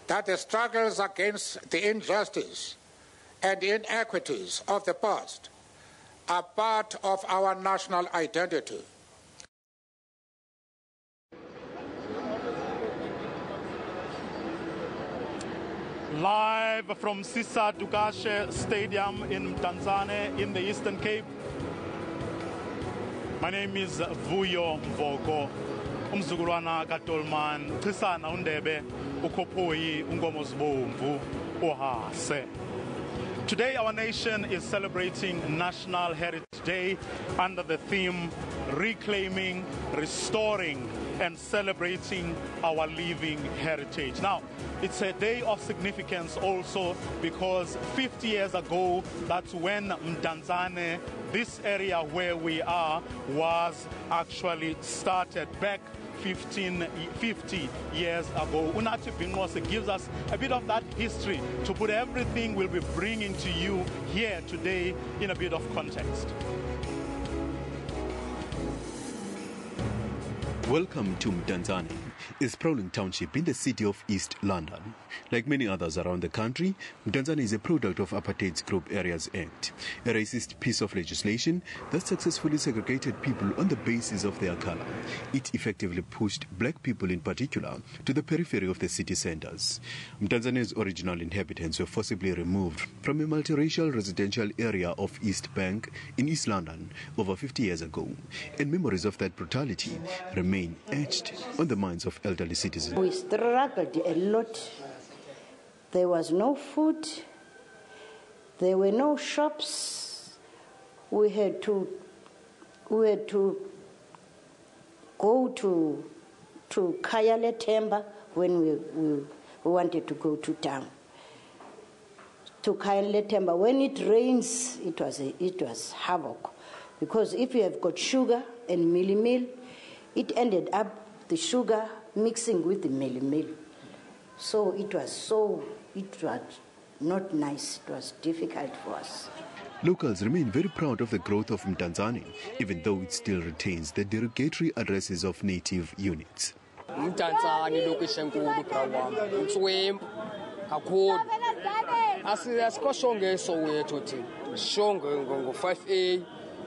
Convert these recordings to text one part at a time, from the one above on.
that the struggles against the injustice and inequities of the past are part of our national identity. Live from Sisa Dukashe Stadium in Mdantsane in the Eastern Cape. My name is Vuyo Mvoko. Umzukulwana kaTolman, Trisana undebe, ukopoyi ungomozbomvu ohase. Today our nation is celebrating National Heritage Day under the theme Reclaiming, Restoring and Celebrating Our Living Heritage. Now, it's a day of significance also because 50 years ago, that's when Mdantsane, this area where we are, was actually started back 50 years ago. Unathi Bingose gives us a bit of that history to put everything we'll be bringing to you here today in a bit of context. Welcome to Mdantsane, a sprawling township in the city of East London. Like many others around the country, Mdantsane is a product of Apartheid's Group Areas Act, a racist piece of legislation that successfully segregated people on the basis of their color. It effectively pushed black people in particular to the periphery of the city centers. Mdantsane's original inhabitants were forcibly removed from a multiracial residential area of East Bank in East London over 50 years ago, and memories of that brutality remain etched on the minds of elderly citizens. We struggled a lot. There was no food. There were no shops. We had to go to Kayale Temba when we wanted to go to town. To Kayale Temba, when it rains, it was havoc, because if you have got sugar and meal, it ended up the sugar mixing with the meal. So it was not nice. It was difficult for us. Locals remain very proud of the growth of Mdantsane, even though it still retains the derogatory addresses of native units. Mdantsane lokishenkulu brawam utswempu kakhulu asikoshonge Soweto thi shonge ngo5A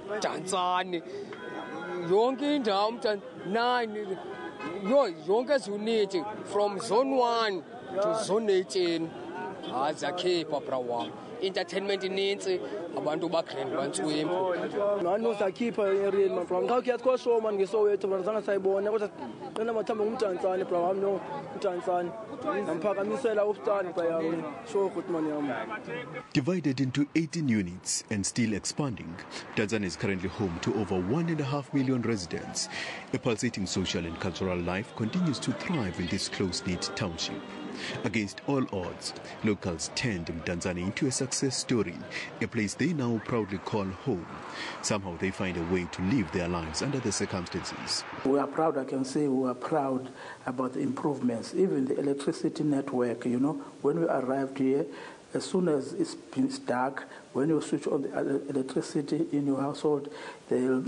Mdantsane yonke indawo Mdantsane yonke zuniti from zone 1 to zone 18 azakhipha brawam entertainment ininzi abantu bagrand bantswempu nano sakhipha erin mabram xa kuyathiwa show man ngeSoweto bazange sayibona kodwa qina mathamba ngumdantsane brawam no Mdantsane namphakamisela ubutani bayami show gutman yami. Divided into 18 units and still expanding, Mdantsane is currently home to over 1.5 million residents. A pulsating social and cultural life continues to thrive in this close-knit township. Against all odds, locals turned Mdantsane into a success story, a place they now proudly call home. Somehow they find a way to live their lives under the circumstances. We are proud, I can say we are proud about the improvements, even the electricity network, when we arrived here, as soon as it's dark, when you switch on the electricity in your household, the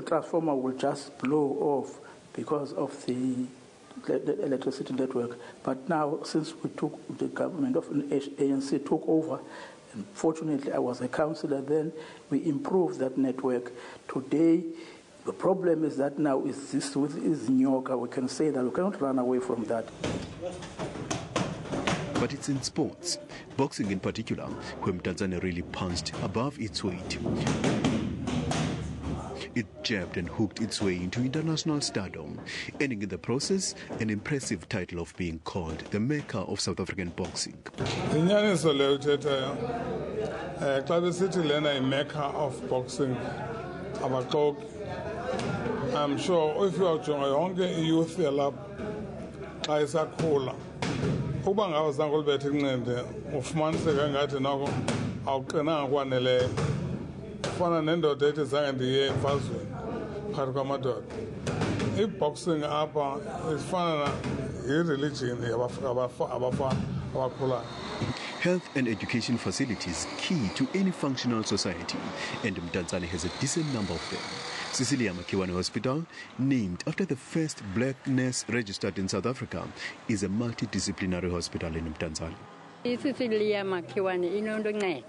transformer will just blow off because of the electricity network. But now, since the government of ANC took over, and fortunately I was a councillor then, we improved that network. Today, the problem is that now is this with nyoka. We can say that we cannot run away from that. But it's in sports, boxing in particular, where Mdantsane really punched above its weight. It jabbed and hooked its way into international stardom, earning in the process an impressive title of being called the Mecca of South African boxing. Mecca of boxing. I'm sure if you are young youth, ukuba ngawo zange ulibethe inqindi ufumaniseka ngathi noko awuqinanga kwaneleyo ufana nendoda ethi zange ndiye emfazweni phakathi kwamadoda. I-boxing apha ifana yi-religion abafana abakhulayo. Health and education facilities key to any functional society, and Mdantsane has a decent number of them. Cecilia Makiwane Hospital, named after the first black nurse registered in South Africa, is a multidisciplinary hospital in Mdantsane. Cecilia Makiwane inonto nceda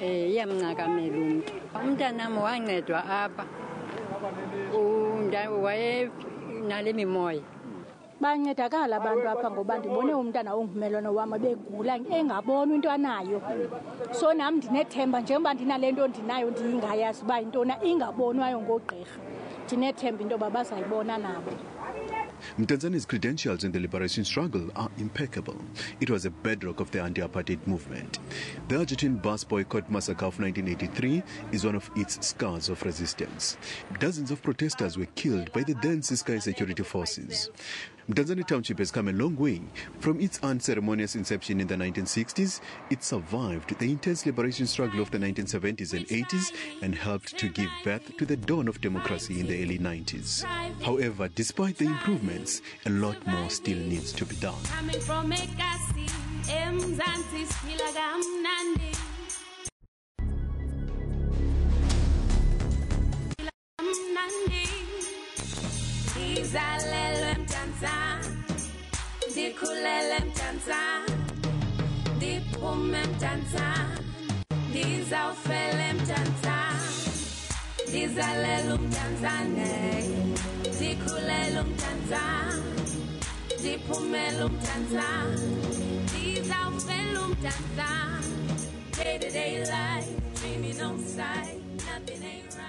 iyamncakamela umuntu umntanami wancedwa apha wayenale mimoya bancedakala abantu apha ngoba ndibone umntana ongumelwane wam begula engaboni into anayo so nam ndinethemba njengoba ndinale nto ndinayo ndingayazi uba yintona ingabonwayo ngoogqirha ndinethemba into yoba bazayibona nabo. Mdantsane's credentials in the liberation struggle are impeccable. It was a bedrock of the anti-apartheid movement. The Argentine bus boycott massacre of 1983 is one of its scars of resistance. Dozens of protesters were killed by the then Ciskei security forces. Mdantsane Township has come a long way. From its unceremonious inception in the 1960s, it survived the intense liberation struggle of the 1970s and 80s and helped to give birth to the dawn of democracy in the early 90s. However, despite the improvements, a lot more still needs to be done. Dizalele Mdantsane, dikhulele Mdantsane, diphume Mdantsane, dizawufele Mdantsane, dizalele Mdantsane, dikhulele Mdantsane, diphumele Mdantsane, dizawufele Mdantsane, day-to-day life, dreaming on sight, nothing ain't right.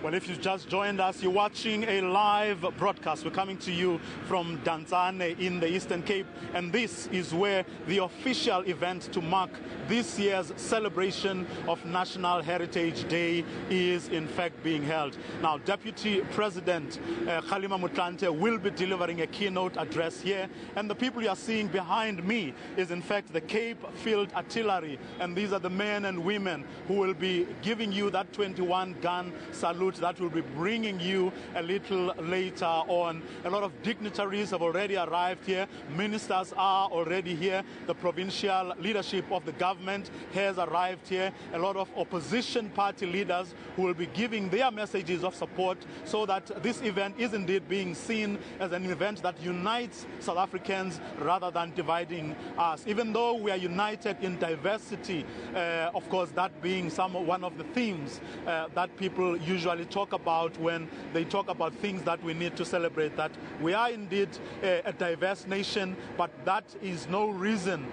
Well, if you just joined us, you're watching a live broadcast. We're coming to you from Mdantsane in the Eastern Cape, and this is where the official event to mark this year's celebration of National Heritage Day is in fact being held. Now, Deputy President Kgalema Motlanthe will be delivering a keynote address here, and the people you are seeing behind me is in fact the Cape Field Artillery, and these are the men and women who will be giving you that 21-gun salute that will be bringing you a little later on. A lot of dignitaries have already arrived here. Ministers are already here. The provincial leadership of the government has arrived here. A lot of opposition party leaders who will be giving their messages of support so that this event is indeed being seen as an event that unites South Africans rather than dividing us. Even though we are united in diversity, of course, that being one of the themes that people usually talk about when they talk about things that we need to celebrate, that we are indeed a diverse nation, but that is no reason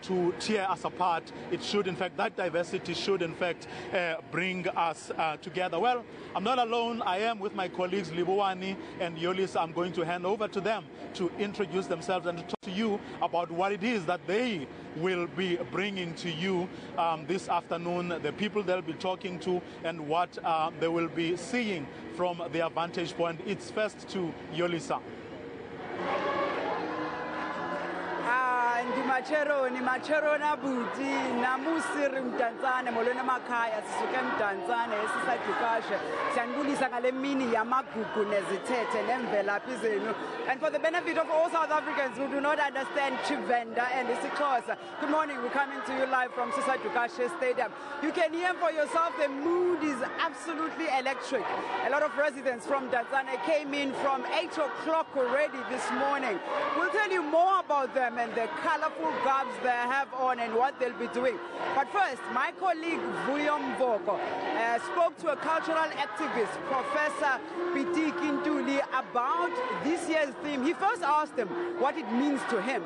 to tear us apart. It should, in fact, that diversity should, in fact, bring us together. Well, I'm not alone. I am with my colleagues Libuwani and Yolis. I'm going to hand over to them to introduce themselves and to talk to you about what it is that they will be bringing to you this afternoon, the people they'll be talking to, and what they will be seeing from their vantage point. It's first to Yolisa. Ni machero na buti na musiri Mdantsane molweni emakhaya sisuke Mdantsane esisadukashe siyanibulisa ngale mini yamagugu nezithethe nemvelaphi zenu. And for the benefit of all South Africans who do not understand Chivenda and isiXhosa, good morning, we're coming to you live from Sisadukashe Stadium. You can hear for yourself the mood is absolutely electric. A lot of residents from Mdantsane came in from 8 o'clock already this morning. We'll tell you more about them and the colorful garbs they have on and what they'll be doing. But first, my colleague Vuyo Mvoko spoke to a cultural activist, Professor Piti Kintuli, about this year's theme. He first asked him what it means to him.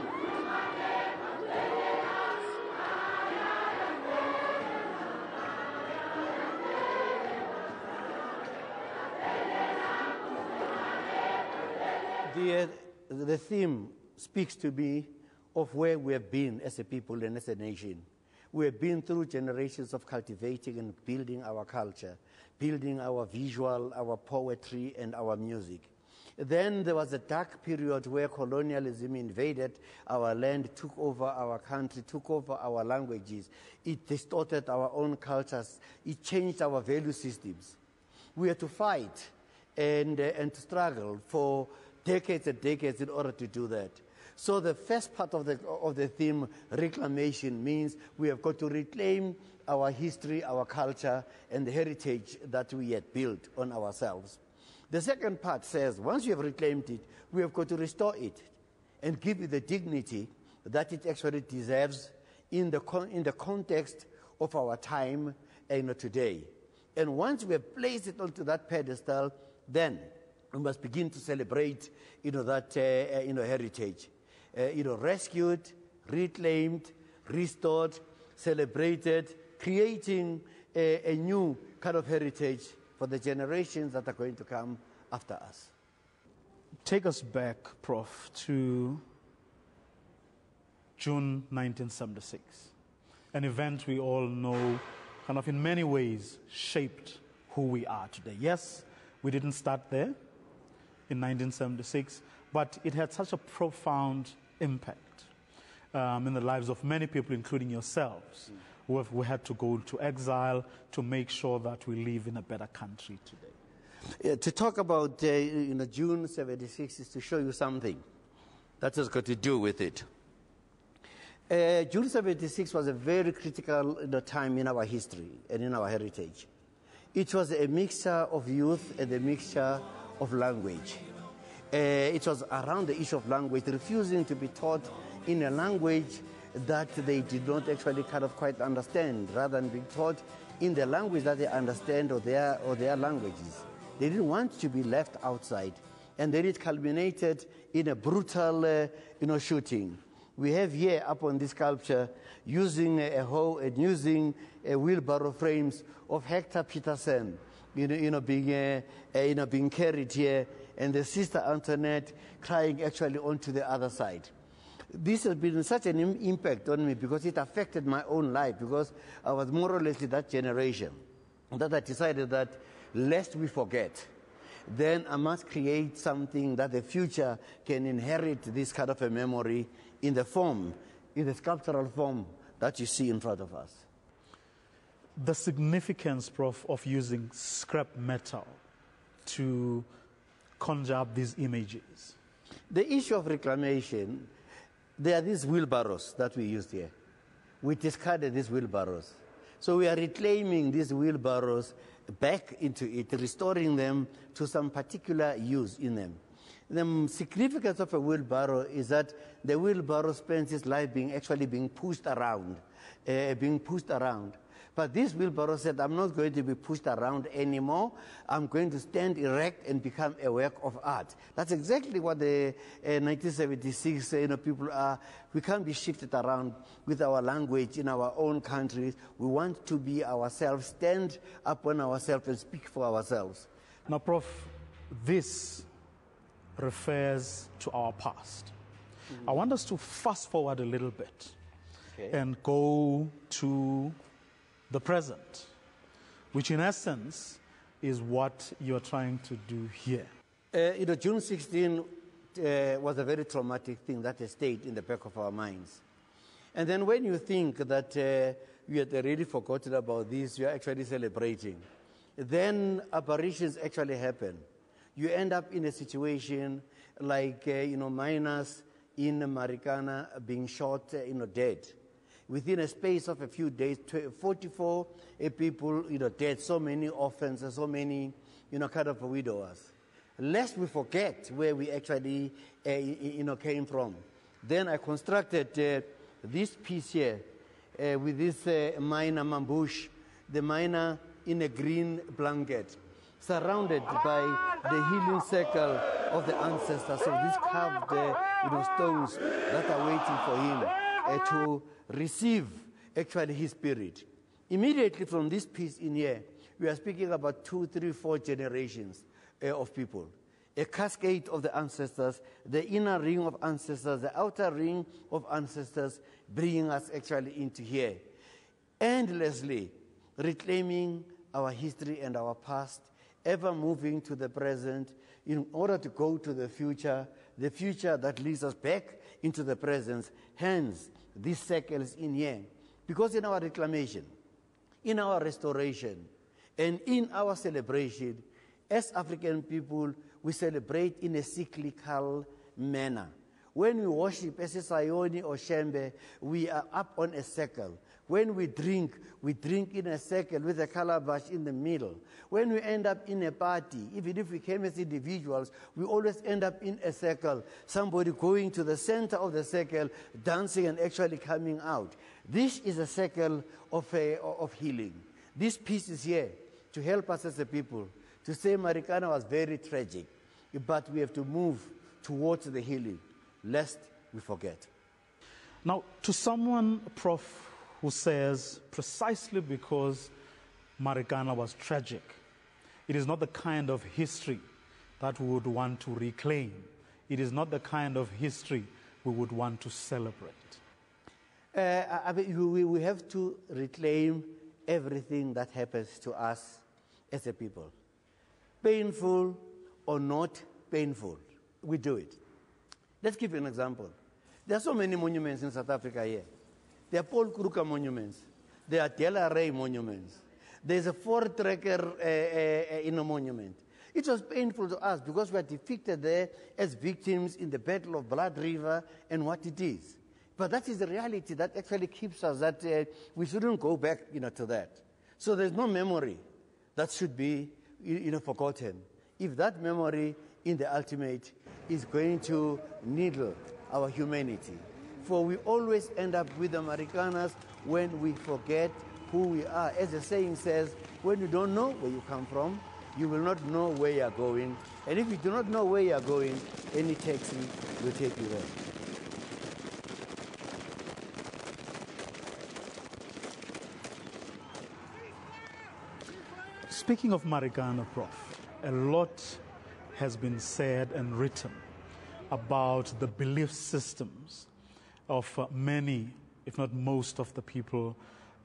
The theme speaks to me of where we have been as a people and as a nation. We have been through generations of cultivating and building our culture, building our visual, our poetry, and our music. Then there was a dark period where colonialism invaded our land, took over our country, took over our languages. It distorted our own cultures. It changed our value systems. We had to fight and struggle for decades and decades in order to do that. So the first part of the theme, reclamation, means we have got to reclaim our history, our culture, and the heritage that we had built on ourselves. The second part says, once you have reclaimed it, we have got to restore it and give it the dignity that it actually deserves in the context of our time today. And once we have placed it onto that pedestal, then we must begin to celebrate that heritage. Rescued, reclaimed, restored, celebrated, creating a new kind of heritage for the generations that are going to come after us. Take us back, Prof, to June 1976, an event we all know kind of in many ways shaped who we are today. Yes, we didn't start there in 1976, but it had such a profound impact in the lives of many people, including yourselves, who had to go into exile to make sure that we live in a better country today. To talk about June 76 is to show you something that has got to do with it. June 76 was a very critical time in our history and in our heritage. It was a mixture of youth and a mixture of language. It was around the issue of language, refusing to be taught in a language that they did not actually kind of quite understand, rather than being taught in the language that they understand or their languages. They didn't want to be left outside. And then it culminated in a brutal shooting. We have here up on this sculpture using a hoe and using wheelbarrow frames of Hector Peterson, being carried here, and the sister Antoinette crying actually onto the other side. This has been such an impact on me because it affected my own life, because I was more or less that generation that I decided that lest we forget, then I must create something that the future can inherit this kind of a memory in the sculptural form that you see in front of us. The significance, Prof, of using scrap metal to conjure up these images. The issue of reclamation, there are these wheelbarrows that we used here. We discarded these wheelbarrows. So we are reclaiming these wheelbarrows back into it, restoring them to some particular use in them. The significance of a wheelbarrow is that the wheelbarrow spends its life being pushed around. But this wheelbarrow said, I'm not going to be pushed around anymore. I'm going to stand erect and become a work of art. That's exactly what the 1976 people are. We can't be shifted around with our language in our own countries. We want to be ourselves, stand up on ourselves and speak for ourselves. Now, Prof, this refers to our past. I want us to fast forward a little bit and go to the present, which in essence is what you're trying to do here. June 16 was a very traumatic thing that has stayed in the back of our minds. And then when you think that you had already forgotten about this, you're actually celebrating. Then apparitions actually happen. You end up in a situation like, miners in Marikana being shot, dead. Within a space of a few days, 44 people, dead, so many orphans, and so many, kind of widowers. Lest we forget where we actually, came from. Then I constructed this piece here with this miner Mambush, the miner in a green blanket, surrounded by the healing circle of the ancestors. So these carved, stones that are waiting for him to receive actually his spirit. Immediately from this piece in here, we are speaking about 2, 3, 4 generations of people. A cascade of the ancestors, the inner ring of ancestors, the outer ring of ancestors, bringing us actually into here. Endlessly reclaiming our history and our past, ever moving to the present in order to go to the future that leads us back into the present. Hence, these circles in here. Because in our reclamation, in our restoration, and in our celebration, as African people, we celebrate in a cyclical manner. When we worship Esisayoni or Shembe, we are up on a circle. When we drink in a circle with a calabash in the middle. When we end up in a party, even if we came as individuals, we always end up in a circle. Somebody going to the center of the circle, dancing and actually coming out. This is a circle of healing. This piece is here to help us as a people, to say Marikana was very tragic, but we have to move towards the healing, lest we forget. Now, to someone, Prof., who says precisely because Marikana was tragic, it is not the kind of history that we would want to reclaim. It is not the kind of history we would want to celebrate. We have to reclaim everything that happens to us as a people. Painful or not painful, we do it. Let's give you an example. There are so many monuments in South Africa here. There are Paul Kruger monuments. There are Dela Ray monuments. There's a four-tracker in a monument. It was painful to us because we are depicted there as victims in the Battle of Blood River and what it is. But that is the reality that actually keeps us, that we shouldn't go back to that. So there's no memory that should be forgotten. If that memory in the ultimate is going to needle our humanity. For we always end up with the Americanas when we forget who we are. As the saying says, when you don't know where you come from, you will not know where you are going. And if you do not know where you are going, any taxi will take you there. Speaking of Marikana, Prof, a lot has been said and written about the belief systems of many, if not most, of the people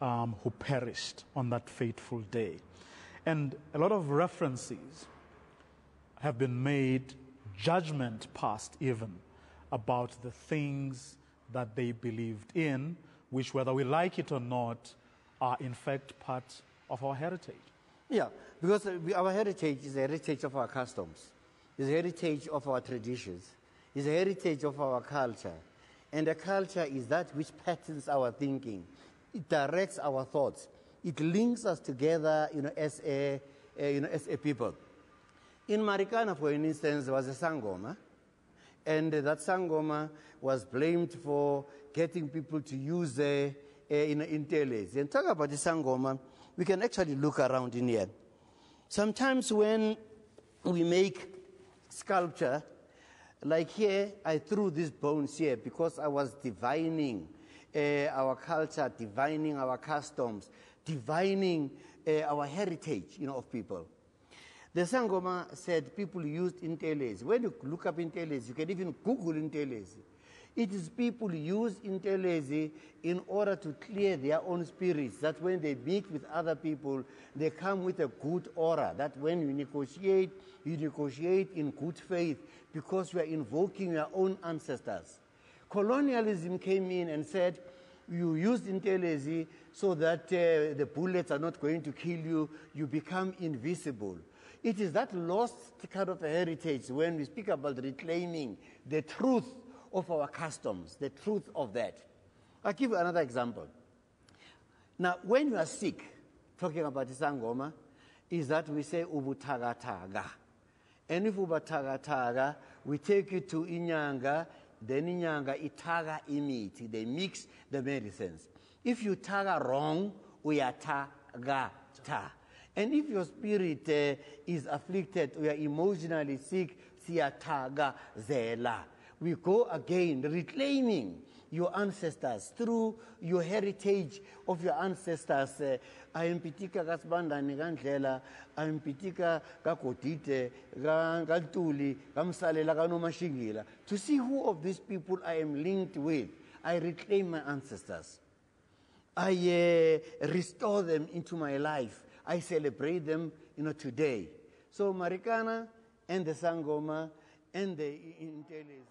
who perished on that fateful day. And a lot of references have been made, judgment passed even, about the things that they believed in, which, whether we like it or not, are in fact part of our heritage. Yeah, because our heritage is a heritage of our customs, is a heritage of our traditions, is a heritage of our culture. And the culture is that which patterns our thinking. It directs our thoughts. It links us together, as a people. In Marikana, for instance, there was a Sangoma, and that Sangoma was blamed for getting people to use intelligence. And talk about the Sangoma, we can actually look around in here. Sometimes when we make sculpture, like here, I threw these bones here because I was divining our culture, divining our customs, divining our heritage, of people. The Sangoma said people used intelligence. When you look up intelligence, you can even Google intelligence. It is people use intelligence in order to clear their own spirits, that when they meet with other people, they come with a good aura, that when you negotiate in good faith, because you are invoking your own ancestors. Colonialism came in and said, you use intelligence so that the bullets are not going to kill you, you become invisible. It is that lost kind of a heritage when we speak about reclaiming the truth of our customs, the truth of that. I'll give you another example. Now, when you are sick, talking about Isangoma, is that we say ubutagataga. And if ubutagataga, we take it to Inyanga, then Inyanga itaga imiti. They mix the medicines. If you taga wrong, we are ta. And if your spirit is afflicted, we are emotionally sick, siataga zela. We go again, reclaiming your ancestors through your heritage of your ancestors. I am pitika kasbandani gandlela, I am pitika kakodite, gantuli, gamsalela kanomashingila. To see who of these people I am linked with, I reclaim my ancestors. I restore them into my life. I celebrate them, today. So Marikana and the Sangoma and the intelligence.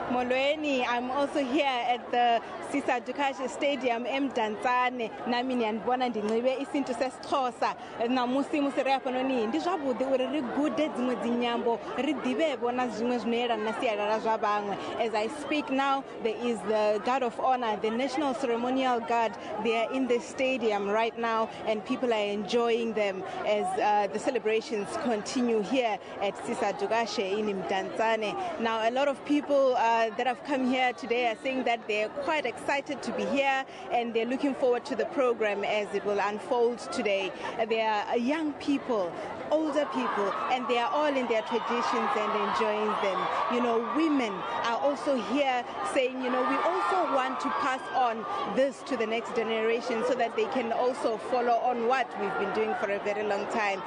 Molweni, I'm also here at the Sisa Dukashe Stadium Mdantsane. Nami ndiyabona ndinxibe isintu sesiXhosa namusi musere afanoni ndi zwavhuḓi uri ri gude dziṅwe dzinyambo ri ḓivhe bona zwiṅwe zwinoyelana na sialala zwa vhaṅwe. As I speak now, there is the Guard of Honor, the National Ceremonial Guard. They are in the stadium right now and people are enjoying them as the celebrations continue here at Sisa Dukashe in Mdantsane. Now a lot of people that have come here today are saying that they're quite excited to be here and they're looking forward to the program as it will unfold today. There are young people, older people, and they are all in their traditions and enjoying them. You know, women are also here saying, you know, we also want to pass on this to the next generation so that they can also follow on what we've been doing for a very long time.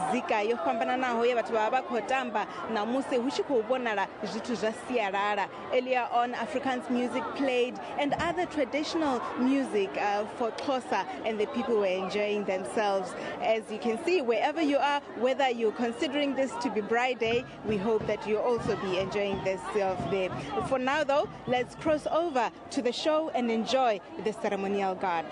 Mizika yo fhambana naho ye vhathu vha vha khou tamba namusi hu tshi khou vhonala zwithu zwa sialala. Earlier on, Afrikaans music played and other traditional music for Xhosa, and the people were enjoying themselves. As you can see, wherever you are, whether you're considering this to be Bride Day, we hope that you'll also be enjoying this there. For now though, let's cross over to the show and enjoy the ceremonial guard.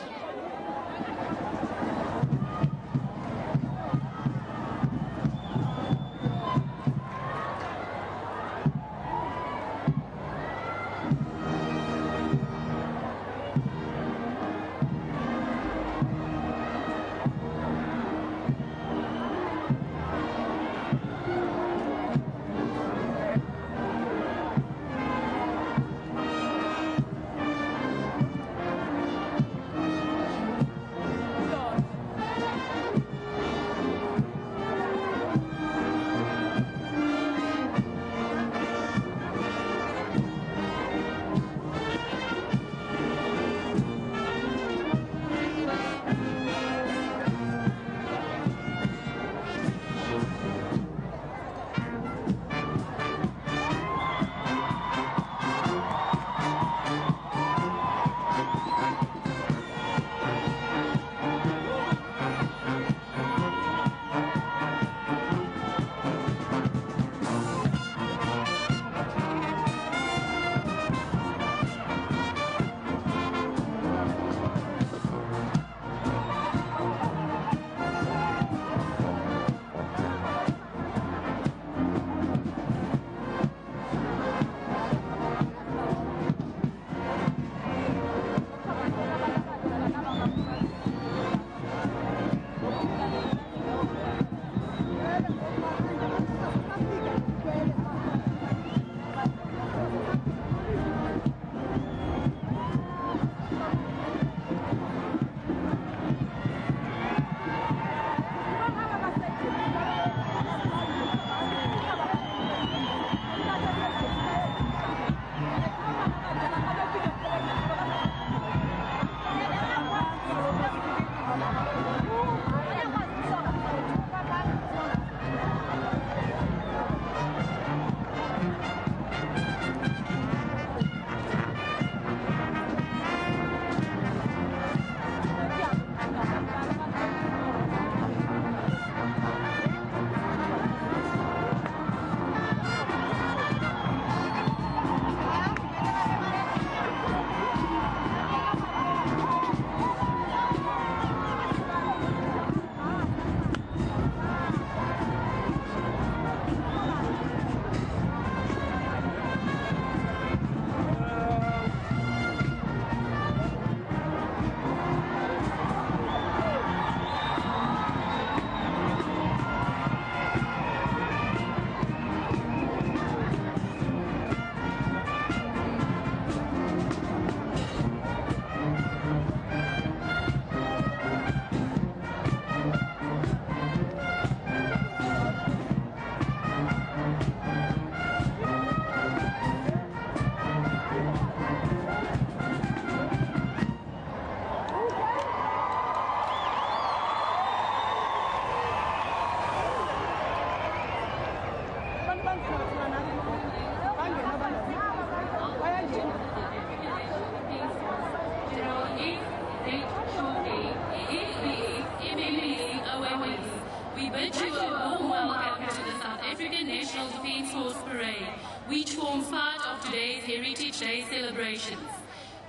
parade, which forms part of today's Heritage Day celebrations.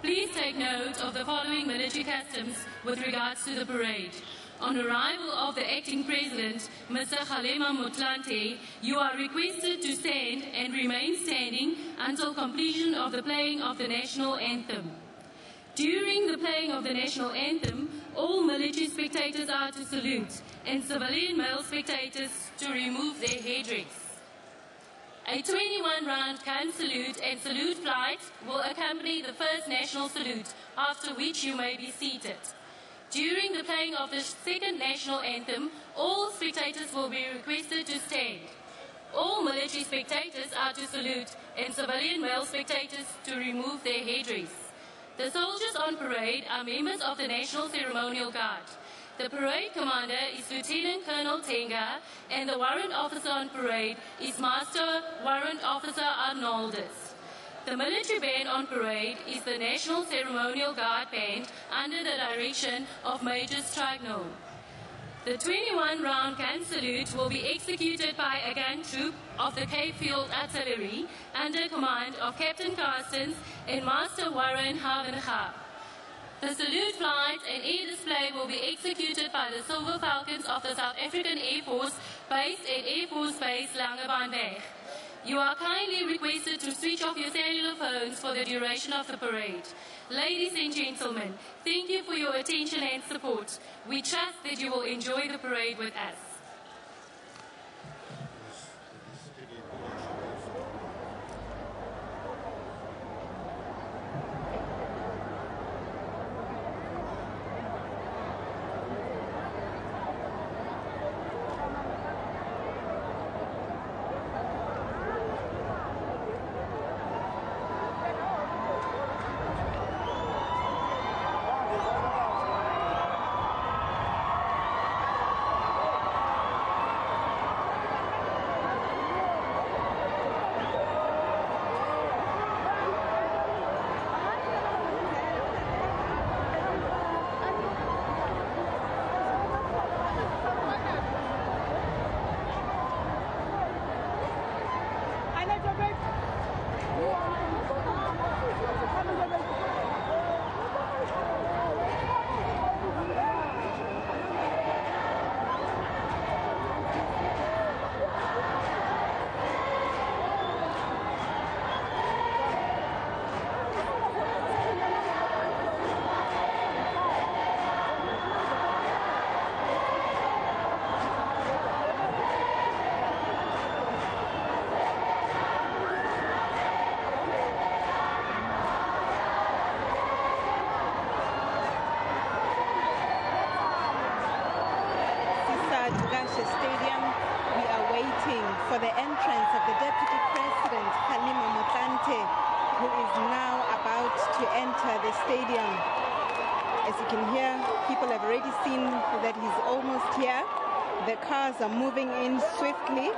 Please take note of the following military customs with regards to the parade. On arrival of the acting president, Mr. Kgalema Motlanthe, you are requested to stand and remain standing until completion of the playing of the national anthem. During the playing of the national anthem, all military spectators are to salute, and civilian male spectators to remove their headdress. A 21-round gun salute and salute flight will accompany the first national salute, after which you may be seated. During the playing of the second national anthem, all spectators will be requested to stand. All military spectators are to salute, and civilian male spectators to remove their headdress. The soldiers on parade are members of the National Ceremonial Guard. The parade commander is Lieutenant Colonel Tenga, and the warrant officer on parade is Master Warrant Officer Arnoldus. The military band on parade is the National Ceremonial Guard Band under the direction of Major Stragnall. The 21-round gun salute will be executed by a gun troop of the Cape Field Artillery under command of Captain Carstens and Master Warren Havenga. The salute flight and air display will be executed by the Silver Falcons of the South African Air Force based at Air Force Base Langebaanweg. You are kindly requested to switch off your cellular phones for the duration of the parade. Ladies and gentlemen, thank you for your attention and support. We trust that you will enjoy the parade with us. Stadium, we are waiting for the entrance of the Deputy President Kgalema Motlanthe, who is now about to enter the stadium. As you can hear, people have already seen that he's almost here. The cars are moving in swiftly.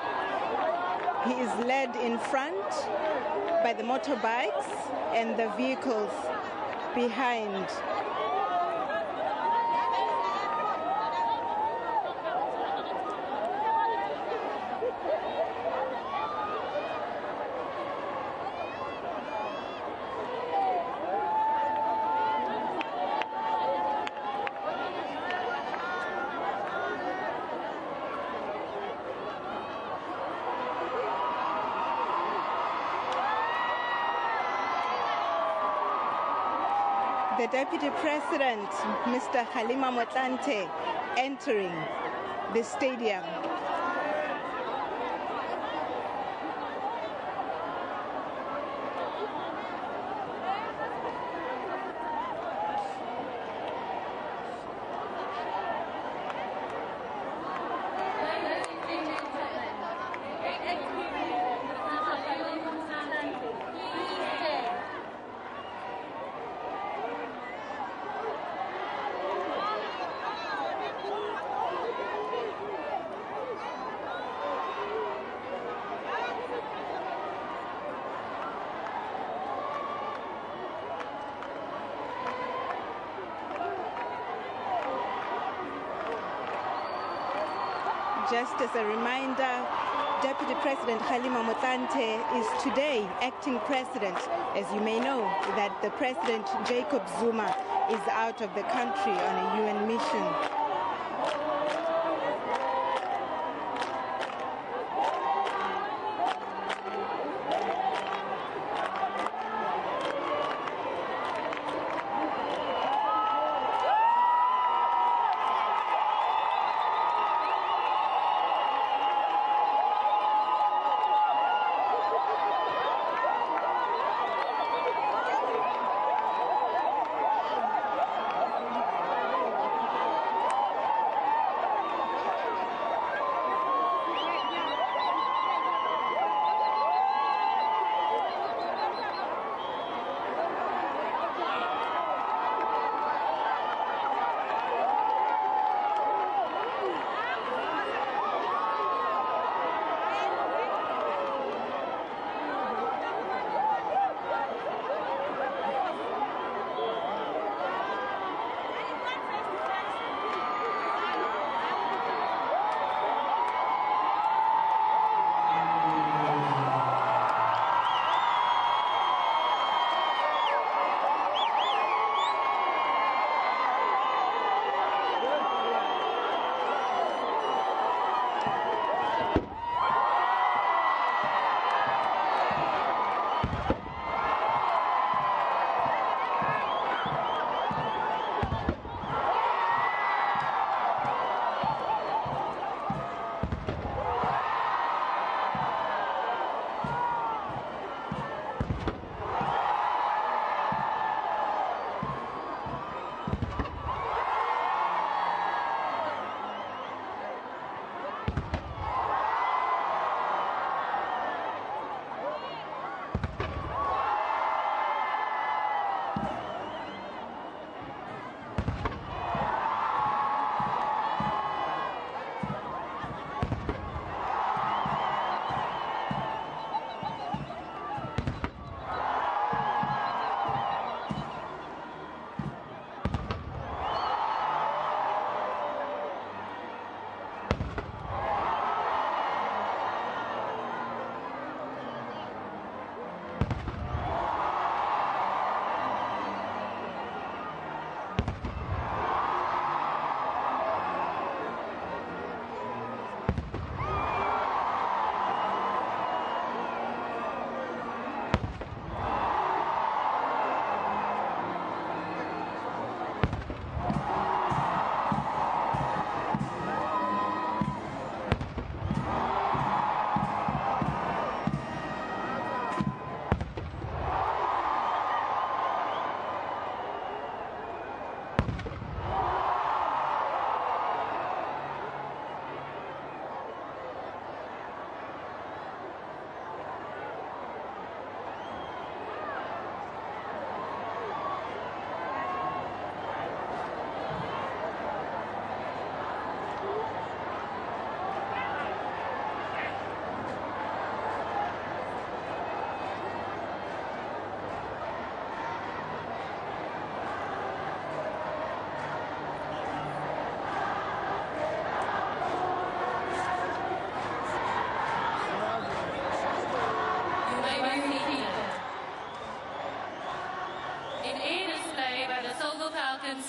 He is led in front by the motorbikes and the vehicles behind. The Deputy President, Mr. Kgalema Motlanthe, entering the stadium. Just as a reminder, Deputy President Kgalema Motlanthe is today acting president. As you may know, that the President Jacob Zuma is out of the country on a UN mission.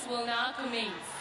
Will now commence.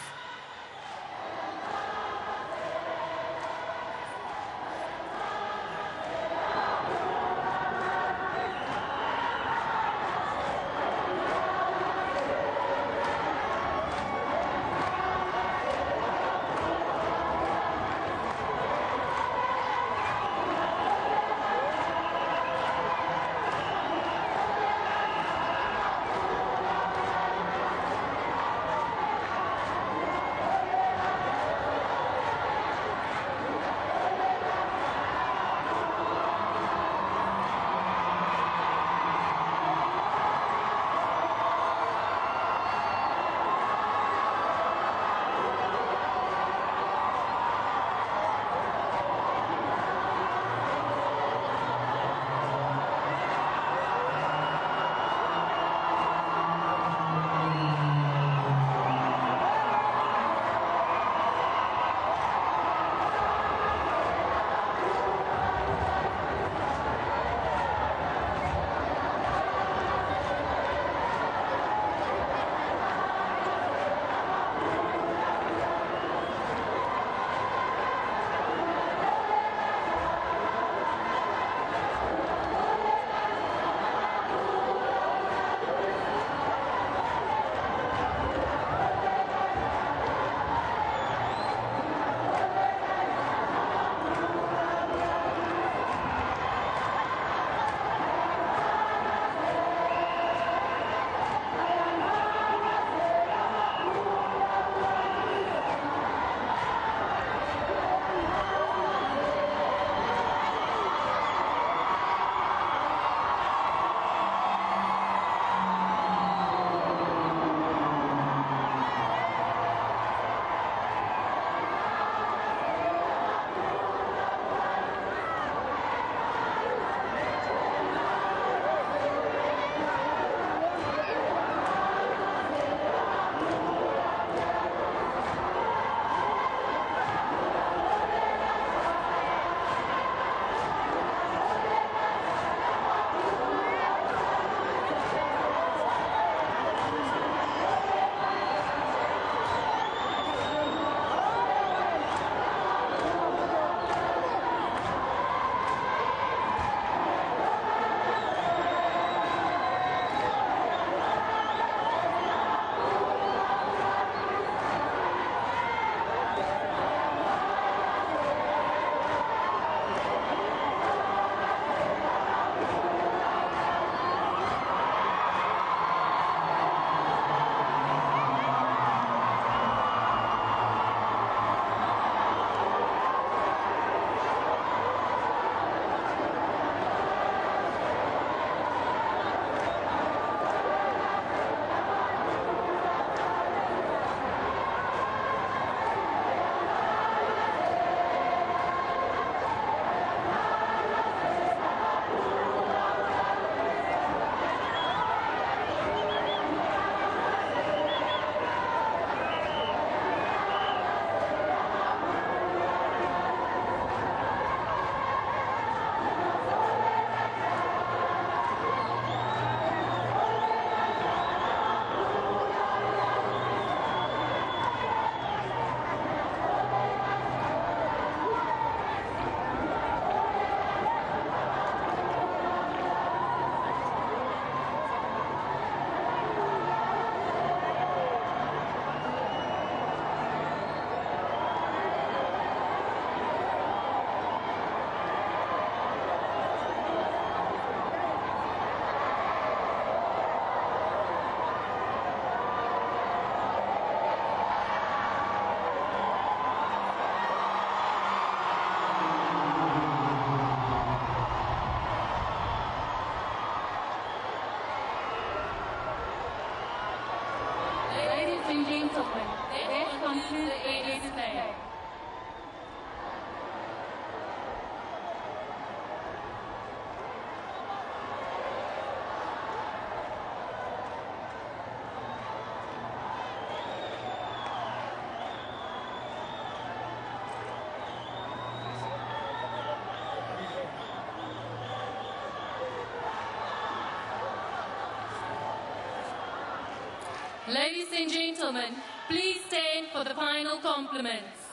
gentlemen, that concludes the AA display. Ladies and gentlemen, please stand for the final compliments.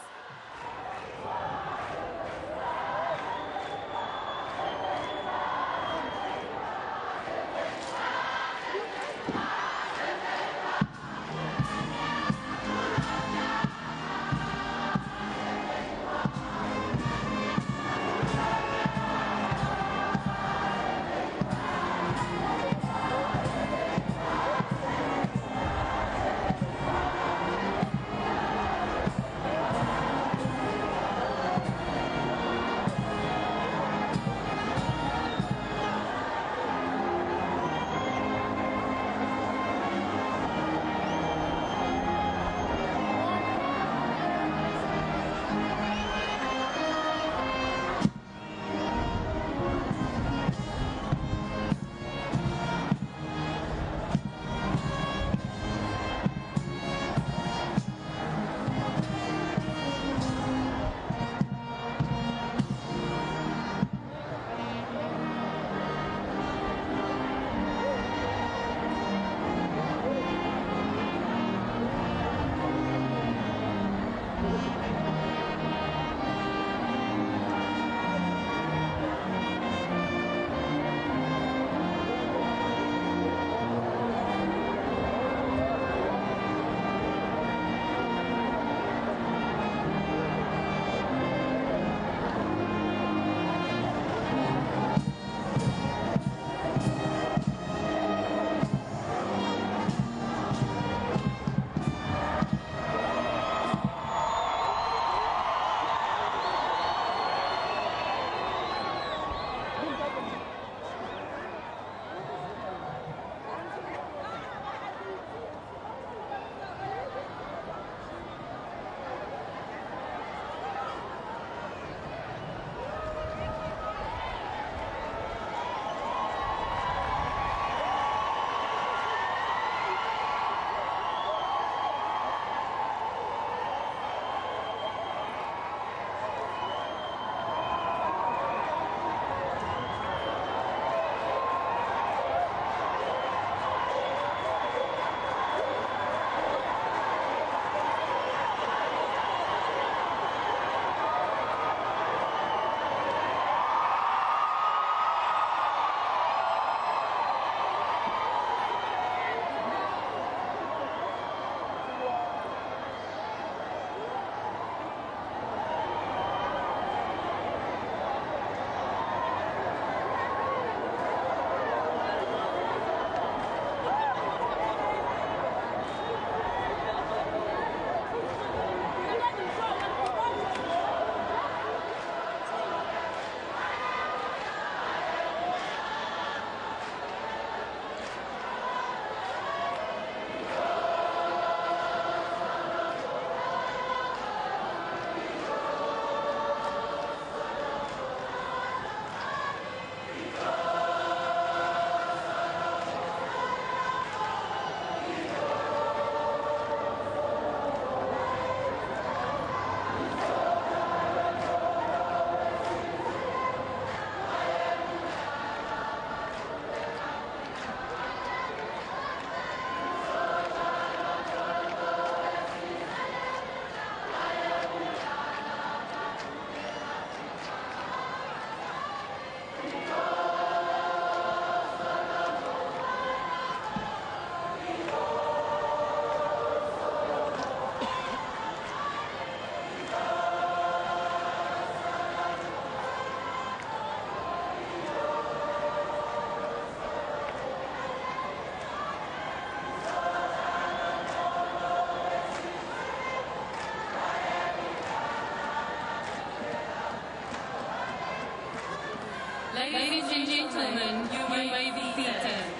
Ladies and gentlemen, you may be seated.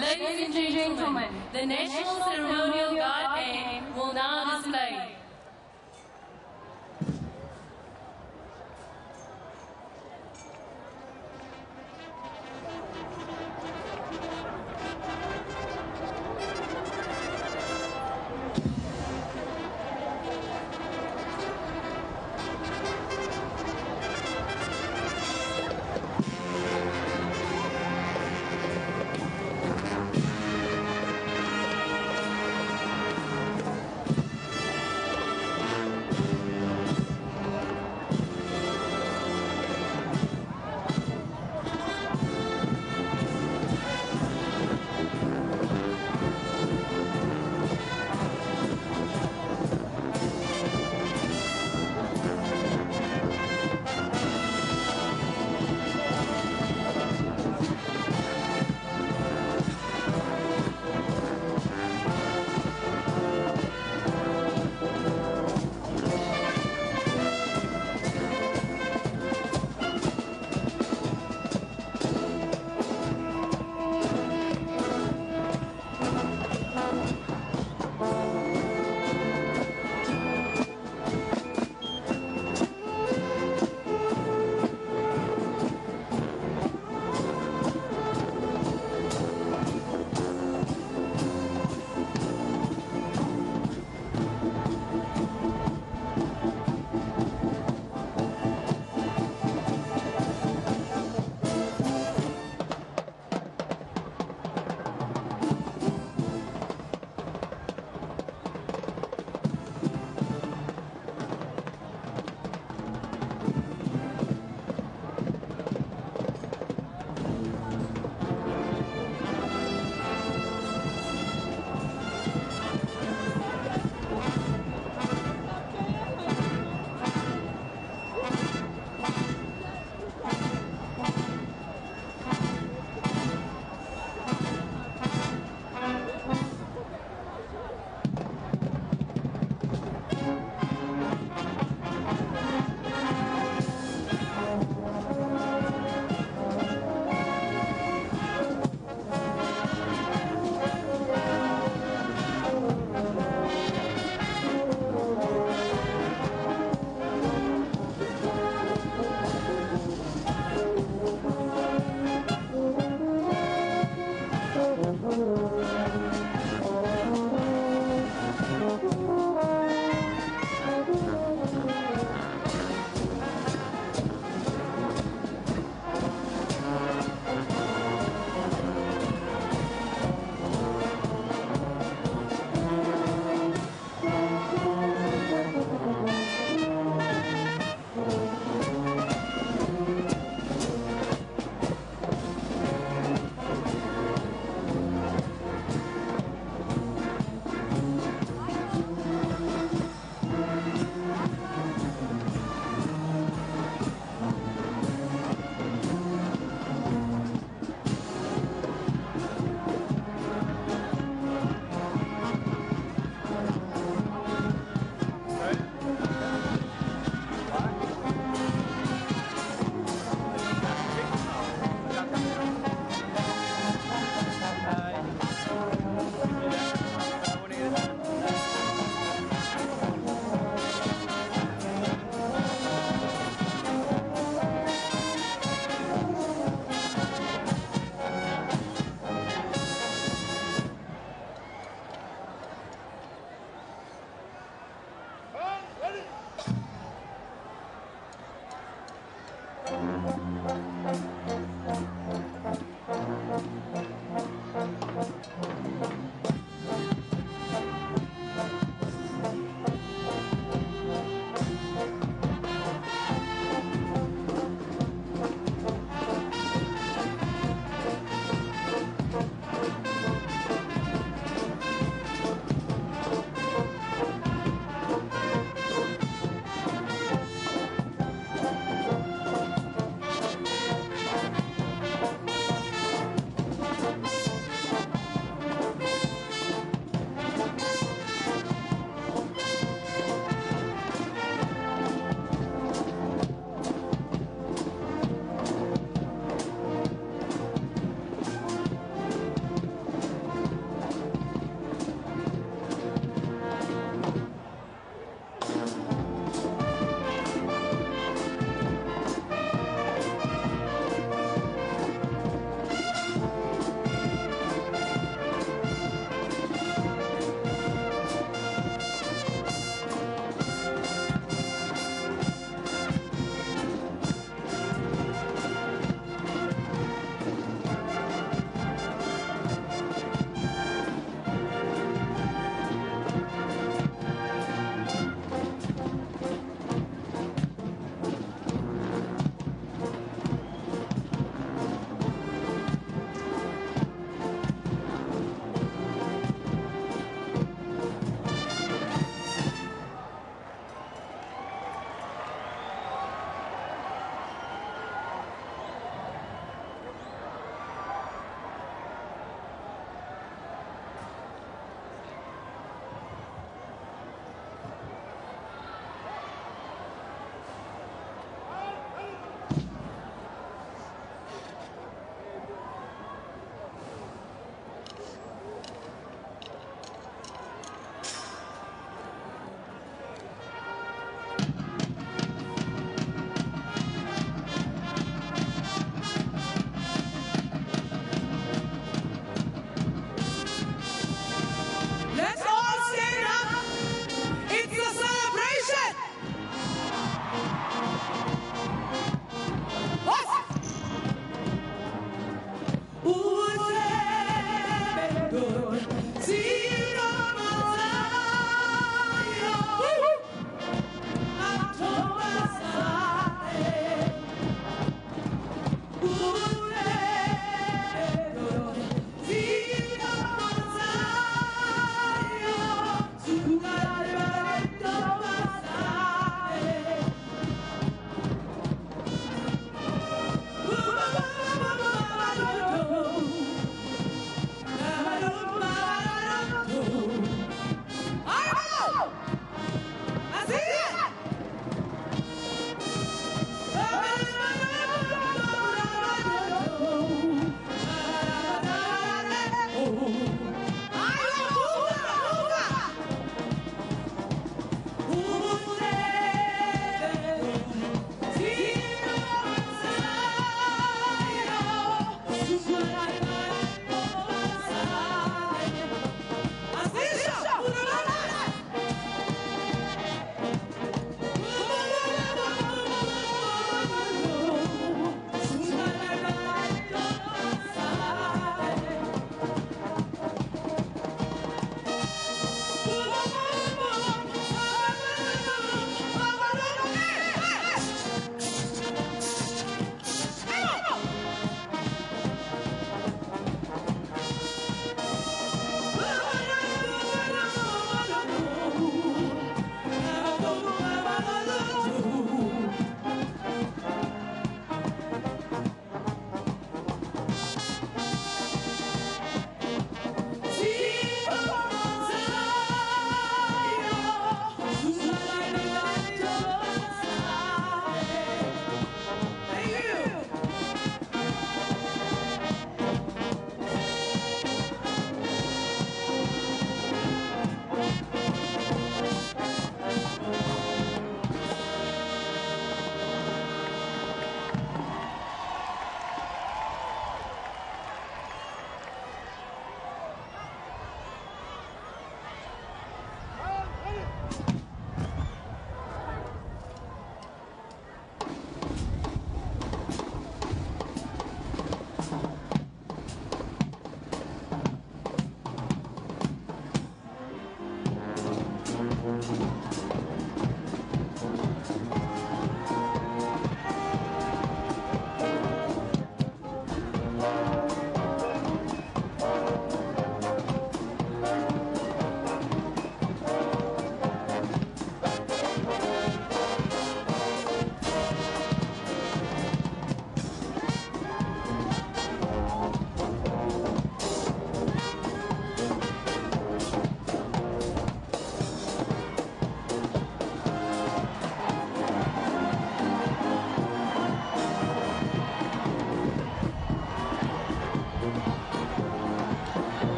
Ladies and gentlemen, the National Ceremonial Guard Band will now display.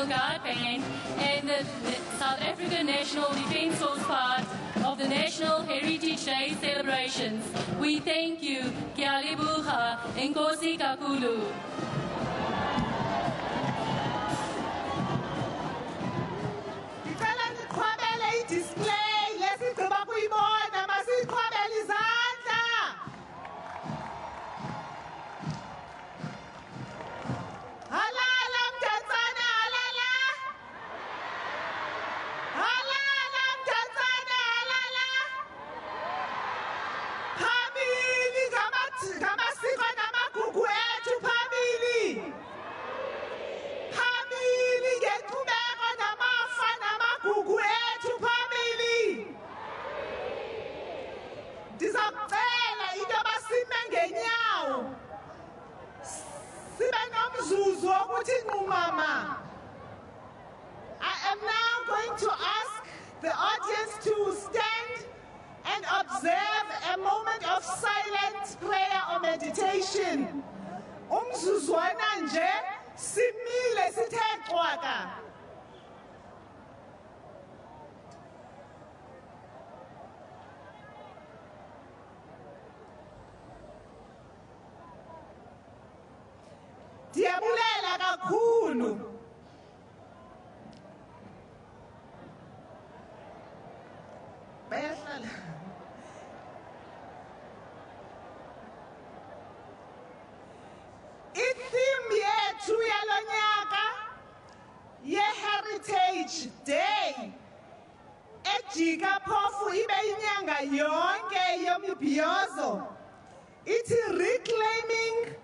National Guard Band and the South African National Defence Force part of the National Heritage Day celebrations. We thank you. Kia leboha, enkosi kakhulu. Display lesigqiba kuyibona masiqhwabele izandla. Halala Mdantsane, halala. Halala Mdantsane, halala. Phambili ngamasiko namagugu ethu phambili. Phambili ngenkcubeko namafa namagugu ethu phambili. Ndizawucela into yoba sime ngenyawo. Sibe nomzuzu wokuthi nqumama. I am now going to ask the audience to stand and observe a moment of silent prayer or meditation. Umzuzwana nje simile sithe xwaka. Ndiyabulela kakhulu. Bayahlala. I-theme yethu yalo nyaka ye-Heritage Day ejika phofu ibe inyanga yonke yomibhiyozo ithi reclaiming,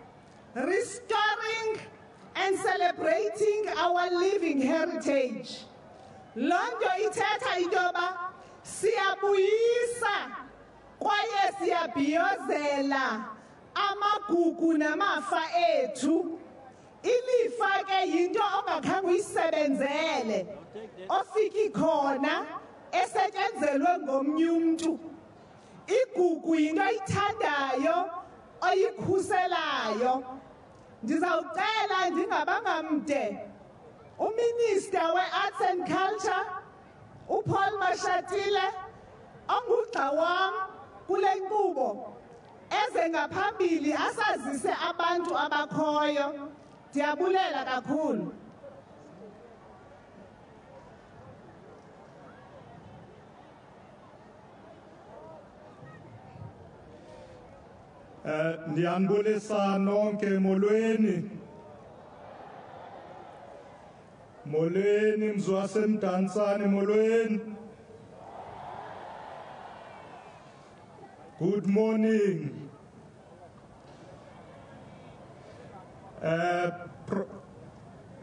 restoring and celebrating our living heritage. Londo ithetha into yoba siyabuyisa kwaye siyabhiyozela amagugu namafa ethu. Ilifa ke yinto ongakhange uyisebenzele ofiki khona esetyenzelwe ngomnye umntu. Igugu yinto oyithandayo oyikhuselayo. Ndizawucela ndingabanga mde uMinister we-Arts and Culture uPaul Mashatile ongugxa wam kule nkqubo eze ngaphambili asazise abantu abakhoyo. Ndiyabulela kakhulu. Ndiyanibulisa nonke molweni. Molweni mzwase Mdantsane molweni. Good morning.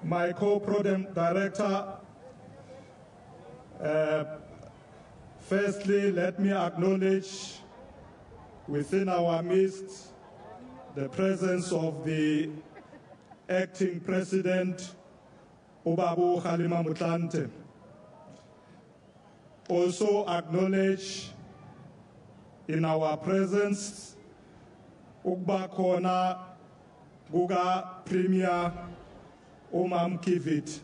My co-program director, firstly, let me acknowledge within our midst the presence of the acting president, President Kgalema Motlanthe. Also acknowledge in our presence ukuba khona kuka Premier Umam Kivit.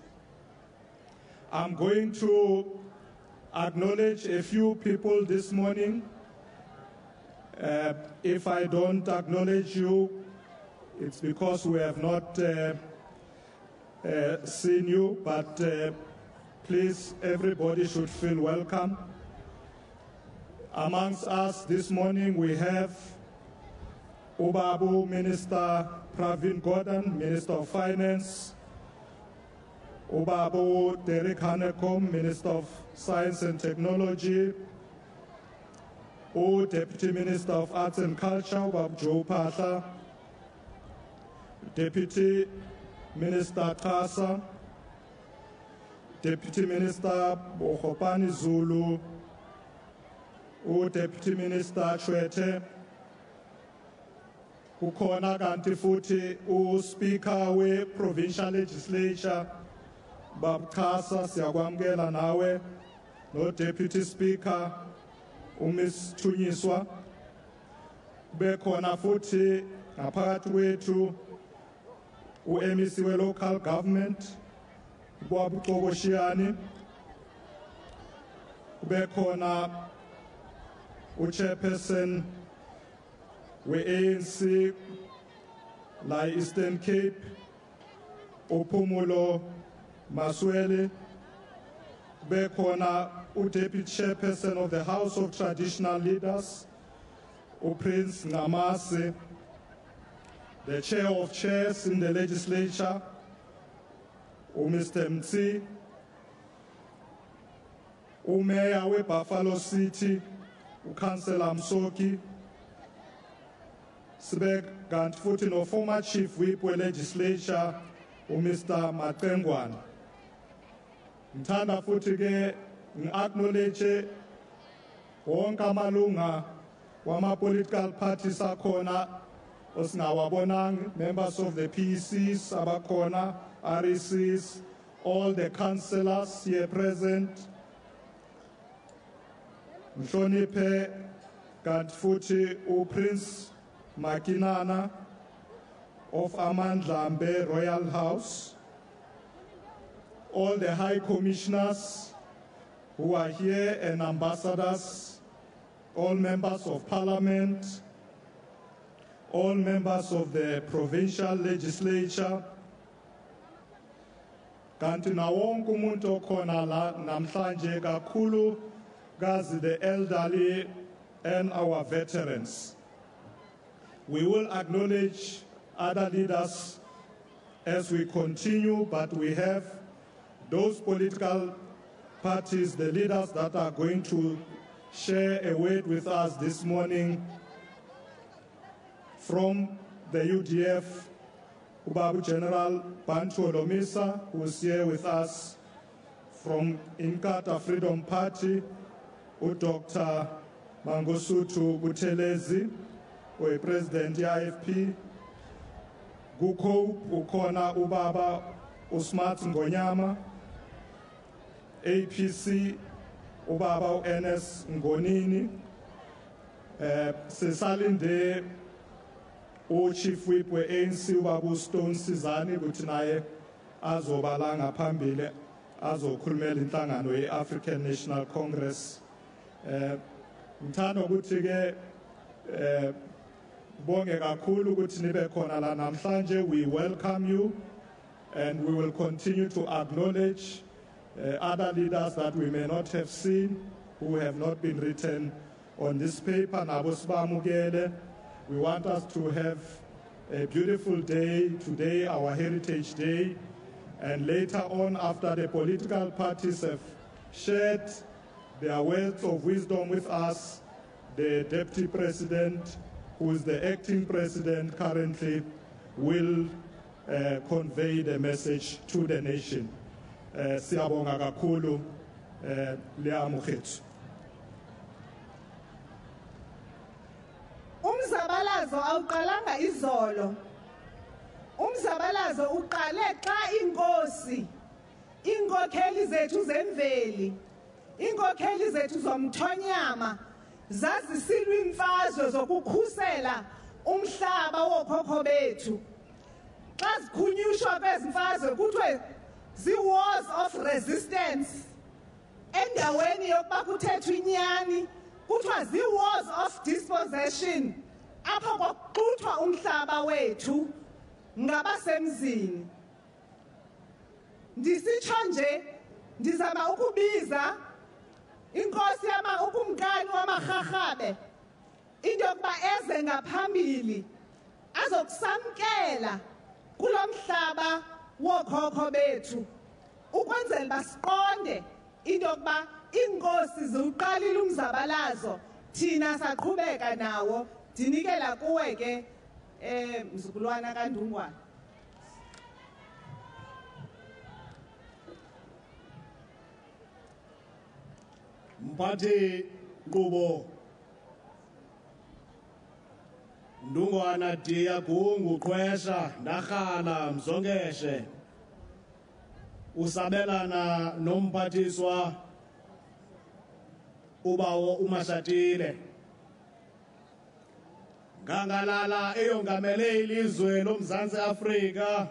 I'm going to acknowledge a few people this morning. If I don't acknowledge you, it's because we have not seen you, but please, everybody should feel welcome. Amongst us this morning, we have Ubabu Minister Pravin Gordhan, Minister of Finance, Ubabu Derek Hanekom, Minister of Science and Technology, Deputy Minister of Arts and Culture, Ubabu Joe Patha, Deputy Minister Kasa, Deputy Minister Bohopani Zulu, Deputy Minister Chwete, ukhona kanti futhi uSpeaker we-Provincial Legislature Babkhasa siyakwamkela nawe no-Deputy Speaker uMiss Thunyiswa, bekhona futhi ngaphakathi kwethu uMEC we-Local Government kwabuqokoshiyani kube khona uchairperson we-ANC la Eastern Cape uPhumulo Maswele, kube khona uDeputy Chairperson of the House of Traditional Leaders uPrince Ngamase, the Chair of Chairs in the Legislature Mr. Mtsi, uMayor weBuffalo City uCouncillor Msoki, sibe kanti futhi no former Chief Whip we-Legislature uMr. Matengwana. Ngithanda futhi ke ngi-acknowledge wonke amalunga wama-political parties akhona osingawabonanga, members of the PECs abakhona, RECs, all the councillors here present. Mhloniphe kanti futhi uPrince Makinana of Amandlambe Royal House, all the high commissioners who are here and ambassadors, all members of parliament, all members of the provincial legislature, kanti na wonke umuntu okhona la namhlanje kakhulu kazi the elderly and our veterans. We will acknowledge other leaders as we continue, but we have those political parties, the leaders that are going to share a word with us this morning. From the UDF, Ubabu General Bantu Olomisa, who is here with us. From Inkatha Freedom Party, Dr. Mangosuthu Buthelezi, who is President IFP. Gukho ukhona ubaba uSmart Ngonyama, APC ubaba uNS Ngonini, sisalinde uChief Whip we-ANC ubaba uStone Sizani ukuthi naye azoba la ngaphambili azokhulumela inhlangano ye-African National Congress. Ngithanda ukuthi ke bonge kakhulu ukuthi nibe khona la namhlanje. We welcome you and we will continue to acknowledge other leaders that we may not have seen, who have not been written on this paper. Nabo sibamukele. We want us to have a beautiful day today, our Heritage Day, and later on, after the political parties have shared their words of wisdom with us, the Deputy President, who is the acting president currently, will convey the message to the nation. Siyabonga kakhulu liamukhethu. Umzabalazo awuqalanga izolo. Umzabalazo uqale xa inkokheli zethu zemveli, inkokheli zethu zomthonyama zazisilwa imfazwe zokukhusela umhlaba wokhokho bethu. Xa zikhunyushwa kwezimfazwe kuthiwe zi-wars of resistance. Endaweni yokuba kuthethwe inyani kuthiwa zi-wars of dispossession. Apho kwaxuthwa umhlaba wethu ngabasemzini. Ndisitsho nje ndizama ukubiza inkosi ukumkani wamaRharhabe into yokuba eze ngaphambili azokusamkela kulomhlaba wokhokho bethu ukwenzela basiqonde into yokuba inkosi ziwuqalile umzabalazo, thina saqhubeka nawo. Ndinikela kuwe ke mzukulwana kaNdungwana. Mphathi Nkqubo Ndungwana Diya Gungu Qhwesha Ndarhala Mzongeshe, usabelana nomphathiswa ubawo uMashatile, ngangalala eyongamele ilizwe loMzantsi Afrika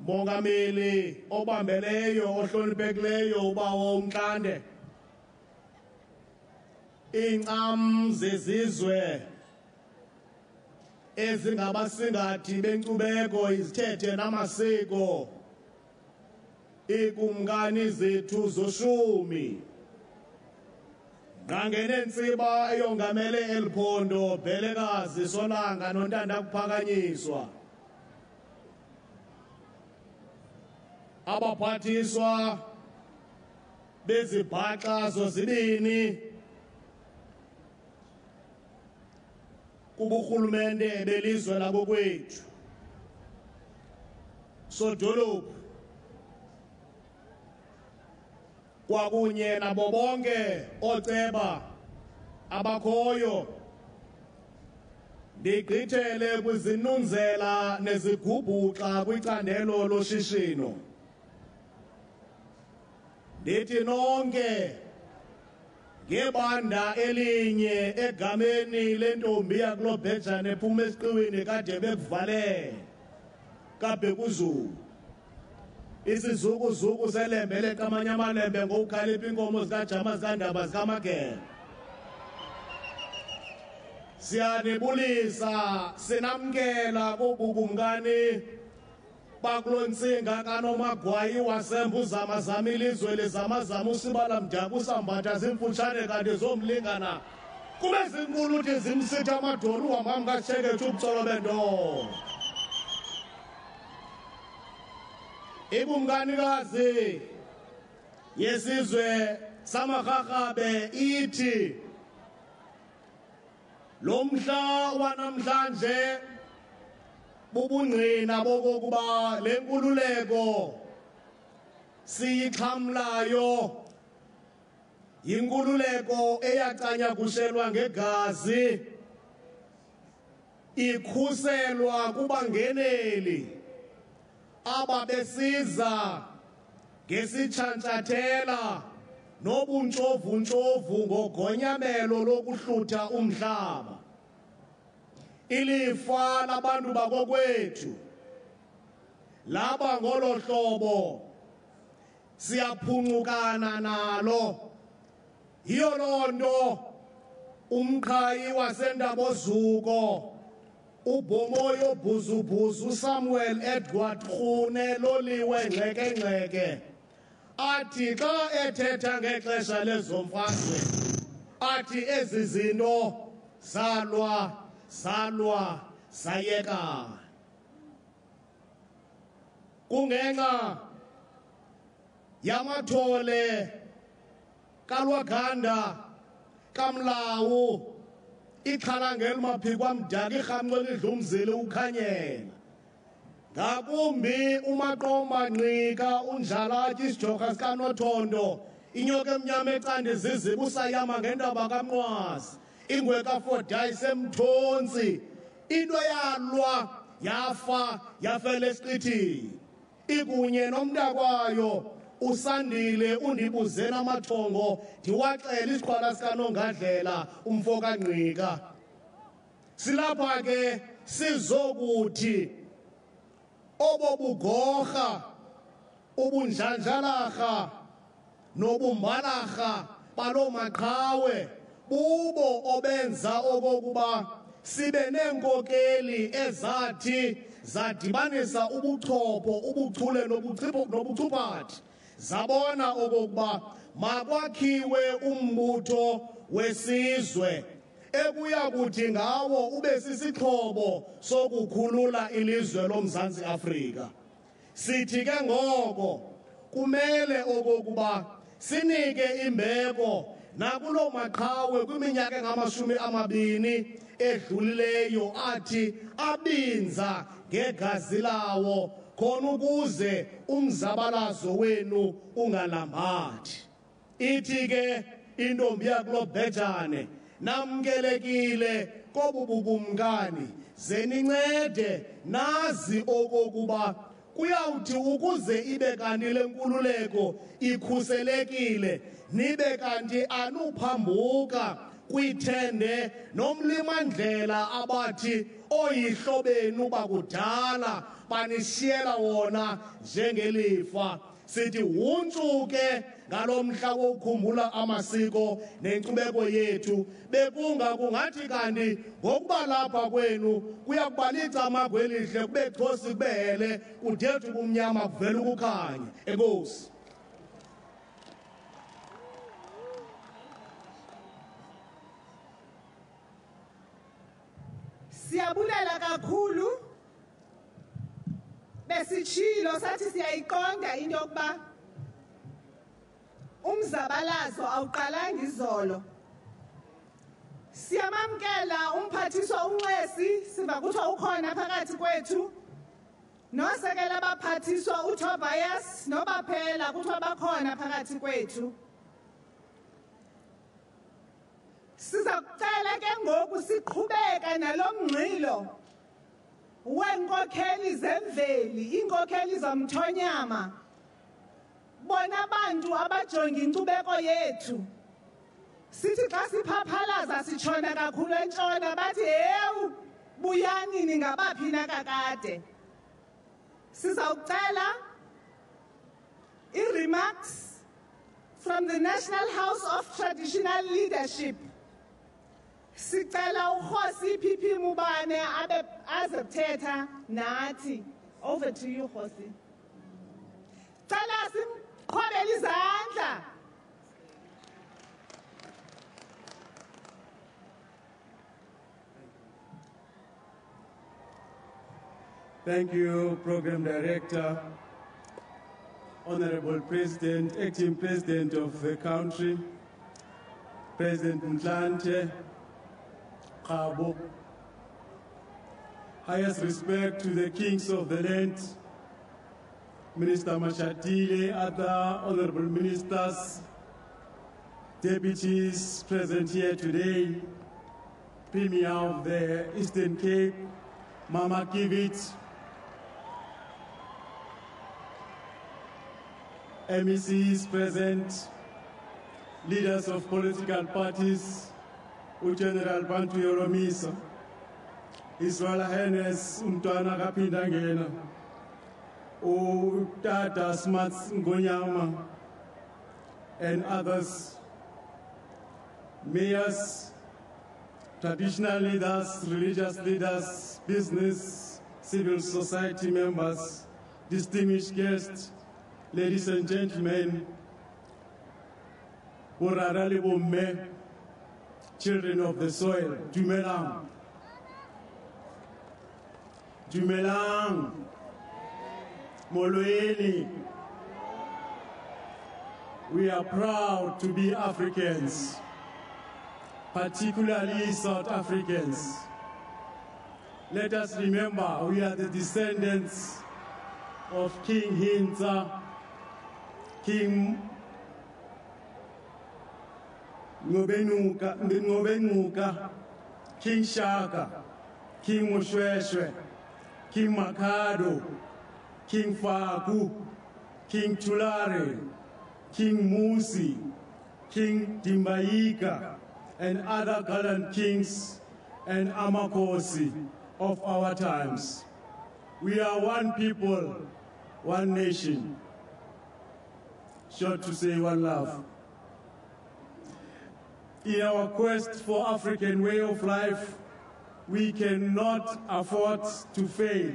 Mongameli obambeleyo ohloniphekileyo ubawo Motlanthe, iincam zezizwe ezingabasingathi benkcubeko, izithethe namasiko, iikumkani zethu zoshumi, ngangenentsiba eyongamele eliphondo Bhelekazi Solanga nontanda kuphakanyiswa, abaphathiswa bezibhaxa zozibini kuburhulumente belizwe lakokwethu, sodolophu, kwakunye nabo bonke ooceba abakhoyo, ndigqithele kwizinunzela nezigubhuxa kwicandelo loshishino. Ndithi nonke ngebanda elinye egameni lentombi yakulobhejane ephuma esiqiwini kade bekuvalele kaBhekuzulu, isizukuzuku selembe leqamanye amalembe ngokukhalipha iinkomo zikajama zikandaba zikamagele. Siyanibulisa, sinamkela kobukumkani bakulonsinga kaNomagwayi wasembu zamazama ilizwe lizamazama usibala mdaka usambatha zimfutshane kanti zomlingana kube zinkulu uthi zimsitha amadolo uhamba mkasheketshe ubutsolo bento. Ikumkanikazi yesizwe samaRharhabe ithi lo mhla wanamhlanje bubungqina bokokuba le nkululeko siyixhamlayo yinkululeko eyacanyakushelwa ngegazi, ikhuselwa kubangeneli ababesiza ngesitshantshathela nobuntshova-ntshova ngogonyamelo lokuhlutha umhlaba. Ilifa labantu bakokwethu laba ngolo hlobo siyaphunqukana nalo. Yiyo loo nto umqhayi wasendabozuko uBhomoyo Bhuzubhuzu Samuel Edward Rhune Loliwe Ngxeke athi xa ethetha ngexesha lezomfazwe athi ezi zinto zalwa sayeka. Kungenxa yamathole kaLwaganda kaMlawu ikhalangela maphikwa mdaka irhamncweni idlumzile ukhanyela, ngakumbi umaqoma Ncika unjalatyi isijoka sikaNothondo inyoka emnyama ecanda iziziba usayama ngendaba kaMnqwazi ingweka Fodayi semthontsi into yalwa yafa yafela esiqithini ikunye nomntakwayo uSandile undibuzela amathongo ndiwaxela isiqhwala sikaNongadlela umfo kaNgqika. Silapha ke sizokuthi obobugorha ubunjanjalarha nobumbalarha baloo maqhawe bubo obenza okokuba sibe neenkokeli ezathi zadibanisa ubuchopho ubuchule nobuchuphathi zabona okokuba makwakhiwe umbutho wesizwe ekuya kuthi ngawo ube sisixhobo sokukhulula ilizwe loMzantsi Afrika. Sithi ke ngoko kumele okokuba sinike imbeko nakuloo maqhawe kwiminyaka engama-20 edlulileyo athi abinza ngegazi lawo khona ukuze umzabalazo wenu ungalambathi. Ithi ke intombi yakulobhejane namkelekile kobubukumkani zenincede nazi okokuba kuyawuthi ukuze ibe kanti le nkululeko ikhuselekile nibe kanti anuphambuka kwithende nomlimandlela abathi oyihlobenu bakudala banishiyela wona njengelifa. Sithi untsuke ngalomhla wokukhumbula amasiko nenkcubeko yethu bekunga kungathi kanti ngokuba lapha kwenu kuyakubalitha amagwelihle kube xosi kubele kudethu kumnyama kuvela ukukhanya. Enkosi. Siyabulela kakhulu besitshilo sathi siyayiqonda into yokuba umzabalazo awuqalanga izolo. Siyamamkela umphathiswa uNcesi siva kuthiwa ukhona phakathi kwethu, nosekela abaphathiswa uTobias nobaphela kuthiwa bakhona phakathi kwethu. Siza kucela ke ngoku siqhubeka nalomngxilo wenkokheli zemveli, inkokheli zomthonyama, bona abantu abajonga inkcubeko yethu. Sithi xa siphaphalaza sitshona kakhulu entshona bathi hewu buyani ningabaphi na kakade. Sizawucela i-remarks from the National House of Traditional Leadership. Sicela uKhosi Phiphi Mubane azothetha nathi. Over to you, Khosi. Cela simqhobele izandla. Thank you, Program Director, Honorable President, Acting President of the country, President Motlanthe, Kgalema. Highest respect to the kings of the land, Minister Mashatile, other honorable ministers, deputies present here today, Premier of the Eastern Cape, Mama Kivit, MECs present, leaders of political parties, General Bantu Yoromisa, His Royal Highness Umtwana Kapindangena, Tata Smats Ngonyama, and others, mayors, traditional leaders, religious leaders, business, civil society members, distinguished guests, ladies and gentlemen, Borarali Bomme, children of the soil, Dumelang. Dumelang, Moloeni. We are proud to be Africans, particularly South Africans. Let us remember we are the descendants of King Hintsa, King Ngobenuka, King Shaka, King Moshweshwe, King Makado, King Faku, King Tulare, King Musi, King Timbaika, and other gallant kings and Amakosi of our times. We are one people, one nation. Short to say one love. In our quest for African way of life, we cannot afford to fail.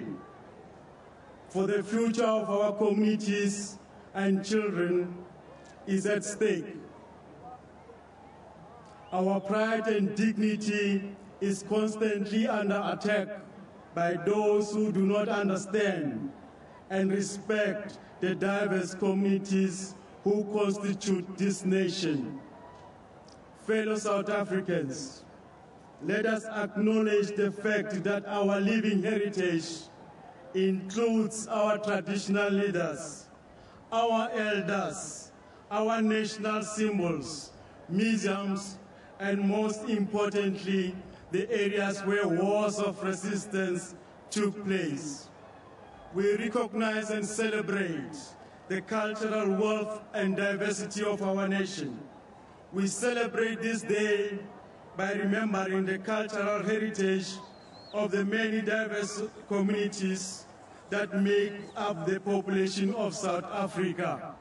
For the future of our communities and children is at stake. Our pride and dignity is constantly under attack by those who do not understand and respect the diverse communities who constitute this nation. Fellow South Africans, let us acknowledge the fact that our living heritage includes our traditional leaders, our elders, our national symbols, museums, and most importantly, the areas where wars of resistance took place. We recognize and celebrate the cultural wealth and diversity of our nation. We celebrate this day by remembering the cultural heritage of the many diverse communities that make up the population of South Africa.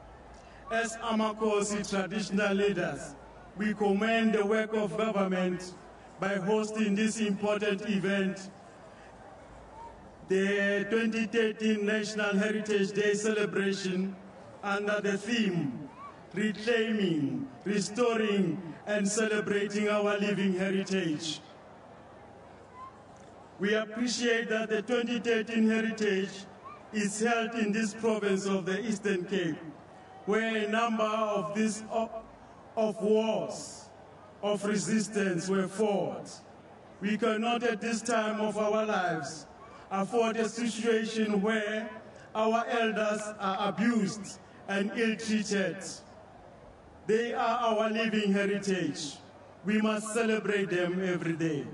As Amakosi traditional leaders, we commend the work of government by hosting this important event, the 2013 National Heritage Day celebration under the theme, Reclaiming, Restoring, and Celebrating Our Living Heritage. We appreciate that the 2013 Heritage is held in this province of the Eastern Cape, where a number of wars of resistance were fought. We cannot at this time of our lives afford a situation where our elders are abused and ill-treated. They are our living heritage. We must celebrate them every day.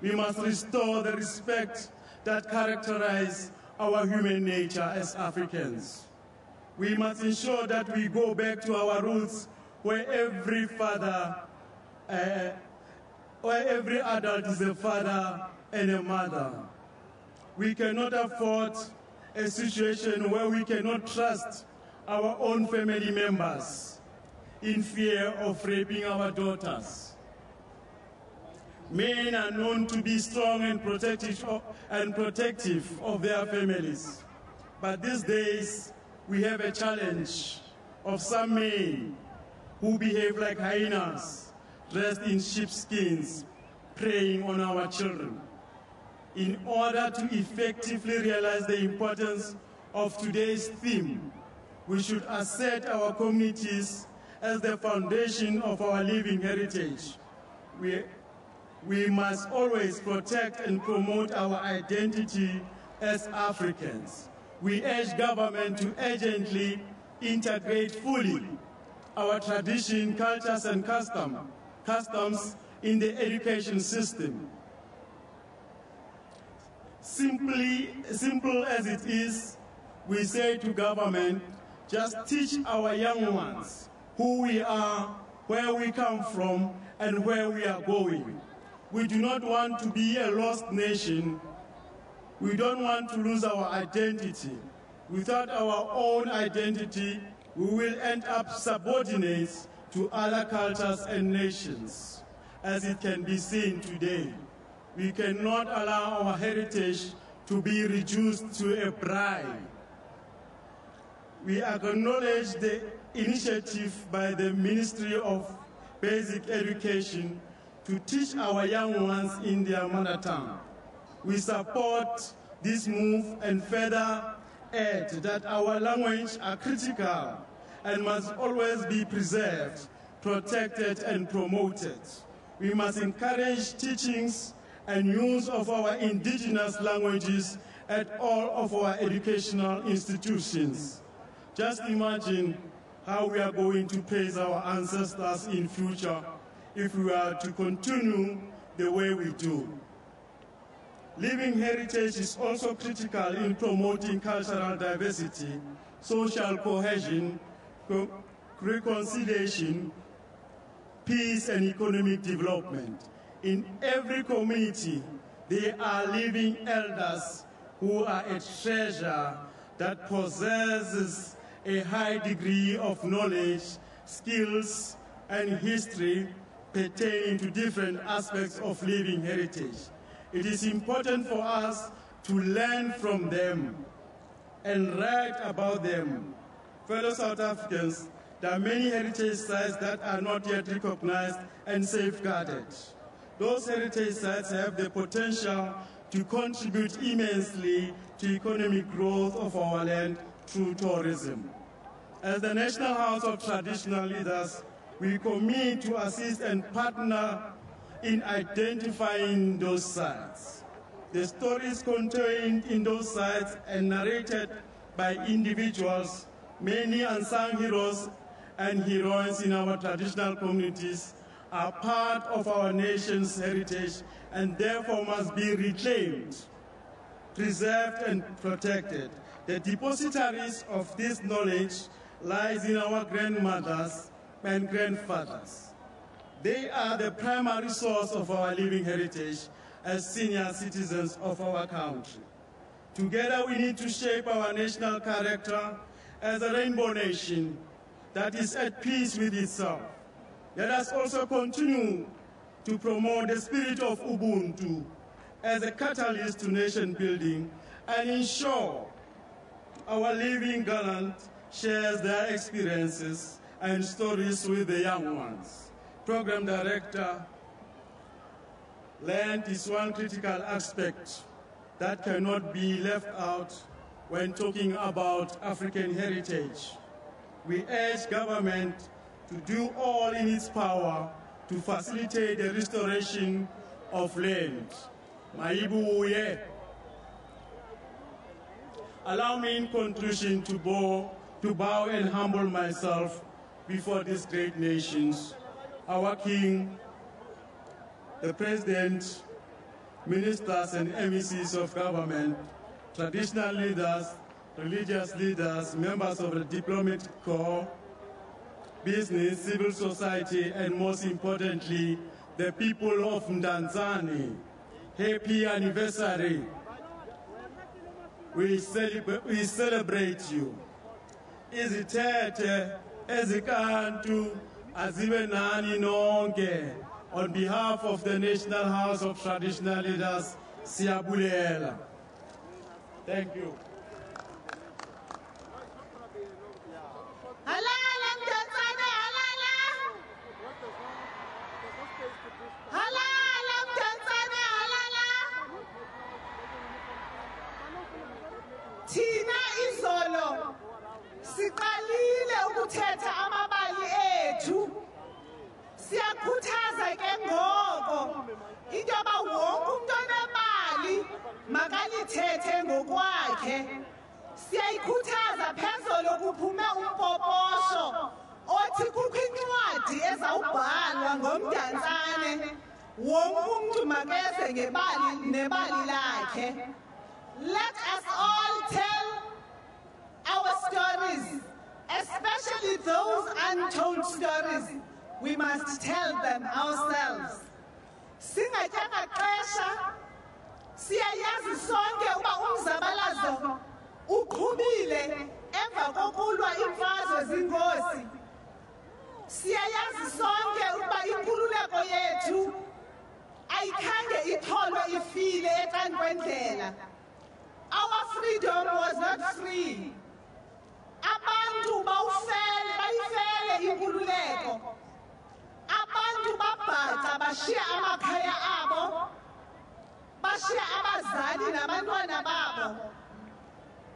We must restore the respect that characterizes our human nature as Africans. We must ensure that we go back to our roots where every adult is a father and a mother. We cannot afford a situation where we cannot trust our own family members in fear of raping our daughters. Men are known to be strong and protective of their families. But these days, we have a challenge of some men who behave like hyenas, dressed in sheepskins, preying on our children. In order to effectively realize the importance of today's theme, we should assert our communities as the foundation of our living heritage. We must always protect and promote our identity as Africans. We urge government to urgently integrate fully our tradition, cultures, and customs in the education system. Simple as it is, we say to government, just teach our young ones who we are, where we come from, and where we are going. We do not want to be a lost nation. We don't want to lose our identity. Without our own identity, we will end up subordinates to other cultures and nations, as it can be seen today. We cannot allow our heritage to be reduced to a bribe. We acknowledge the initiative by the Ministry of Basic Education to teach our young ones in their mother tongue. We support this move and further add that our language are critical and must always be preserved, protected, and promoted. We must encourage teachings and use of our indigenous languages at all of our educational institutions. Just imagine how we are going to praise our ancestors in future if we are to continue the way we do. Living heritage is also critical in promoting cultural diversity, social cohesion, reconciliation, peace, and economic development. In every community, there are living elders who are a treasure that possesses a high degree of knowledge, skills, and history pertaining to different aspects of living heritage. It is important for us to learn from them and write about them. Fellow South Africans, there are many heritage sites that are not yet recognized and safeguarded. Those heritage sites have the potential to contribute immensely to economic growth of our land through tourism. As the National House of Traditional Leaders, we commit to assist and partner in identifying those sites. The stories contained in those sites and narrated by individuals, many unsung heroes and heroines in our traditional communities, are part of our nation's heritage and therefore must be reclaimed, preserved, and protected. The depositories of this knowledge lies in our grandmothers and grandfathers. They are the primary source of our living heritage as senior citizens of our country. Together we need to shape our national character as a rainbow nation that is at peace with itself. Let us also continue to promote the spirit of Ubuntu as a catalyst to nation building and ensure our living gallant shares their experiences and stories with the young ones. Program Director, land is one critical aspect that cannot be left out when talking about African heritage. We urge government to do all in its power to facilitate the restoration of land. Maibuye. Allow me in conclusion to bow and humble myself before these great nations, our King, the President, ministers and MECs of government, traditional leaders, religious leaders, members of the diplomatic corps, business, civil society, and most importantly, the people of Mdantsane. Happy anniversary. We celebrate you. Izithethe ezikantu azibe nani nonke. On behalf of the National House of Traditional Leaders, siyabulela. Thank you. Halala Mdantsane, halala. Halala Mdantsane, halala. Thina izolo siqalile ukuthetha amabali ethu. Siyakhuthaza ke ngoko into yoba wonke umuntu onebali makalithethe ngokwakhe. Siyayikhuthaza phezolo kuphume umpoposho othi kukho incwadi ezawubhalwa ngomdantsane wonke umuntu makeze nebali lakhe. Let us all tell our stories, especially those untold stories. We must tell them ourselves. Singatyanga xesha siyayazi sonke uba umzabalazo uqhubile emva kokulwa imfazwe zinkosi. Siyayazi sonke ukuba inkululeko yethu ayikhange itholwe ifile ecan'kwendlela. Our freedom was not free. Abantu bayifele inkululeko. Abantu babhaca bashiya amakhaya abo, bashiya abazali nabantwana babo.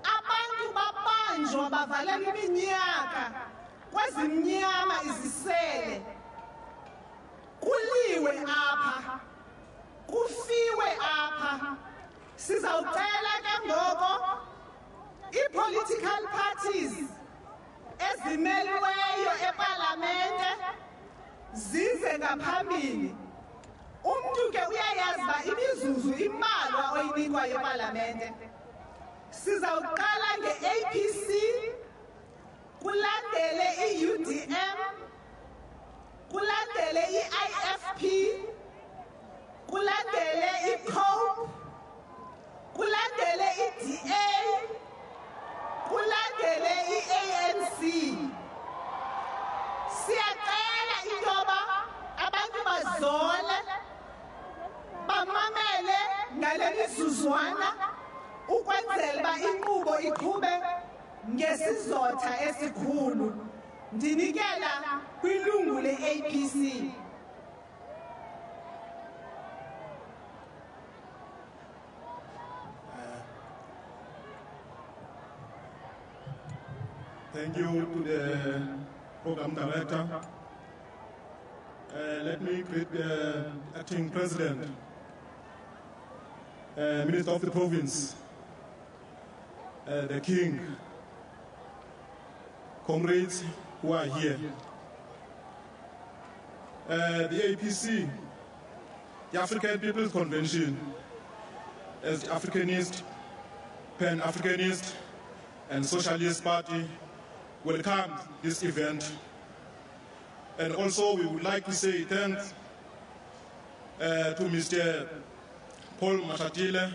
Abantu babanjwa bavalelwa iminyaka kwezimnyama izisele. Kuliwe apha, kufiwe apha. Sizawucela ke ngoko i-political parties ezimeliweyo eParlamente zize ngaphambili. Umuntu ke uyayazi ba imizuzu imbalwa oyinikwa eParlamente. Sizawuqala nge-APC, kulandele i-UDM, kulandele i-IFP, kulandele i-COPE, kulandele i-DA, kulandele i-ANC. Siyacela intoba abantu bazole, bamamele ngale mizuzwana ukwenzela uba inkqubo iqhube ngesizotha esikhulu. Ndinikela kwilungu le-APC. Thank you to the Program Director. Let me greet the Acting President, Minister of the Province, the King, comrades who are here. The APC, the African People's Convention, as the Africanist, Pan-Africanist, and Socialist Party, welcome this event. And also we would like to say thanks to Mr. Paul Mashatile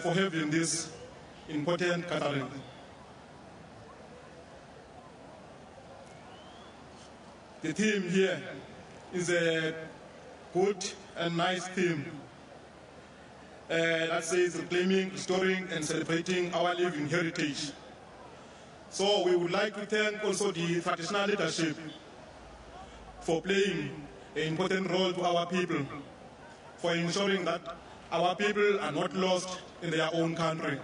for having this important gathering. The theme here is a good and nice theme that says reclaiming, restoring and celebrating our living heritage. So we would like to thank also the traditional leadership for playing an important role to our people, for ensuring that our people are not lost in their own country.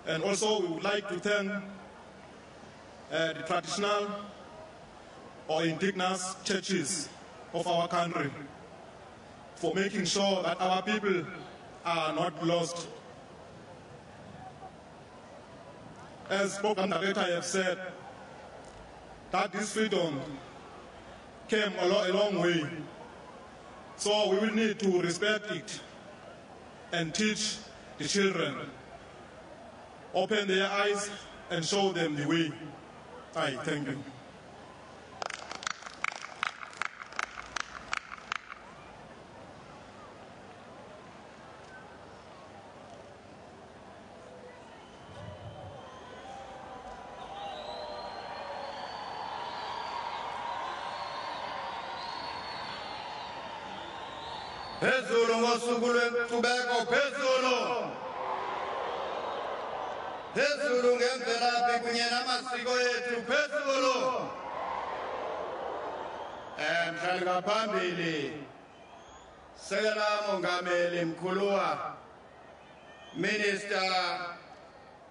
And also we would like to thank the traditional or indigenous churches of our country for making sure that our people are not lost. As Program Director has said, that this freedom came a long way. So we will need to respect it and teach the children, open their eyes and show them the way. Thank you. Phezulu ngosuku lwenkcubeko, phezulu. Phezulu ngemvelaphi kunye namasiko ethu, phezulu. Mhlali ngaphambili, Sekela Mongameli Mkhuluwa, Minister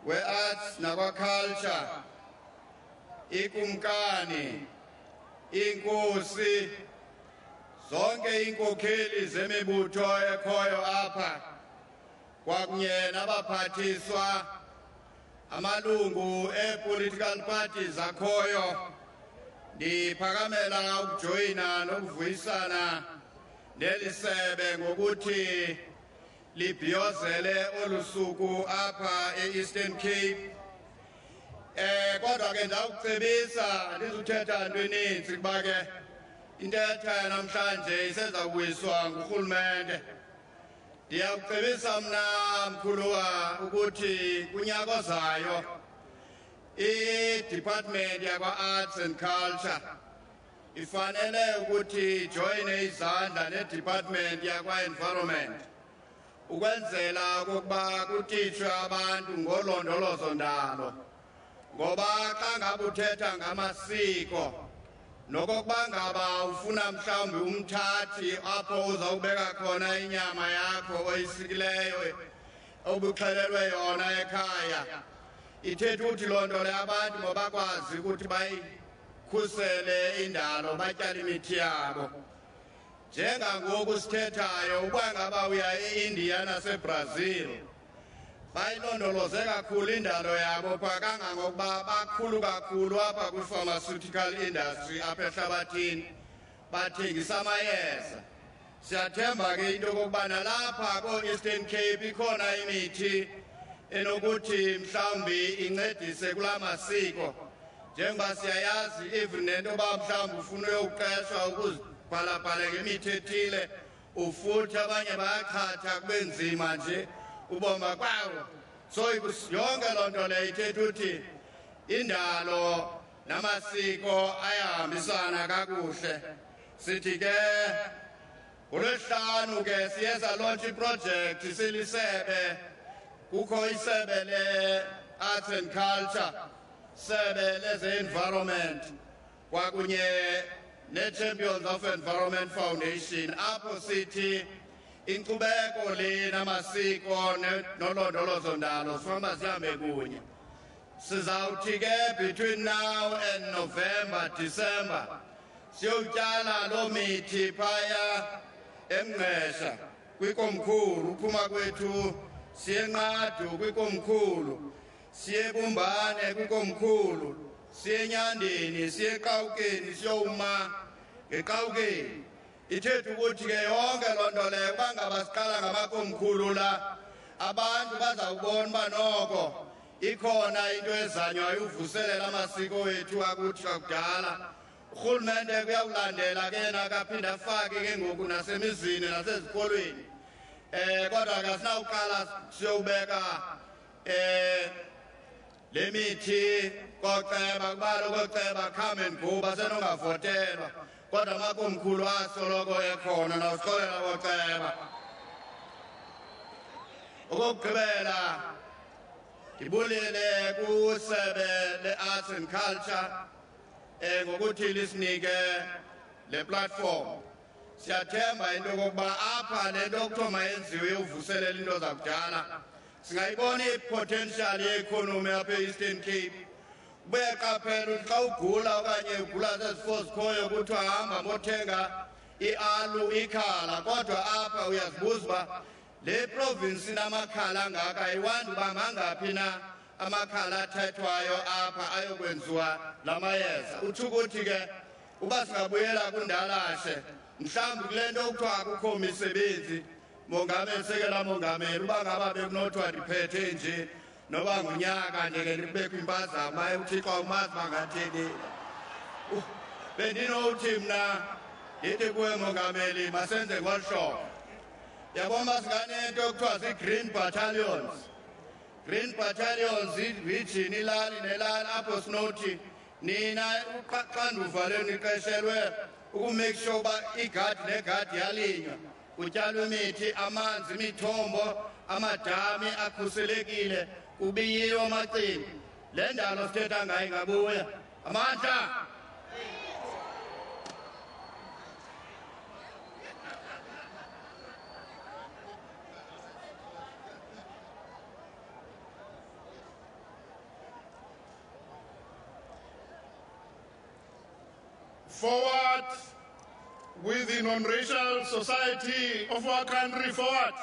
we-Arts nakwa-Culture, ikumkani, inkosi, zonke inkokheli zemibutho ekhoyo apha kwakunye nabaphathiswa amalungu e-political parties akhoyo, ndiphakamela ukujoyina nokuvuyisana neli sebe ngokuthi libhiyozele olu suku apha e-Eastern Cape. Kodwa ke ndawucebisa andizuthetha nto eninzi kuba ke intetha namhlanje isezawuyiswa ngurhulumente. Ndiyakucebisa mna Mkhuluwa ukuthi kunyaka ozayo i-Department yakwa-Arts and Culture ifanele ukuthi ijoyine izandla ne-Department yakwa-Environment ukwenzela ukuba kutitshwe abantu ngolondolozo ndalo, ngoba xa ngaba uthetha ngamasiko nokokuba ngaba ufuna mhlawumbi umthathi apho uzawubeka khona inyama yakho oyisikileyo obuxhelelwe yona ekhaya, ithetha ukuthi loo nto leyo abantu mabakwazi ukuthi bayikhusele indalo, batyale imithi yabo. Njengangoku sithethayo, uba ngaba uya e-India naseBrazil bayilondoloze kakhulu indalo yabo phaa kangangokuba bakhulu kakhulu apha kwi-pharmaceutical industry apha ehlabathini bathengisa amayeza. Siyathemba ke into yokokuba nalapha ko-Eastern Cape ikhona imithi enokuthi mhlawumbi incedise kula masiko, njengoba siyayazi even nento yoba mhlawumbi ufuna uyokuqeshwa ukuzibhalabhala ngemithi ethile ufuthi abanye bayachatha kube nzima nje uboma kwawo. So yonke loo nto leyo ithetha ukuthi indalo namasiko ayahambisana kakuhle. Sithi ke uLwesihlanu ke siye salaunch iproject silisebe, kukho isebe le-Arts and Culture, sebe leze-environment kwakunye ne-Champions of Environment Foundation, apho sithi inkcubeko le namasiko nolondolozo ndalo sifamba sihambe kunye. Sizawuthi ke between now and November, December siyotyala loo mithi phaya eMngqesha kwikomkhulu, uphuma kwethu siye eNqadu kwikomkhulu, siye eBumbane kwikomkhulu, siye eNyandeni, siye eQawukeni, siyowuma ngeQawukeni. Ithetha ukuthi ke yonke loo nto leyo uba ngaba siqala ngamakomkhulu la, abantu bazawubona uba noko ikhona into ezanywayo uvuselela amasiko wethu akuthi akudala. Urhulumente kuyawulandela ke nakaphinda afake ke ngoku nasemizini nasezikolweni. Kodwa ke asinawuqala siyobeka le mithi koceba kubalo koceba come and go basenongavotelwa. Kodwa amakomkhulu asoloko ekhona nawusixolela koceba. Okugqibela ndibulele kusebe le-arts and culture ngokuthi lisinike le platform. Siyathemba into yokokuba apha le nto kuthiwa mayenziwe yovuselela into zakudala singayibona i-potential ye-economy apha e-Eastern Cape. Kube qaphela ukuthi xa ugula okanye ugula zezifo zikhoyo kuthiwa hamba mothenga i-alu ikhala, kodwa apha uyazibuza uba le province inamakhala angaka ayiwandi uba mangaphi na amakhala athethwayo apha ayokwenziwa la mayeza. Utsho ukuthi ke uba singabuyela kundalashe mhlawumbi kule nto kuthiwa akukho misebenzi, mongameli sekela mongameli uba ngaba bekunothiwa ndiphethe nje noba ngunyaka nje ke ndibekho impazamo uthixo umazi bangathini. Bendinowuthi mna ndithi kuwe mongameli masenze ngolu hlobo. Yabona singanento ekuthiwa zii-green battalions. Green battalions region ilali nelali apho sinothi nina uxanduva lenu iqeshelwe ukumake sure uba igadi negadi yalinywa, kutyalwe imithi, amanzi, imithombo, amadami akhuselekile, kubiyiwe amacini. Le ndalo sithetha ngayo ingabuya. Amandla! Forward with the non-racial society of our country, forward.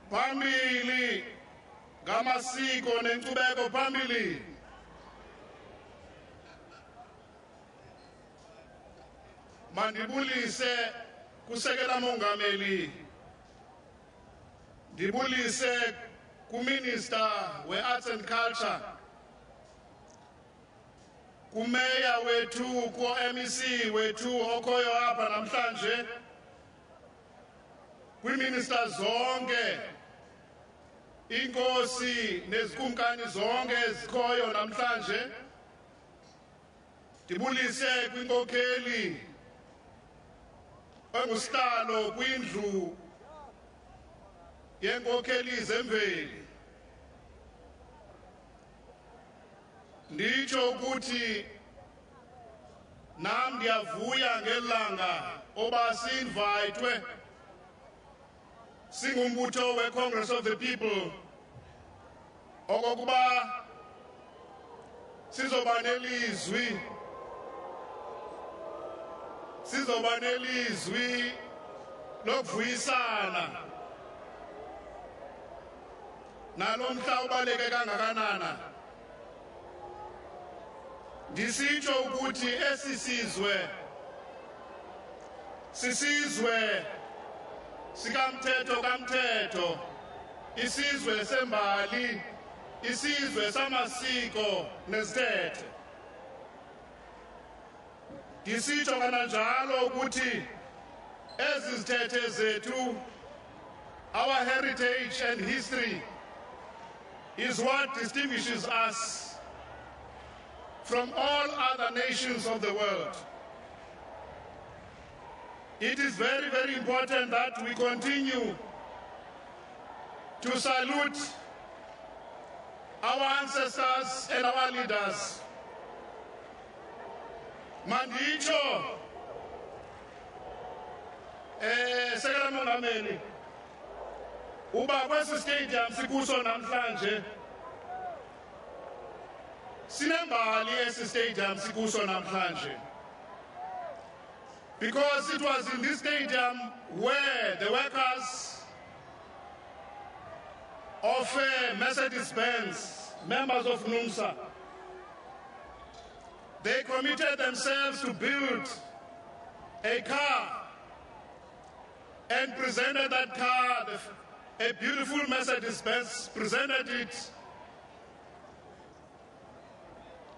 Phambili ngamasiko nenkcubeko phambili. Mandibulise kusekela mongameli. Ndibulise kuminister we-arts and culture. Kumeya wethu, ku-MEC wethu okhoyo apha namhlanje, kwiminister zonke, inkosi nezikumkani zonke ezikhoyo namhlanje, ndibulise kwinkokheli engusihlalo kwindlu yenkokheli zemveli. Nditsho ukuthi nam ndiyavuya ngelanga oba si-invayithwe singumbutho we-Congress of the People okokuba sizoba nelizwi lokuvuyisana nalo mhla ubaleke kangakanana. Ndisitsho ukuthi esi sizwe sisizwe sikamthetho, isizwe sembali, isizwe samasiko nezithethe. Ndisitsho kananjalo ukuthi ezi zithethe zethu, our heritage and history is what distinguishes us from all other nations of the world. It is very, very important that we continue to salute our ancestors and our leaders. Manditsho, Sekela Mongameli, uba kwesi stadium sikuso namhlanje, sinembali esi stadium sikuso namhlanje. Because it was in this stadium where the workers of Mercedes-Benz, members of NUMSA, they committed themselves to build a car and presented that car a beautiful Mercedes-Benz, presented it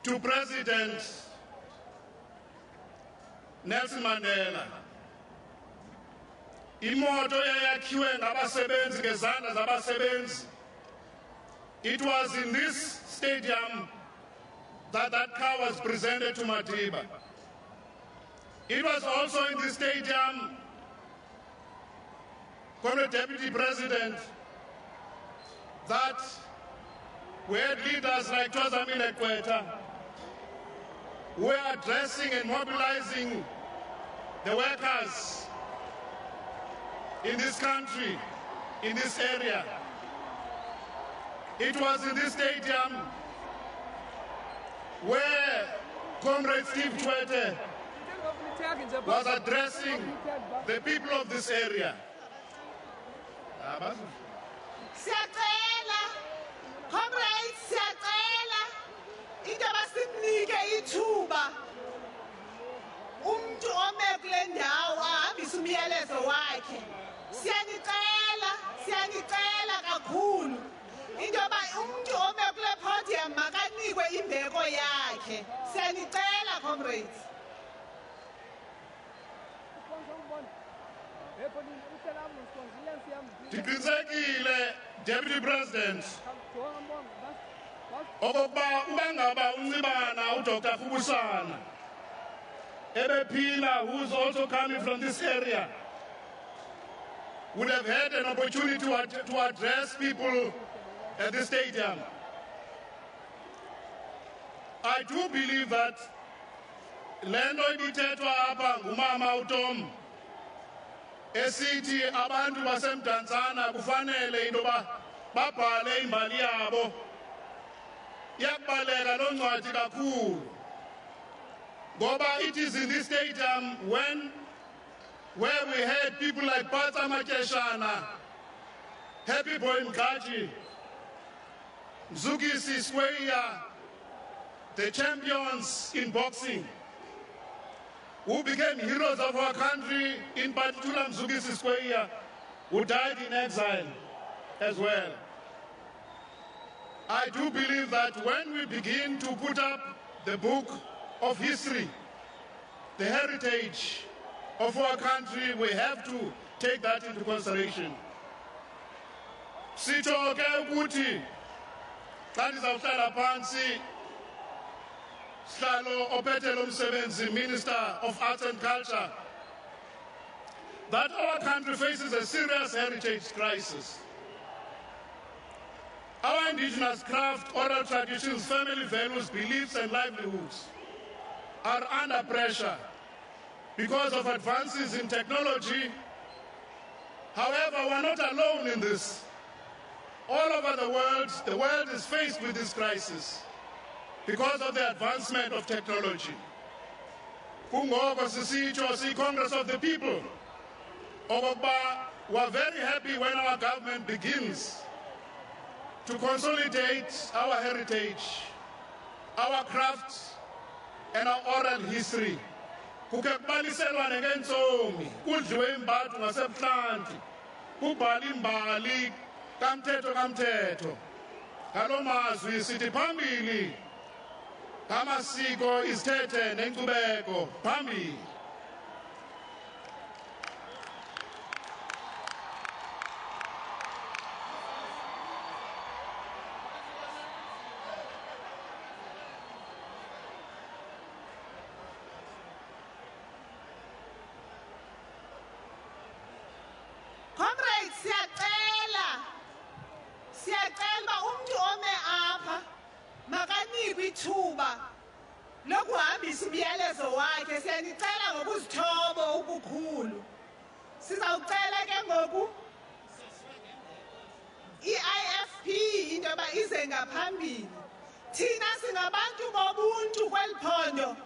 to President Nelson Mandela. Imoto eyakhiwe ngabasebenzi ngezandla zabasebenzi. It was in this stadium that car was presented to Madiba. It was also in this stadium, Comrade Deputy President, that we had leaders like Twazamile Kweta who were addressing and mobilizing the workers in this country, in this area. It was in this stadium where Comrade Steve Twete was addressing the people of this area. Siyacela, comrades, siyacela into abasinike ithuba umuntu ome kule ndawo ahambise umyalezo wakhe. Siyanicela kakhulu into yoba umuntu ome kule podium makanikwe imbeko yakhe. Siyanicela, comrades. Ndiqinisekile, Deputy President, okokuba ubangaba uncibana uDr. Khubusana ebephila, who's also coming from this area, would have had an opportunity to address people at the stadium. I do believe that lento ibithethwa apha ngumama uTom esithi abantu baseMdantsane kufanele into babhale imbali yabo, iyakubaleka lo ncwadi kakhulu, ngoba it is in this stadium where we had people like Patsa Makeshana, Happy Boy Mkaji, Mzukisi Square, the champions in boxing, who became heroes of our country, in particular Mzukisi Square, who died in exile as well. I do believe that when we begin to put up the book of history, the heritage of our country, we have to take that into consideration. Sitho ke ukuthi xa ndizawuhlala phansi Sihlalo ophethe lo msebenzi, Minister of Arts and Culture, that our country faces a serious heritage crisis. Our indigenous craft, oral traditions, family values, beliefs and livelihoods are under pressure because of advances in technology. However, we're not alone in this. All over the world is faced with this crisis because of the advancement of technology. Kungoko sisitsho siyi-Congress of the People, okokuba we're very happy when our government begins to consolidate our heritage, our crafts, and our oral history. Kuke kubaliselwane ngeentsomi, kudliwe imbatho ngasebuhlanti, kubhale imbali kamthetho. Ngalo mazwi sithi phambili amasiko, izithethe nenkcubeko phambili. Comrades, siyacela umuntu ome apha makanikwe ithuba lokuhambisa umyalezo wakhe. Siyanicela ngokuzithoba okukhulu. Sizawucela ke ngoku i-IFP into yoba ize ngaphambili. Thina singabantu bobuntu kweli phondo,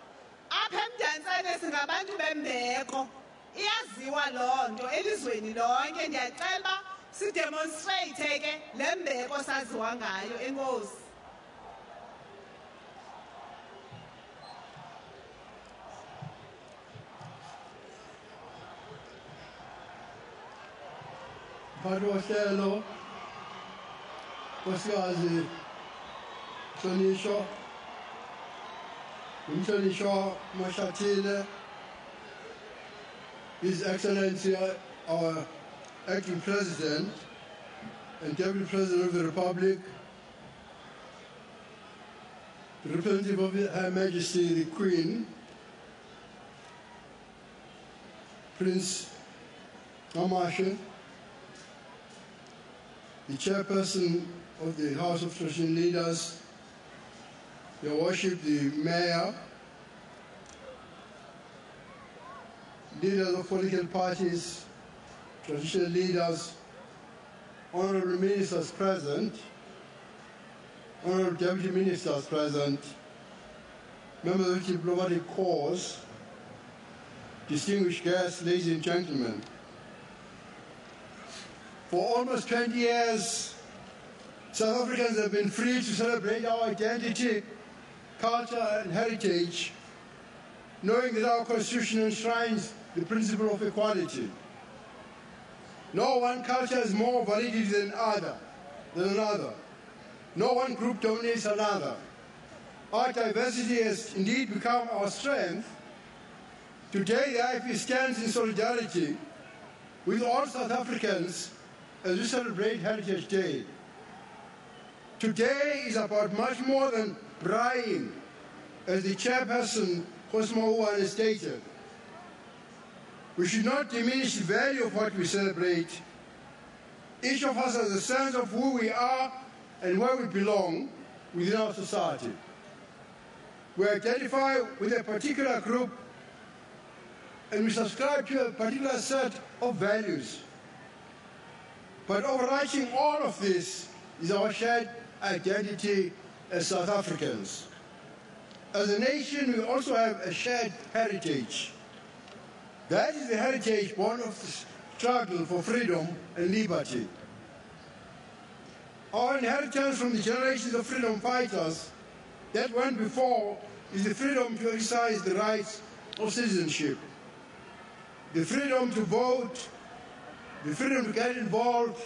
apha eMdantsane singabantu bembeko. Iyaziwa loo nto elizweni lonke. Ndiyacela uba sidemonstrate ke le mbeko saziwa ngayo. Enkosi. mphathi wohlelo nkosikazi Mhlonishwa Umhlonishwa Mashathile, His Excellency our Acting President and Deputy President of the Republic, the representative of Her Majesty the Queen, Prince Amashe, the Chairperson of the House of Traditional Leaders, Your Worship the Mayor, leaders of political parties, traditional leaders, honorable ministers present, honorable deputy ministers present, members of the diplomatic corps, distinguished guests, ladies and gentlemen. For almost 20 years, South Africans have been free to celebrate our identity, culture and heritage, knowing that our Constitution enshrines the principle of equality. No one culture has more validity than another. No one group dominates another. Our diversity has indeed become our strength. Today, the IFP stands in solidarity with all South Africans as we celebrate Heritage Day. Today is about much more than braaiing, as the chairperson, Cosmo Uwan, has stated. We should not diminish the value of what we celebrate. Each of us has a sense of who we are and where we belong within our society. We identify with a particular group and we subscribe to a particular set of values. But overarching all of this is our shared identity as South Africans. As a nation, we also have a shared heritage. That is the heritage born of the struggle for freedom and liberty. Our inheritance from the generations of freedom fighters that went before is the freedom to exercise the rights of citizenship, the freedom to vote, the freedom to get involved,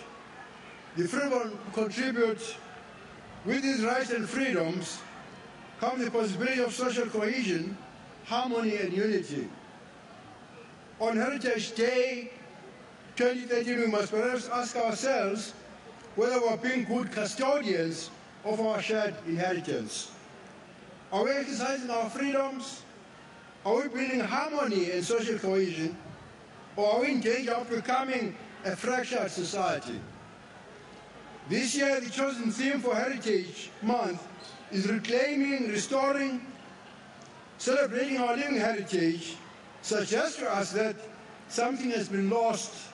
the freedom to contribute. With these rights and freedoms comes the possibility of social cohesion, harmony and unity. On Heritage Day 2013, we must perhaps ask ourselves whether we are being good custodians of our shared inheritance. Are we exercising our freedoms? Are we building harmony and social cohesion? Or are we in danger of becoming a fractured society? This year, the chosen theme for Heritage Month is reclaiming, restoring, celebrating our living heritage, suggests to us that something has been lost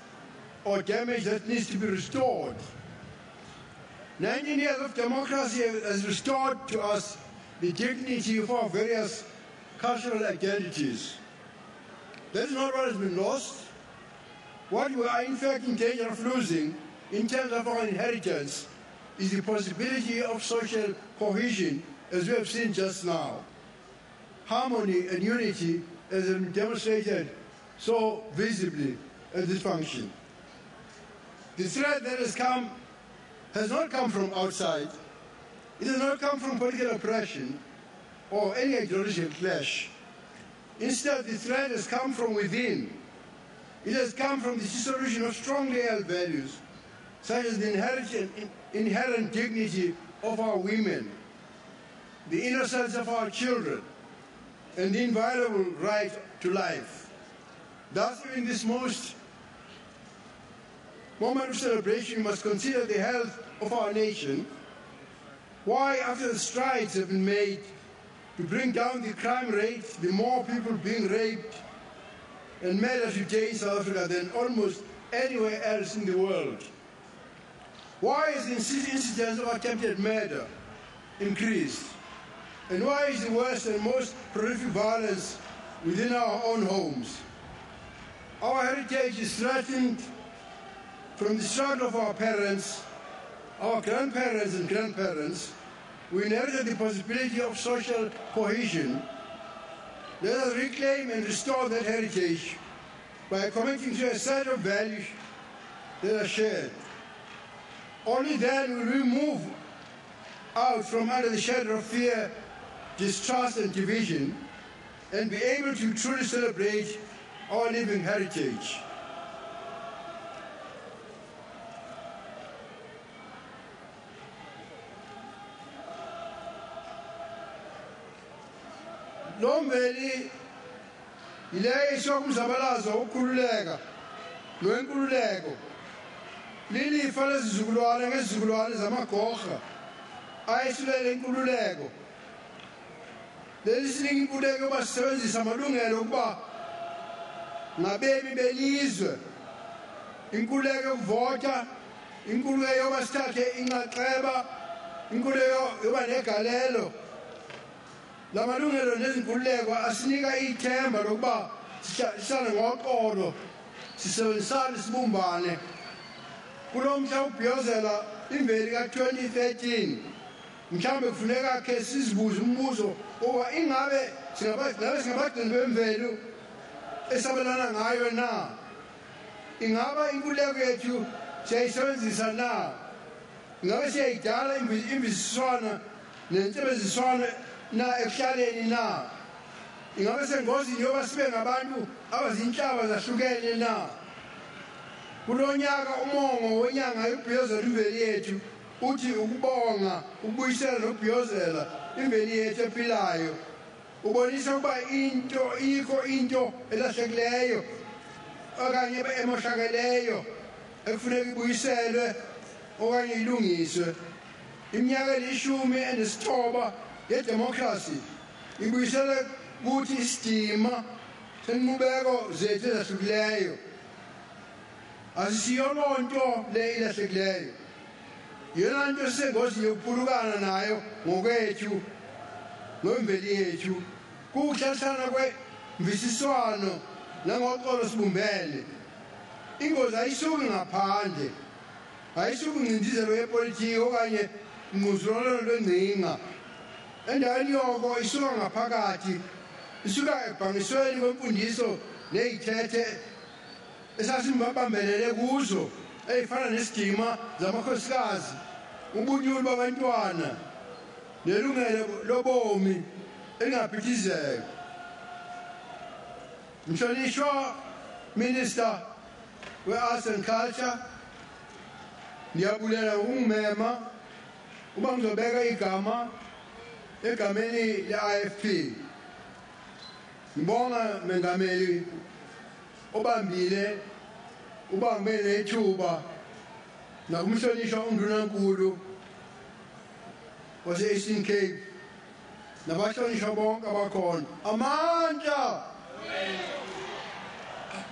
or damaged that needs to be restored. 19 years of democracy has restored to us the dignity of our various cultural identities. That is not what has been lost. What we are in fact in danger of losing in terms of our inheritance is the possibility of social cohesion, as we have seen just now. Harmony and unity has been demonstrated so visibly at this function. The threat that has come has not come from outside. It has not come from political oppression or any ideological clash. Instead, the threat has come from within. It has come from the dissolution of strongly held values, such as the inherent dignity of our women, the innocence of our children, and the inviolable right to life. Thus, in this most moment of celebration, we must consider the health of our nation. Why, after the strides have been made to bring down the crime rate, the more people being raped and murdered today in South Africa than almost anywhere else in the world? Why is the incidence of attempted murder increased? And why is the worst and most prolific violence within our own homes? Our heritage is threatened from the struggle of our parents, our grandparents and grandparents. We inherited the possibility of social cohesion. Let us reclaim and restore that heritage by committing to a set of values that are shared. Only then will we move out from under the shadow of fear, distrust and division, and be able to truly celebrate our living heritage. Lomveli yileyo isokumzabalazo ukukhululeka nwenkululeko lilifa lezizukulwane ngezizukulwane zamagorha ayesilela inkululeko leli sinika inkululeko yokuba sisebenzisa amalungelo okuba ngabemi belizwe inkululeko yokuvota inkululeko yokuba sithathe inxaxheba inkululeko yokuba negalelo lamalungelo nezinkululeko asinika ithemba lokuba sihlale ngoxolo sisebenzisane sibumbane kulo mhla ubhiyozela imveli ka-2013 mhlawumbe kufuneka khe sizibuze umbuzo ukuba ingabe singabagcini bemveli esabelana ngayo na, ingaba inkululeko yethu siyayisebenzisa na, ingabe siyayidala imvisiswana nentsebenziswana na ekuhlaleni na, ingabe sengozini yoba sibe ngabantu abazinhlaba zahlukene na. Kulo nyaka umongo wenyanga yokubhiyozela imveli yethu uthi ukubonga ukubuyisela nokubhiyozela imveli yethu ephilayo ubonisa ukuba ikho into elahlekileyo okanye emoshakeleyo ekufuneka ibuyiselwe okanye ilungiswe. Iminyaka eli-19 yedemokhrasi ibuyisele kuthi isidima senqubeko zethu ezahlukileyo. Asisiyo loo nto le ilahlekileyo, yona nto sisengozini yokuphulukana nayo ngokwethu nomveli yethu kukuhlalisana kwemvisiswano nangoxolo sibumbene. Ingozi ayisuki ngaphandle, ayisuki ngcindizelo yepolitiki okanye ngquzulwano lwengcinga. Endaweni yoko isuka ngaphakathi, isuka ekubhangisweni kwemfundiso neyithethe esasimbabambelele kuzo eyifana nesidima zamakhosikazi, ubunyulu babantwana nelungelo lobomi elingaphithizeka. Mhlonishwa Minister we-Arts and Culture, ndiyabulela ukungimema uba ngizobeka igama egameni le-IFP. Ngibonga mengameli obambile ubambe nethuba nakumhlonishwa undunankulu wase-Eastern Cape nabahlonishwa bonke abakhona. Amandla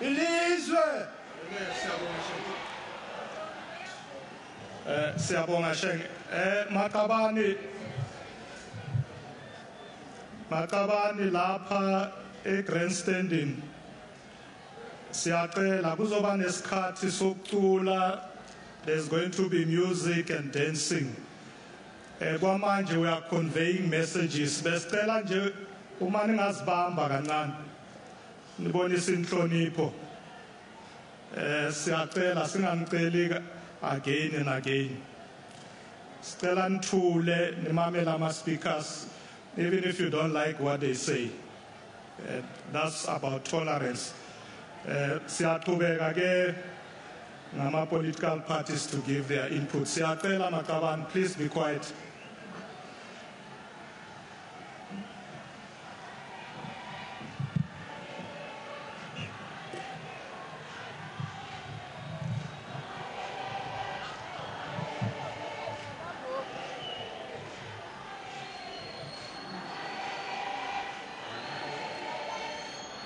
ilizwe. Siyabonga Sheng. Maqabani lapha egrandstanding siyacela kuzoba nesikhathi sokucula. There's going to be music and dancing. Kwamanje we are conveying messages. Besicela nje uma ningazibamba kancane nibonisa inhlonipho. Siyacela singaniceli again and again. Sicela nithule nimamela ama speakers even if you don't like what they say. That's about tolerance. Siyaqhubeka ke ngama political parties to give their input. Siyacela Maqabane, please be quiet.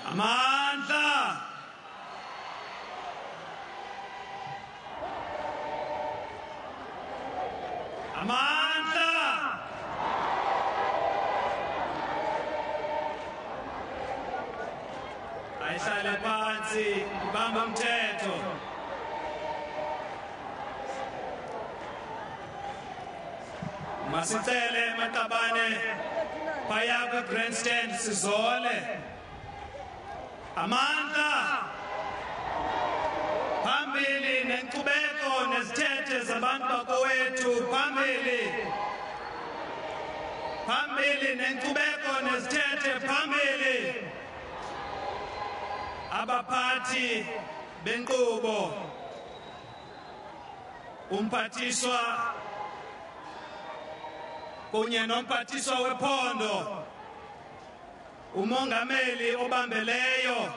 Amandla. Amandla. Ayihlale phansi, ibamba umthetho. Masicele Maqabane phaya kwi-grandstand sizole. Amandla. Phambi phambili nenkcubeko nezithethe zabantu bakowethu phambili. Phambili nenkcubeko nezithethe phambili. Abaphathi benkqubo, umphathiswa kunye nomphathiswa wephondo, umongameli obambeleyo,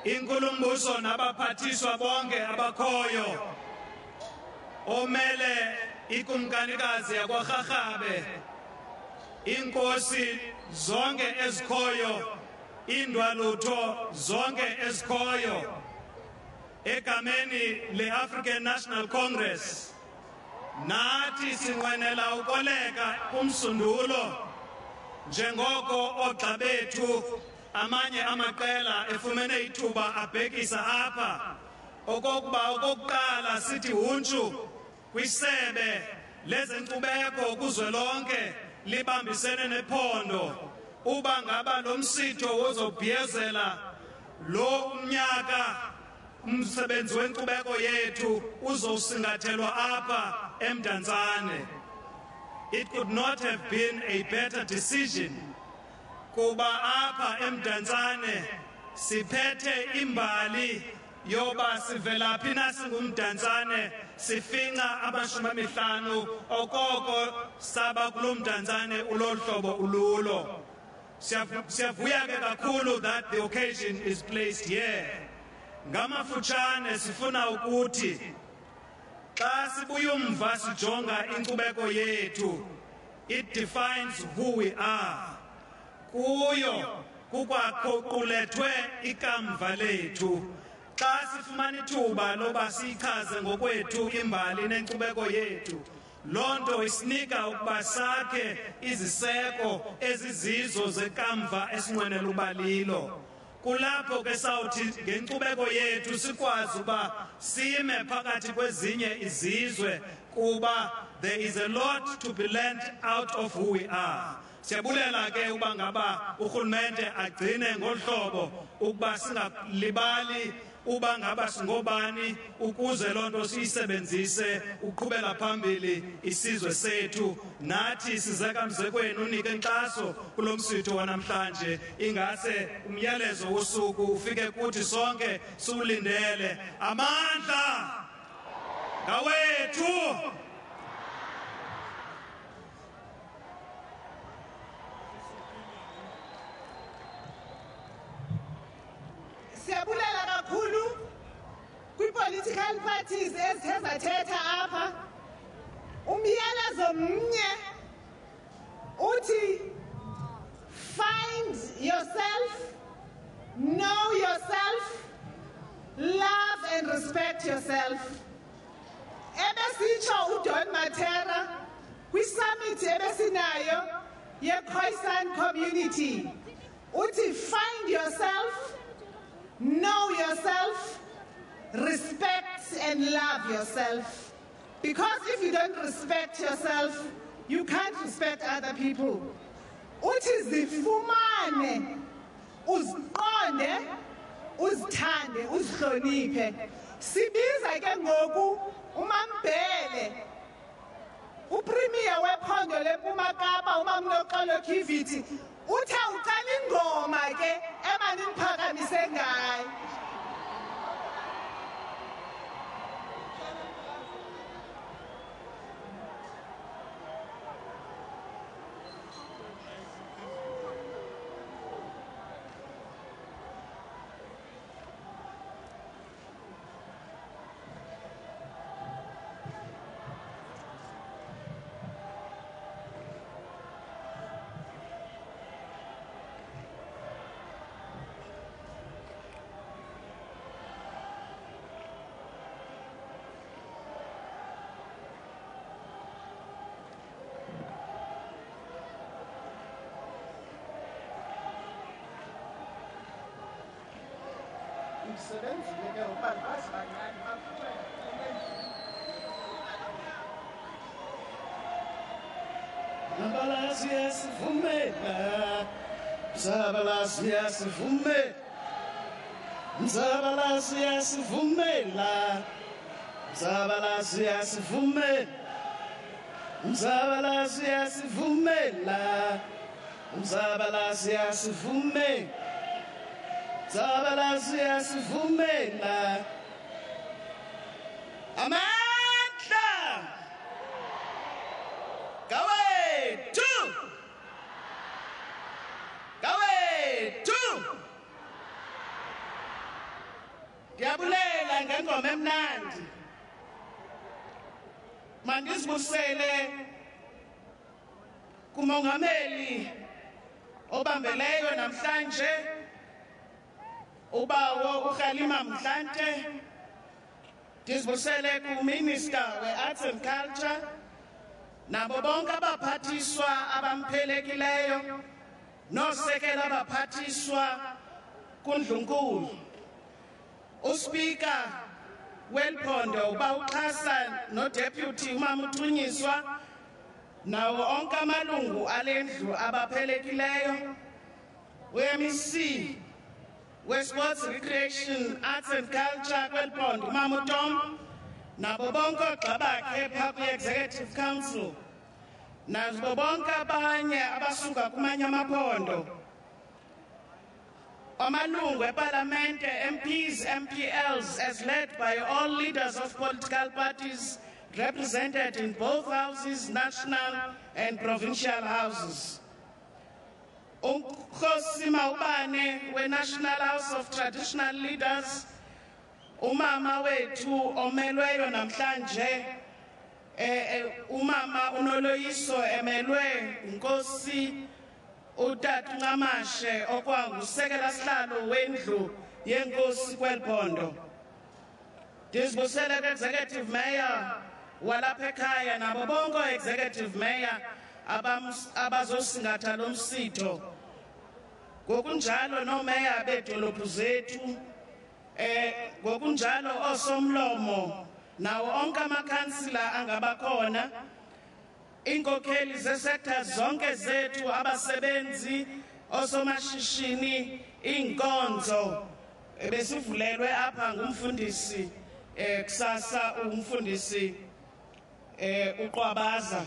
inkulumbuso nabaphathiswa bonke abakhoyo, omele ikumkanikazi yakwaRharhabe, inkosi zonke ezikhoyo, indwalutho zonke ezikhoyo, egameni le-African National Congress, nathi sinqwenela ukoleka kumsundulo njengoko oogxa bethu amanye amaqela efumene ithuba abhekisa apha okokuba okokuqala sithi huntshu kwisebe lezenkcubeko kuzwelonke libambisene nephondo uba ngaba lo msitho wozobhiyezela lo umnyaka umsebenzi wenkcubeko yethu uzowusingathelwa apha eMdantsane. It could not have been a better decision kuba apha eMdantsane siphethe imbali yoba sivelaphi na singumdantsane sifinca ama-50 okoko saba kulo Mdantsane ulolu hlobo ululo. Siyavuya ke kakhulu that the occasion is placed here. Ngamafutshane sifuna ukuthi xa sibuya umva sijonga inkcubeko yethu, it defines who we are. Kuyo kukwaqulethwe ikamva lethu. Xa sifumana ithuba loba siyichaze ngokwethu imbali nenkcubeko yethu, loo nto isinika ukuba sakhe iziseko ezizizo zekamva esinqwenela uba lilo. Kulapho ke sawuthi ngenkcubeko yethu sikwazi uba sime phakathi kwezinye izizwe kuba there is a lot to be learned out of who we are. Siyabulela ke uba ngaba urhulumente agcine ngohlobo ukuba singalibali uba ngaba singobani ukuze loo nto siyisebenzise uqhubela phambili isizwe sethu. Nathi sizeka mzekweni unike inkxaso kulo msitho wanamhlanje, ingase umyalezo wosuku ufike kuthi sonke siwulindele. Amandla ngawethu. Siyabulela kakhulu kwi-political parties ezithe zathetha apha. Umyalezo mnye uthi find yourself, know yourself, love and respect yourself. Ebesitsho uDon Matera kwi-summit ebesinayo ye-Khoisan community uthi find yourself, know yourself, respect and love yourself. Because if you don't respect yourself, you can't respect other people. Uthi zifumane, uziqonde, uzithande, uzihloniphe. Sibiza ke ngoku uMambele, uPremier wephondo leMpuma Kapa, uMamnoxolo Kiviti, uthi uqala ingoma ke emani niphakamise ngayo. Sabalas yes fume, sabalas yes fume. Mzabalasi yasivumela, Mzabalasi yasivumela, Mzabalasi yasivumela, Mzabalasi yasivumela, Mzabalasi yasivumela. Amandla Gawethu, Gawethu. Ndiyabulela ngengoma emnandi. Mandisibusele kumongameli obambeleyo namhlanje ubawo uKgalema Motlanthe. Ndisibusele kuMinister we-Arts and Culture nabo bonke abaphathiswa abamphelekileyo noosekela abaphathiswa kuNdlunkulu. Uspika welphondo uba uxhasa noDeputy uMama uThunyiswa nawo onke amalungu alendlu abaphelekileyo. uMC we-Sports Recreation Arts and Culture kwelphondo uMama uTom nabo bonke oogxa bakhe phaa kwi-Executive Council nabo bonke abanye abasuka kumanye amaphondo. Amalungu eParlamente, MPs, MPLs, as led by all leaders of political parties represented in both houses, national and provincial houses. Umkhosi Mawubane we-National House of Traditional Leaders, umama wethu omelweyo namhlanje, umama uNoloyiso emelwe uNkosi uTata Ncamashe okwangusekela sihlalo wendlu yenkosi kwelphondo. Ndisibusele ku-Executive Mayor walapha ekhaya nabo bonke executive mayor abazosingatha lo msitho. Ngokunjalo noomeya beedolophu zethu, ngokunjalo osomlomo nawo onke amakhansila angabakhona, iinkokheli ze-sectors zonke zethu, abasebenzi, osomashishini, iinkonzo. Besivulelwe apha ngumfundisi kusasa umfundisi uQwabaza.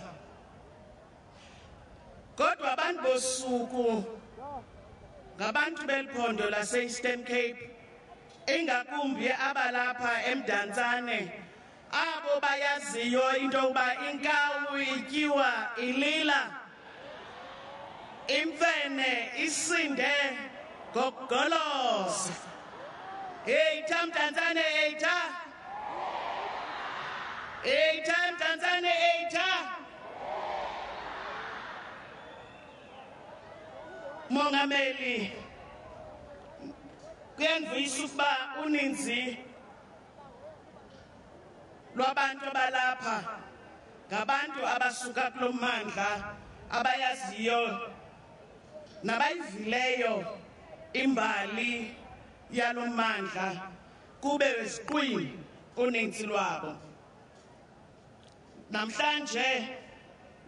Kodwa abantu bosuku ngabantu beliphondo lase-Eastern Cape, ingakumbi abalapha eMdantsane, abo bayaziyo into yokuba inkawu ityiwa ilila, imfene isinde ngokugoloza. Eitha Mdantsane eitha, eitha Mdantsane eitha. Mongameli, kuyandivuyisa ukuba uninzi lwabantu abalapha ngabantu abasuka kulo mmandla abayaziyo nabayivileyo imbali yalo mmandla kube wesiqwini uninzi lwabo. Namhlanje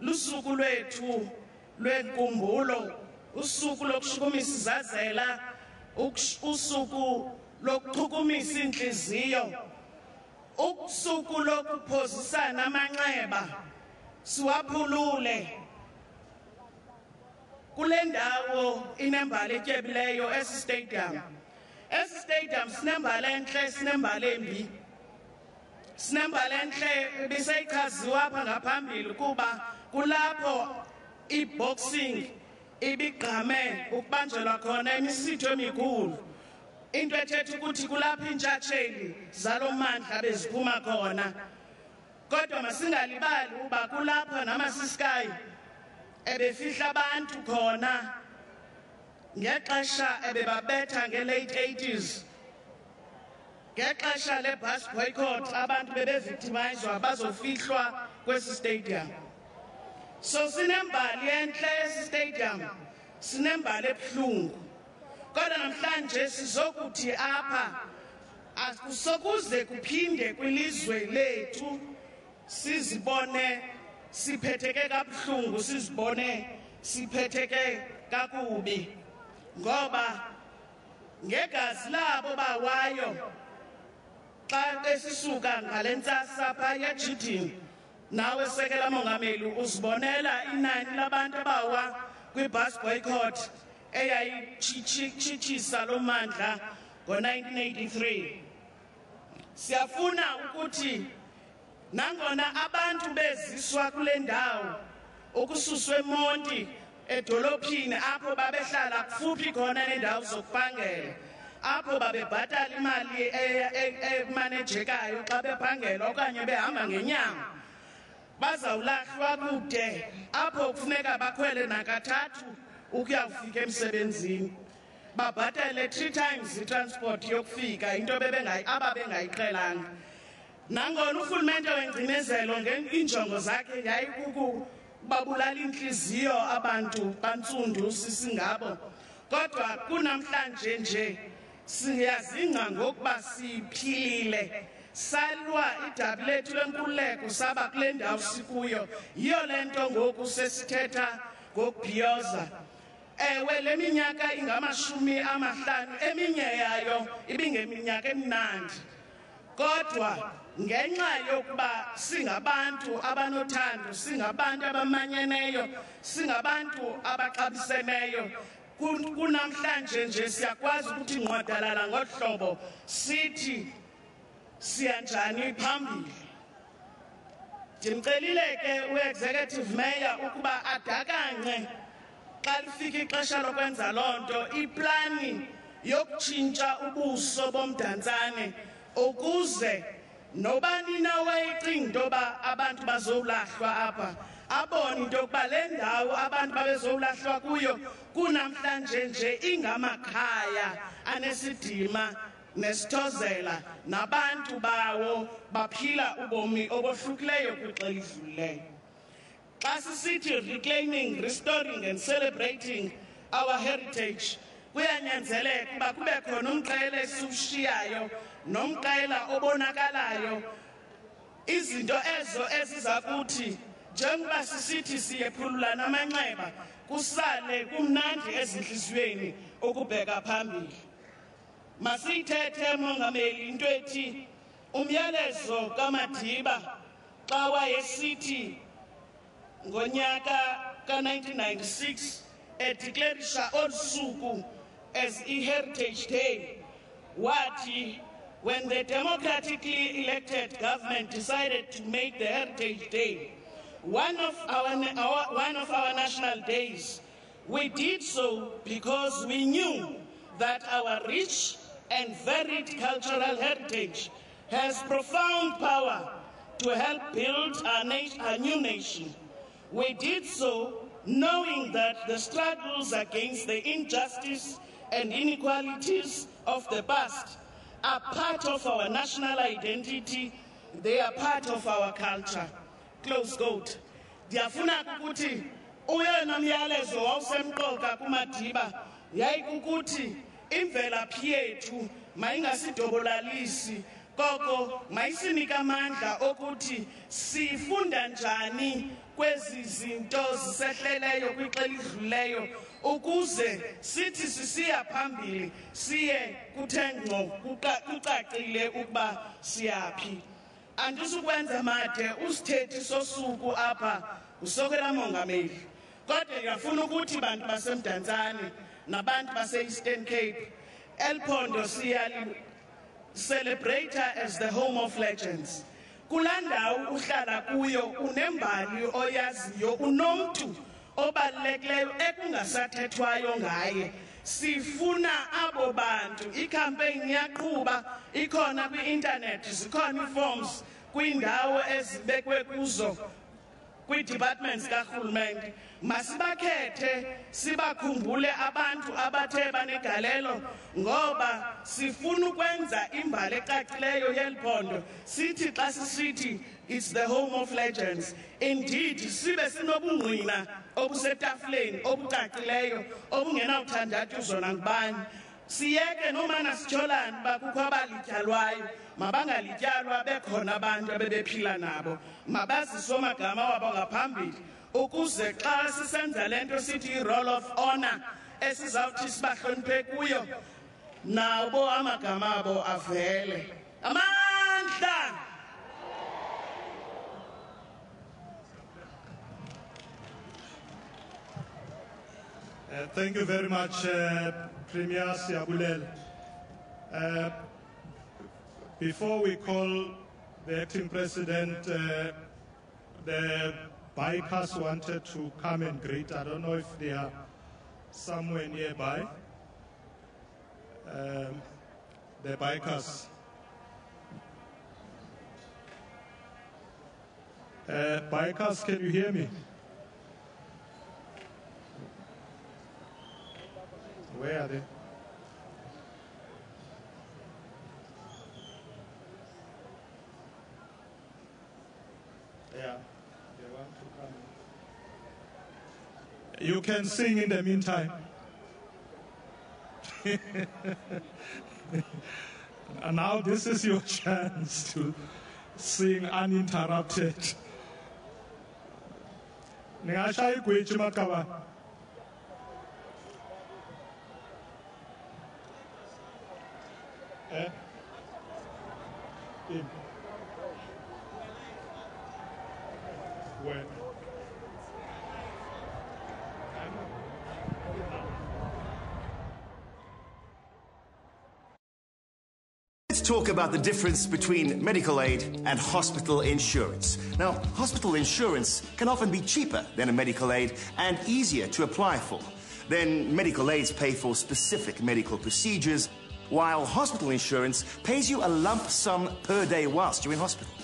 lusuku lwethu lwenkumbulo, usuku lokushukumisa izazela, usuku lokuchukumisa inhliziyo, usuku lokuphosisana amanxeba siwaphulule. Kule ndawo inembali etyebileyo esi stadium. Esi stadium sinembali entle, sinembali embi. Sinembali entle biseyichaziwa apha ngaphambili kuba kulapho i-boxing ibigqame ukubanjelwa khona imisitho emikhulu. Into ethetha ukuthi kulapho iintshatsheli zalo mmandla beziphuma khona. Kodwa masingalibali uba kulapho namasiskayi ebefihla abantu khona ngexesha ebebabetha nge-late 80s, ngexesha le-bus boycott abantu bebevictimizwa bazofihlwa kwesi stadium. So sinembali entle esi stadium, sinembali ebuhlungu. Kodwa namhlanje sizokuthi apha akusokuze kuphinde kwilizwe lethu sizibone siphetheke kabuhlungu, sizibone siphetheke kakubi, ngoba ngegazi labo bawayo xa esisuka ngalentsasa phaya eJidini nawe Sekela Mongameli uzibonela inani labantu abawa kwi-bus boycott eyayichitshisa lo mandla ngo-1983. Siyafuna ukuthi nangona abantu beziswa kule ndawo ukususwe eMonti edolophini apho babehlala kufuphi khona nendawo zokuphangela, apho babebhatala imali emanejekayo xa bephangela okanye behamba ngenyanga, bazawulahlwa kude apho kufuneka bakhwele nakathathu ukuyafika emsebenzini, babhatale 3 times itransport yokufika, into ababengayiqhelanga. Nangona urhulumente wengcinezelo ngeenjongo zakhe yayikukubabulala inhliziyo abantu bantsundu sisingabo, kodwa kunamhlanje nje siyazingca ngokuba siphilile, salwa idabi lethu lenkululeko saba kule ndawo sikuyo. Yiyo le nto ngoku sesithetha ngokubhiyoza. Ewe le minyaka ingama-50, eminye yayo ibingeminyaka emnandi, kodwa ngenxa yokuba singabantu abanothando, singabantu abamanyeneyo, singabantu abaxabiseneyo, kunamhlanje nje siyakwazi ukuthi ngqwadalala ngohlobo sithi siyanjani phambili. Ndimcelile ke u-executive mayor ukuba adakanye xa lifika ixesha lokwenza loo nto iplani yokutshintsha ubuso boMdantsane ukuze nobani na wayicinga into yoba abantu bazowulahlwa apha abone into yokuba le ndawo abantu babezowulahlwa kuyo kunamhlanje nje ingamakhaya anesidima nesithozela, nabantu bawo baphila ubomi obohlukileyo kwixa elidlulileyo. Xa sisithi reclaiming, restoring and celebrating our heritage, kuyanyanzeleka uba kube khona umqela esiwushiyayo nomqela obonakalayo, izinto ezo eziza kuthi njengoba sisithi siyephululana amanxeba kusale kumnandi ezintliziyweni ukubheka phambili. Masiyithethe Mongameli into ethi umyalezo kaMadiba xa wayesithi ngonyaka ka-1996 edeclarisha olu suku as i-Heritage Day, wathi when the democratically elected government decided to make the Heritage Day one of our national days, we did so because we knew that our rich and varied cultural heritage has profound power to help build our new nation. We did so knowing that the struggles against the injustice and inequalities of the past are part of our national identity, they are part of our culture. Close quote. Ndiyafuna ukuthi uyena myalezo wawusemqoka kuMadiba yayikukuthi imvelaphi yethu mayingasidobolalisi, koko mayisinike amandla okuthi sifunda njani kwezi zinto zisehleleyo kwixa elidlulileyo ukuze sithi sisiya phambili siye kuthe ngqo kucacile ukuba siyaphi. Andisukwenza made usithethi sosuku apha uSekela Mongameli, kodwa ngiyafuna ukuthi bantu baseMdantsane nabantu base-Eastern Cape elphondo siyali celebrate as the home of legends. Kula ndawo uhlala kuyo unembali oyaziyo, unomntu obalulekileyo ekungasathethwayo ngaye. Sifuna abo bantu. Icampaign iyaqhuba, ikhona kwi-internet, zikhona i-forms kwindawo ezibekwe kuzo kwi-departments karhulumente. Masibakhethe sibakhumbule abantu abathe banegalelo, ngoba sifuna ukwenza imbali ecacileyo yeliphondo. Sithi xa sisithi it's the home of legends, indeed sibe sinobungqina obusetafuleni obucacileyo obungenawuthandatyuzwa nangubani. Siyeke nomana sitsholani uba kukho abalityalwayo, mabangalityalwa bekhona abantu abebephila nabo, mabaziswe amagama wabo ngaphambili ukuze xa sisenza le nto sithi i-roll of honor esizawuthi sibahloniphe kuyo nabo amagama abo avele. Amandla! Thank you very much, Premier Siabulel. Before we call the acting president, the bikers wanted to come and greet. I don't know if they are somewhere nearby. The bikers. Bikers, can you hear me? Where are they? Yeah, they want to come. You can sing in the meantime. And now this is your chance to sing uninterrupted. Ngashaya igweji makaba. Where? Let's talk about the difference between medical aid and hospital insurance. Now, hospital insurance can often be cheaper than a medical aid and easier to apply for. Then medical aids pay for specific medical procedures, while hospital insurance pays you a lump sum per day whilst you're in hospital.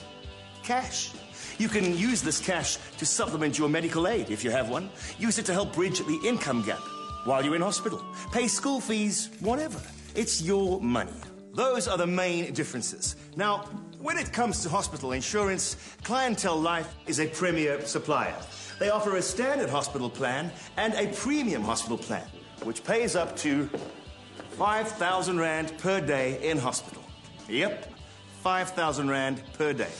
Cash. You can use this cash to supplement your medical aid if you have one. Use it to help bridge the income gap while you're in hospital. Pay school fees, whatever. It's your money. Those are the main differences. Now, when it comes to hospital insurance, Clientele Life is a premier supplier. They offer a standard hospital plan and a premium hospital plan, which pays up to 5,000 Rand per day in hospital. Yep, 5,000 Rand per day.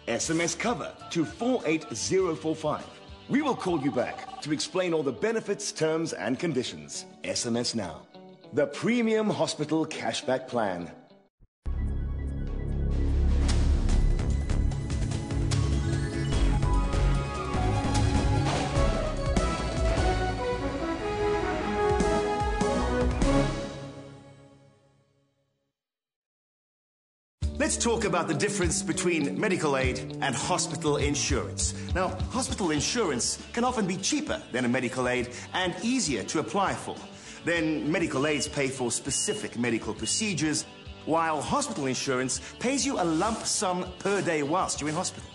SMS cover to 48045. We will call you back to explain all the benefits, terms, and conditions. SMS now. The Premium Hospital Cashback Plan. Let's talk about the difference between medical aid and hospital insurance. Now, hospital insurance can often be cheaper than a medical aid and easier to apply for. Then medical aids pay for specific medical procedures, while hospital insurance pays you a lump sum per day whilst you're in hospital.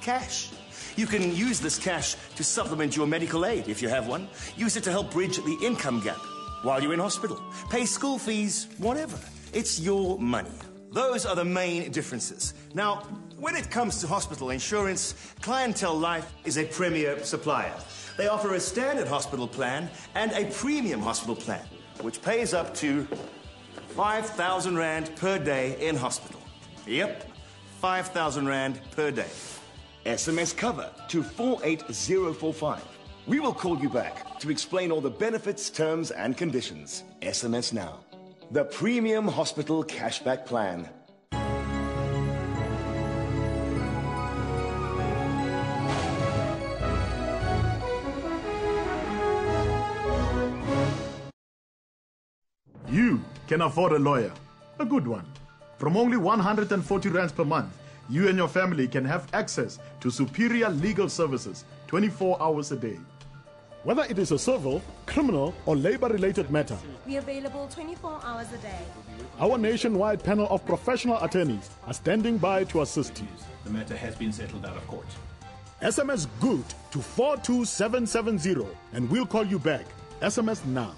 Cash. You can use this cash to supplement your medical aid if you have one. Use it to help bridge the income gap while you're in hospital. Pay school fees, whatever. It's your money. Those are the main differences. Now, when it comes to hospital insurance, Clientele Life is a premier supplier. They offer a standard hospital plan and a premium hospital plan, which pays up to 5,000 Rand per day in hospital. Yep, 5,000 Rand per day. SMS cover to 48045. We will call you back to explain all the benefits, terms, and conditions. SMS now. The Premium Hospital Cashback Plan. You can afford a lawyer, a good one. From only 140 Rands per month, you and your family can have access to superior legal services 24 hours a day. Whether it is a civil, criminal, or labor-related matter, we're available 24 hours a day. our nationwide panel of professional attorneys are standing by to assist you. The matter has been settled out of court. SMS GOOD to 42770 and we'll call you back. SMS now.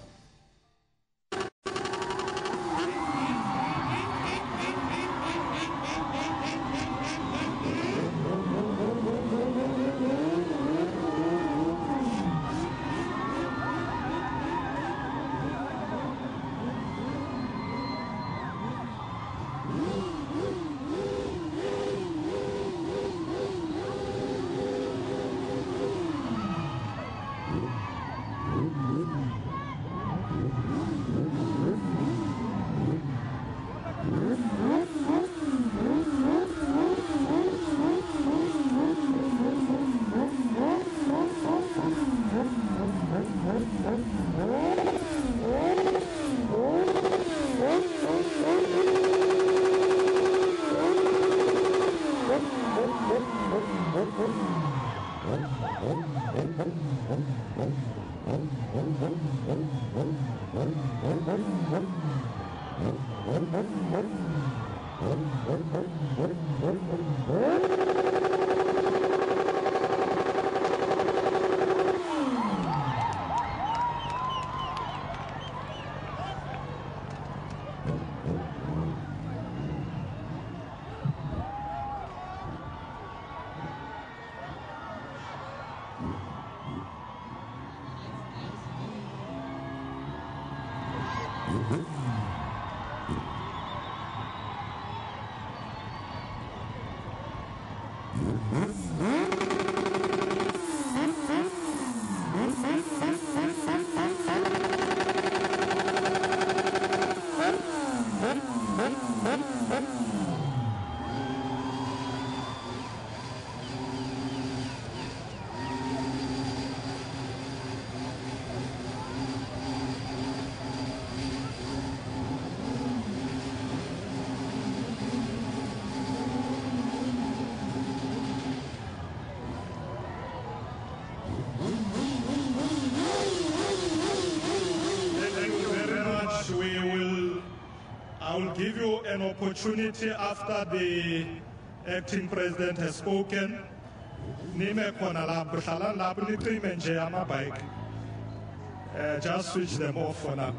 I will give you an opportunity after the acting president has spoken. Just switch them off for now.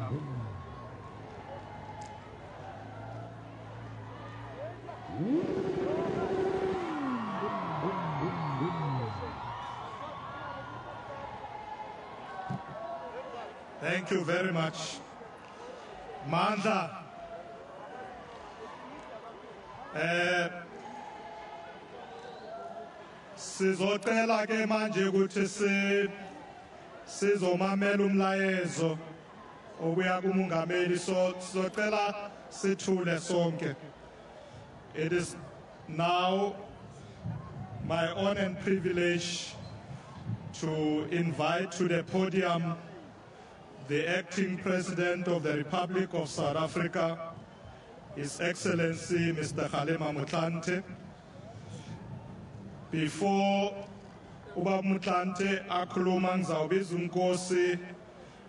Thank you very much. Mandla. Sizocela ke manje ukuthi sizomamela umlayezo obuya kumongameli, so sizocela sithule sonke. It is now my honor and privilege to invite to the podium the acting president of the Republic of South Africa, His Excellency Mr. Kgalema Motlanthe. Before Uba Motlanthe akhuluma ngizawubiza uNkosi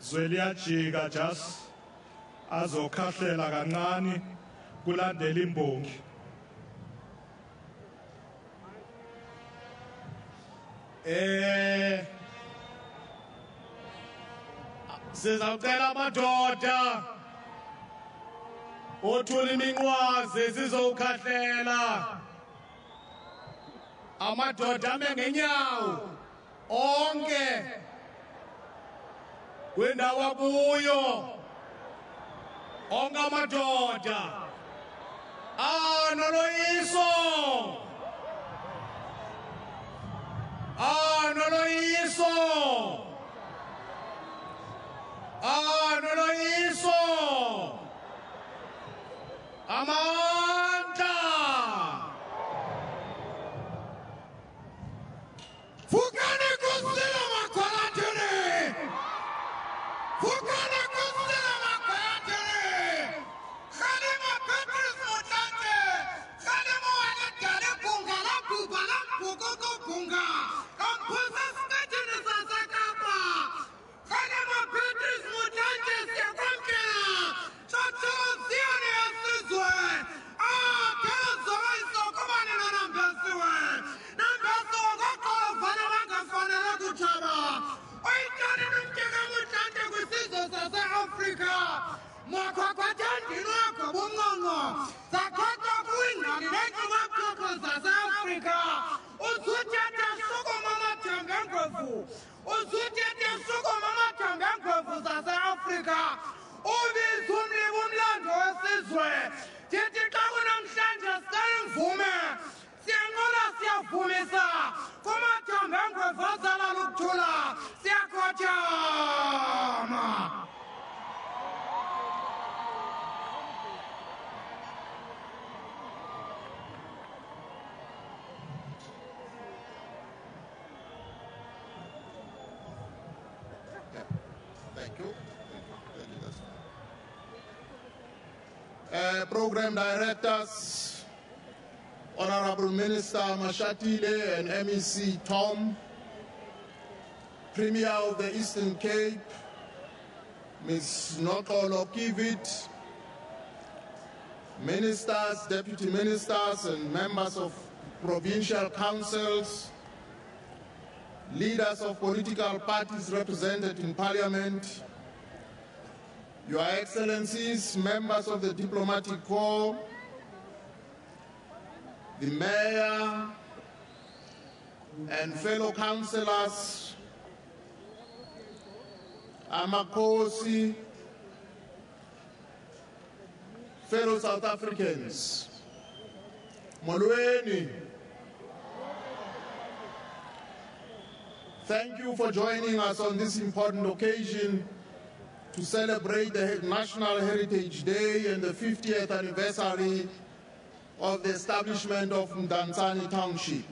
Zweliyajiga just azokhahlela kancane kulandela imbongi. Sizawucela amadoda othula iminqwazi sizowukhahlela. Amadoda ame ngenyawo onke kwindawo akuyo, onke amadoda noloyiso, noloyiso, noloyiso, amandla. Fukane kusila makwalatene, fukane kusila makwalatene. Kgalema President Motlanthe, Kgalema wana dale bunga la buba la bukoko bunga, kampusa skatini sasa kapa. Kgalema President Motlanthe siyakwamkela, chacho ziyane yasizwe. Phela zoyiso kumane nanambesiwe, nambesiwe koqola vana bangafanele kuthaba. Oyitshane nomtsheke Motlanthe kwisizwe sase-Afrika. Makhwakhwathanda wakho bunqonqo, zakhothwa kuyingqali neenkcubabuchopho zase-Afrika. Uzuthethe sukuma amathemba engwevu, uzuthethe sukuma amathemba engwevu zase-Afrika. Ubiza umlibo umlando wesizwe. Thithi xa kunamhlanje sicela imvume, siyanqola siyavumisa kumathemba engwevu azalala ukuthula. Siyakhothama. Thank you. Program directors, Honorable Minister Mashatile and MEC Tom, Premier of the Eastern Cape, Ms. Nokolo Kivit, ministers, deputy ministers, and members of provincial councils, leaders of political parties represented in Parliament, Your Excellencies, members of the Diplomatic Corps, the Mayor, and fellow councillors, Amakosi, fellow South Africans, Molweni, thank you for joining us on this important occasion to celebrate the National Heritage Day and the 50th anniversary of the establishment of Mdantsane Township.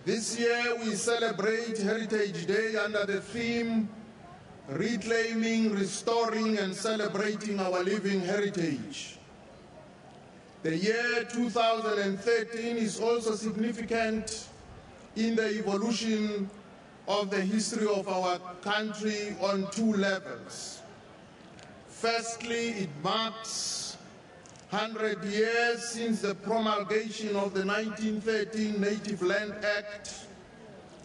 This year we celebrate Heritage Day under the theme Reclaiming, Restoring and Celebrating Our Living Heritage. The year 2013 is also significant in the evolution of the history of our country on two levels. Firstly, it marks 100 years since the promulgation of the 1913 Native Land Act,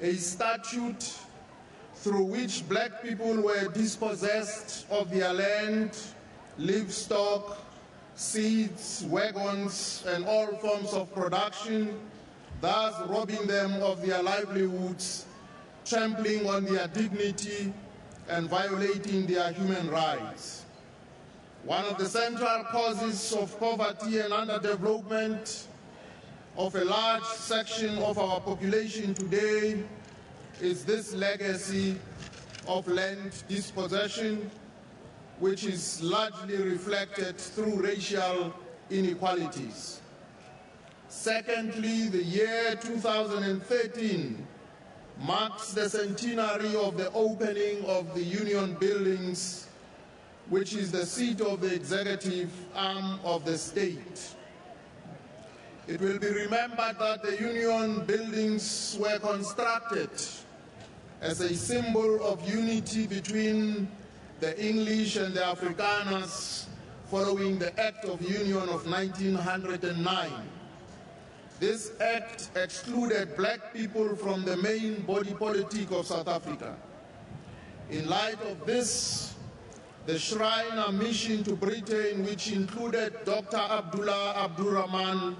a statute through which black people were dispossessed of their land, livestock, seeds, wagons, and all forms of production, thus robbing them of their livelihoods, trampling on their dignity, and violating their human rights. One of the central causes of poverty and underdevelopment of a large section of our population today is this legacy of land dispossession, which is largely reflected through racial inequalities. Secondly, the year 2013 marks the centenary of the opening of the Union Buildings, which is the seat of the executive arm of the state. It will be remembered that the Union Buildings were constructed as a symbol of unity between the English and the Afrikaners following the Act of Union of 1909. This act excluded black people from the main body politic of South Africa. In light of this, the Shriner mission to Britain, which included Dr. Abdullah Abdurrahman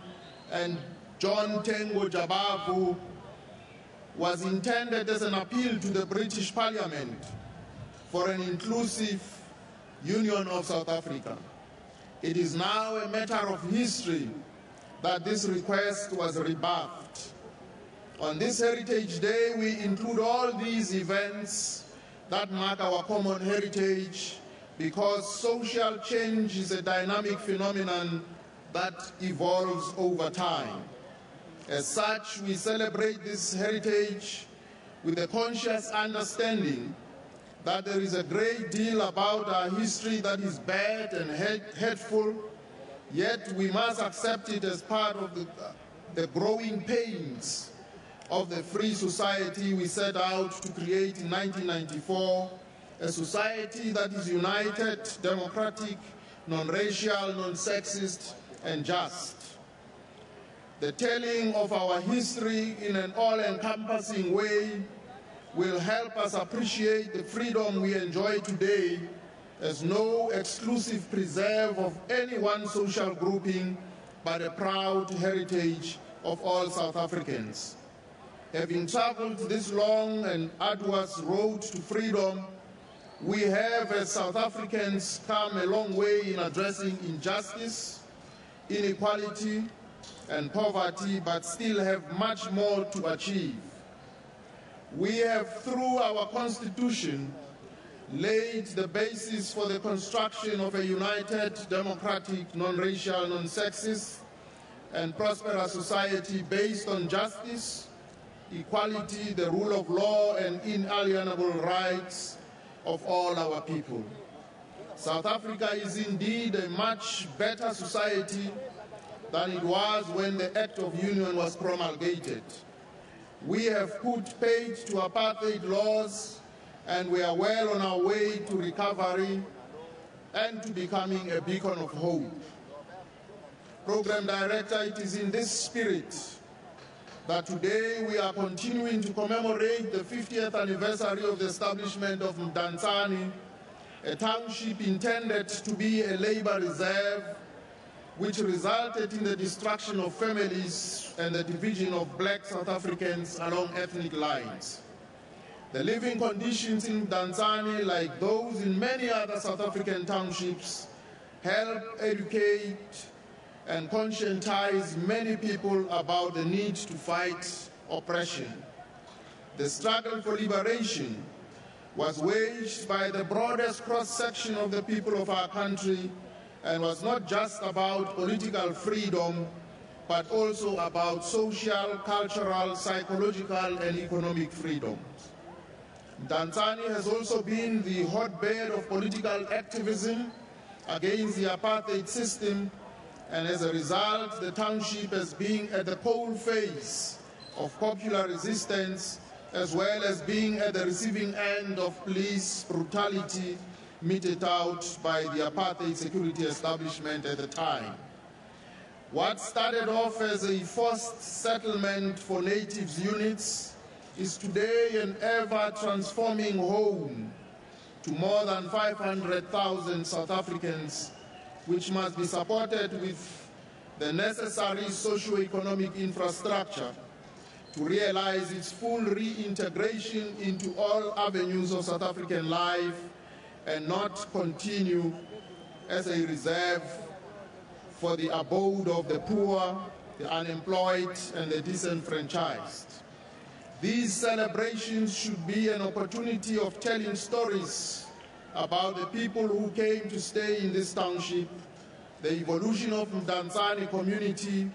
and John Tengo Jabavu, was intended as an appeal to the British Parliament for an inclusive union of South Africa. It is now a matter of history that this request was rebuffed. On this Heritage Day, we include all these events that mark our common heritage, because social change is a dynamic phenomenon that evolves over time. As such, we celebrate this heritage with a conscious understanding that there is a great deal about our history that is bad and hateful, yet we must accept it as part of the growing pains of the free society we set out to create in 1994, a society that is united, democratic, non-racial, non-sexist, and just. The telling of our history in an all-encompassing way will help us appreciate the freedom we enjoy today as no exclusive preserve of any one social grouping, but a proud heritage of all South Africans. Having traveled this long and arduous road to freedom, we have, as South Africans, come a long way in addressing injustice, inequality, and poverty, but still have much more to achieve. We have, through our Constitution, laid the basis for the construction of a united, democratic, non-racial, non-sexist, and prosperous society based on justice, equality, the rule of law, and inalienable rights of all our people. South Africa is indeed a much better society than it was when the Act of Union was promulgated. We have put paid to apartheid laws, and we are well on our way to recovery and to becoming a beacon of hope. Program Director, it is in this spirit that today we are continuing to commemorate the 50th anniversary of the establishment of Mdantsane, a township intended to be a labor reserve, which resulted in the destruction of families and the division of black South Africans along ethnic lines. The living conditions in Mdantsane, like those in many other South African townships, help educate and conscientize many people about the need to fight oppression. The struggle for liberation was waged by the broadest cross-section of the people of our country and was not just about political freedom, but also about social, cultural, psychological, and economic freedoms. Mdantsane has also been the hotbed of political activism against the apartheid system, and as a result, the township as being at the coalface of popular resistance, as well as being at the receiving end of police brutality meted out by the apartheid security establishment at the time. What started off as a forced settlement for natives units is today an ever-transforming home to more than 500,000 South Africans, which must be supported with the necessary socio-economic infrastructure to realize its full reintegration into all avenues of South African life and not continue as a reserve for the abode of the poor, the unemployed, and the disenfranchised. These celebrations should be an opportunity of telling stories about the people who came to stay in this township, the evolution of Mdantsane community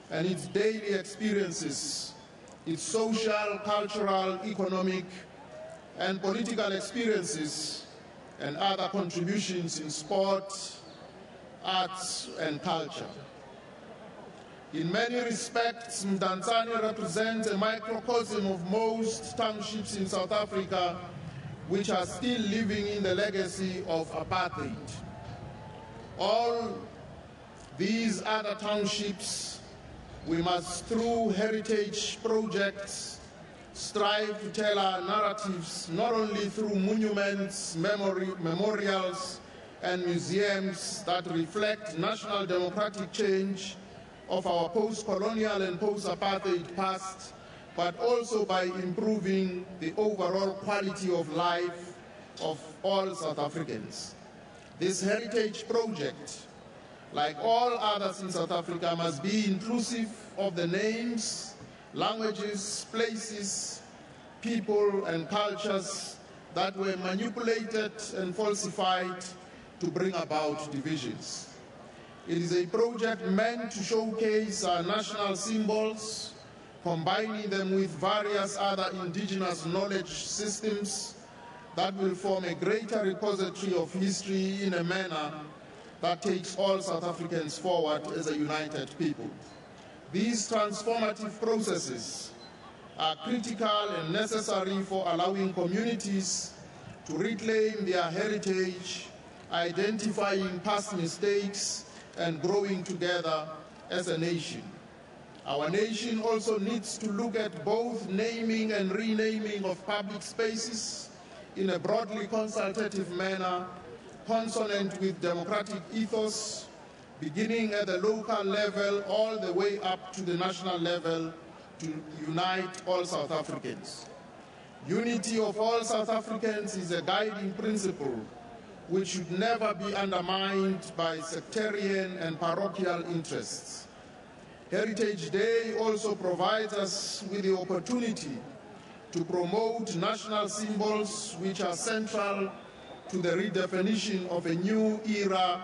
and its daily experiences, its social, cultural, economic, and political experiences, and other contributions in sport, arts, and culture. In many respects, Mdantsane represents a microcosm of most townships in South Africa which are still living in the legacy of apartheid. All these other townships, we must, through heritage projects, strive to tell our narratives not only through monuments, memorials, and museums that reflect national democratic change of our post-colonial and post-apartheid past, but also by improving the overall quality of life of all South Africans. This heritage project, like all others in South Africa, must be inclusive of the names, languages, places, people, and cultures that were manipulated and falsified to bring about divisions. It is a project meant to showcase our national symbols, combining them with various other indigenous knowledge systems that will form a greater repository of history in a manner that takes all South Africans forward as a united people. These transformative processes are critical and necessary for allowing communities to reclaim their heritage, identifying past mistakes, and growing together as a nation. Our nation also needs to look at both naming and renaming of public spaces in a broadly consultative manner, consonant with democratic ethos, beginning at the local level all the way up to the national level to unite all South Africans. Unity of all South Africans is a guiding principle which should never be undermined by sectarian and parochial interests. Heritage Day also provides us with the opportunity to promote national symbols which are central to the redefinition of a new era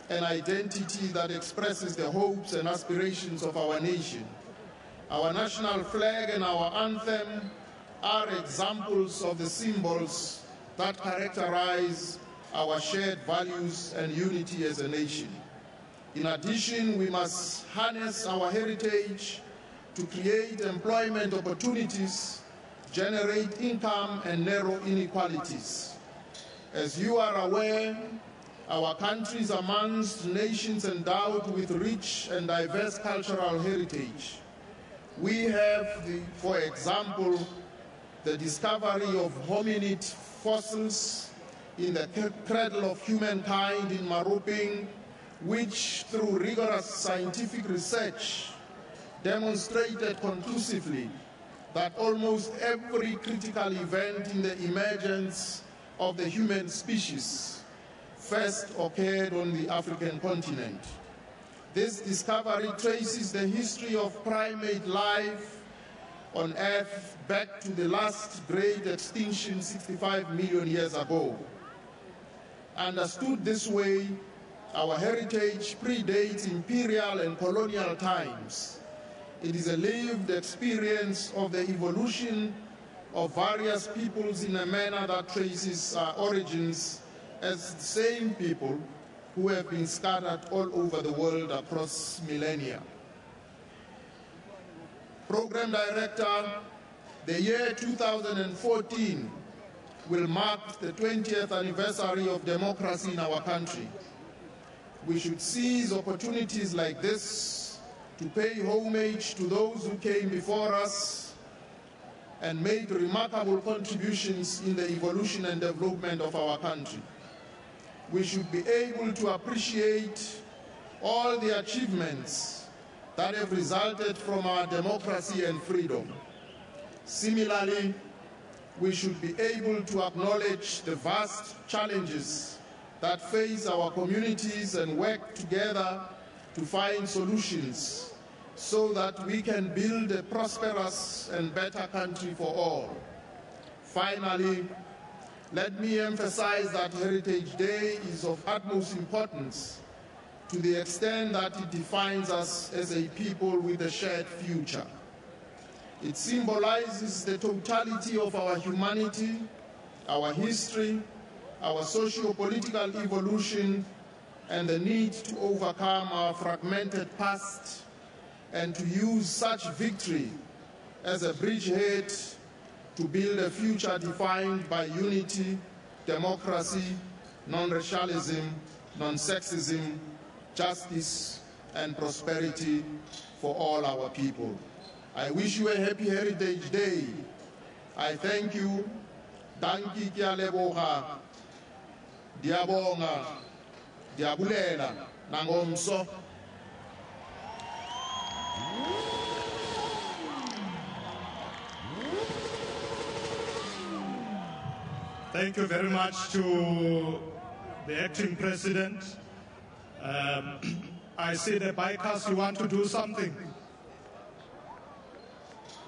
and identity that expresses the hopes and aspirations of our nation. Our national flag and our anthem are examples of the symbols that characterize our shared values and unity as a nation. In addition, we must harness our heritage to create employment opportunities, generate income, and narrow inequalities. As you are aware, our country is amongst nations endowed with rich and diverse cultural heritage. We have, for example, the discovery of hominid fossils in the cradle of humankind in Maruping, which through rigorous scientific research demonstrated conclusively that almost every critical event in the emergence of the human species first occurred on the African continent. This discovery traces the history of primate life on Earth back to the last great extinction 65 million years ago. Understood this way, our heritage predates imperial and colonial times. It is a lived experience of the evolution of various peoples in a manner that traces our origins as the same people who have been scattered all over the world across millennia. Program Director, the year 2014 will mark the 20th anniversary of democracy in our country. We should seize opportunities like this to pay homage to those who came before us and made remarkable contributions in the evolution and development of our country. We should be able to appreciate all the achievements that have resulted from our democracy and freedom. Similarly, we should be able to acknowledge the vast challenges that face our communities and work together to find solutions so that we can build a prosperous and better country for all. Finally, let me emphasize that Heritage Day is of utmost importance to the extent that it defines us as a people with a shared future. It symbolizes the totality of our humanity, our history, our socio-political evolution, and the need to overcome our fragmented past and to use such victory as a bridgehead to build a future defined by unity, democracy, non-racialism, non-sexism, justice, and prosperity for all our people. I wish you a happy Heritage Day. I thank you. Danki kia leboga, diabonga, diabulela, nangomso. Thank you very much to the acting president. I see the bikers, you want to do something?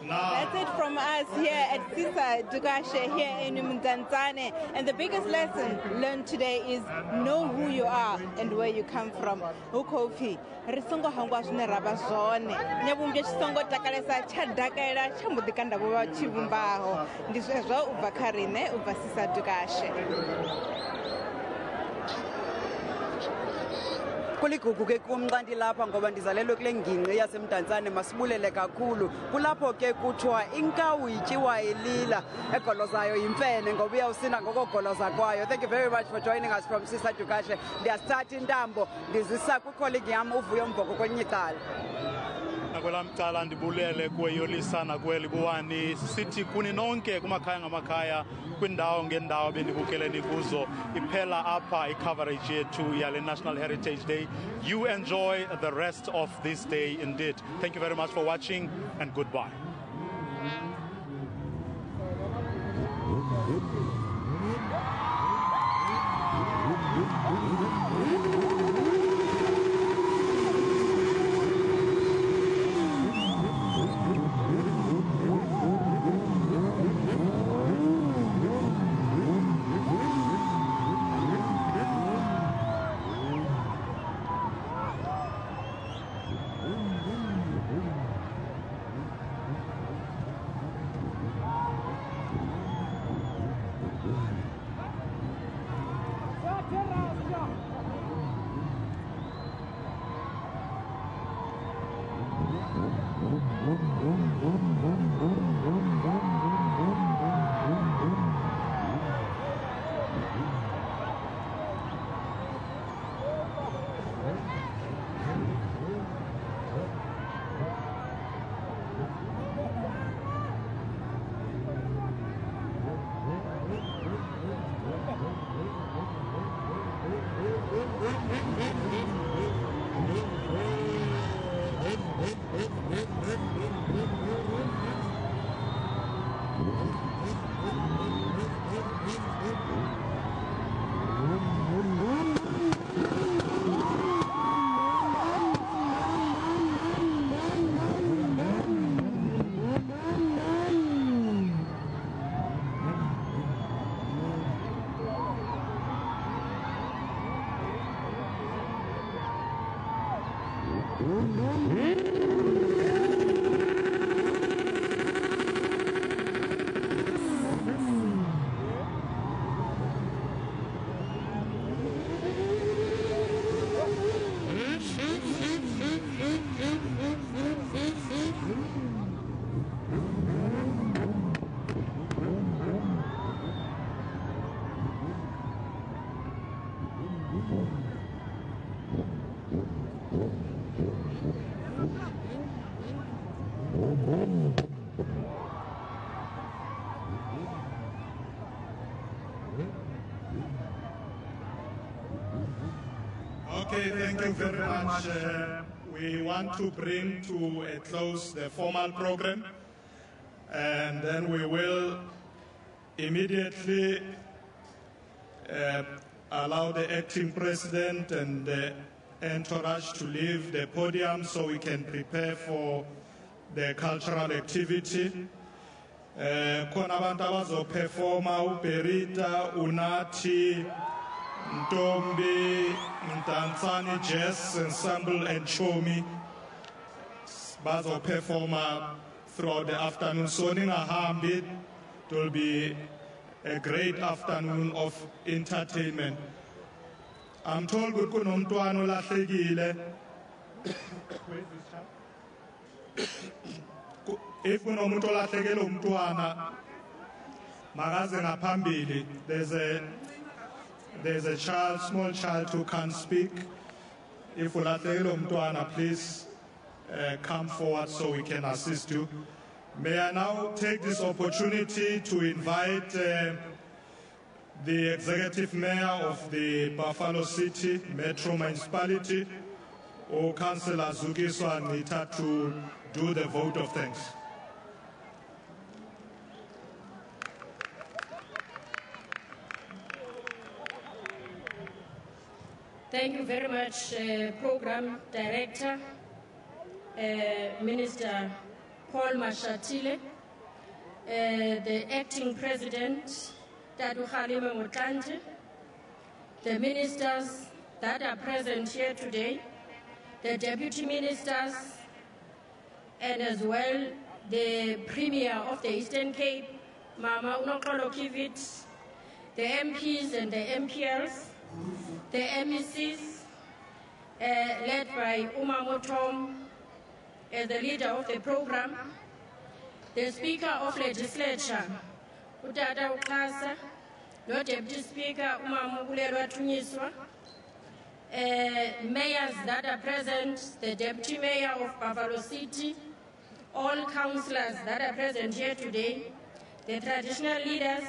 Now. That's it from us here at Sisa Dukashe here in Mdantsane. And the biggest lesson learned today is know who you are and where you come from. Ukofi, risongo hangwa shune raba zone. Nyabumbye chisongo takalesa chadakaela chambudikanda bwa chibumbaho. Ndizwe uvakarine uva Sisa Dukashe. Kuligugu ke kumnqanti lapha ngoba ndizalelwe kule ngingqi yaseMdantsane masibulele kakhulu kulapho ke kuthiwa inkawu yityiwa elila egolozayo yimfene ngoba uyawusina ngokogoloza kwayo. Thank you very much for joining us from Sisa Dukashe. Ndiyasithatha intambo ndizisa kwicolleague yam uvuyo mvoko kwenye icala. Nakwelam cala ndibulele kuwe Yolisa nakweli buwani sithi kuni nonke kumakhaya ngamakhaya kwindawo ngendawo bendibukeleni kuzo iphela apha i-coverage yethu yale National Heritage Day. You enjoy the rest of this day indeed. Thank you very much for watching and goodbye. Okay, thank you very much. We want to bring to a close the formal program, and then we will immediately allow the acting president and the entourage to leave the podium so we can prepare for the cultural activity. Khona abantu abazoperforma uBerita, Unathi, Ntombi, Mdantsane Jazz Ensemble and Chomi bazoperforma throughout the afternoon. So ningahambi, it will be a great afternoon of entertainment. I'm told ukuthi kunomntwana olahlekile. If kunomuntu olahlekile umntwana makaze ngaphambili. There's a child, small child who can't speak. If ulahlekile umntwana, please come forward so we can assist you. May I now take this opportunity to invite the Executive Mayor of the Buffalo City Metro Municipality, or Councillor Zukiso Anita, to do the vote of thanks. Thank you very much, Program Director, Minister Paul Mashatile, the Acting President, President Kgalema Motlanthe, the ministers that are present here today, the deputy ministers, and as well the Premier of the Eastern Cape, Mama Unoxolo Kivit, the MPs and the MPLs, the MECs, led by Umamotom as the leader of the program, the Speaker of Legislature, Utata Uklasa, the Deputy Speaker, Umamugulelwa Tunyiswa, mayors that are present, the Deputy Mayor of Buffalo City, all councillors that are present here today, the traditional leaders,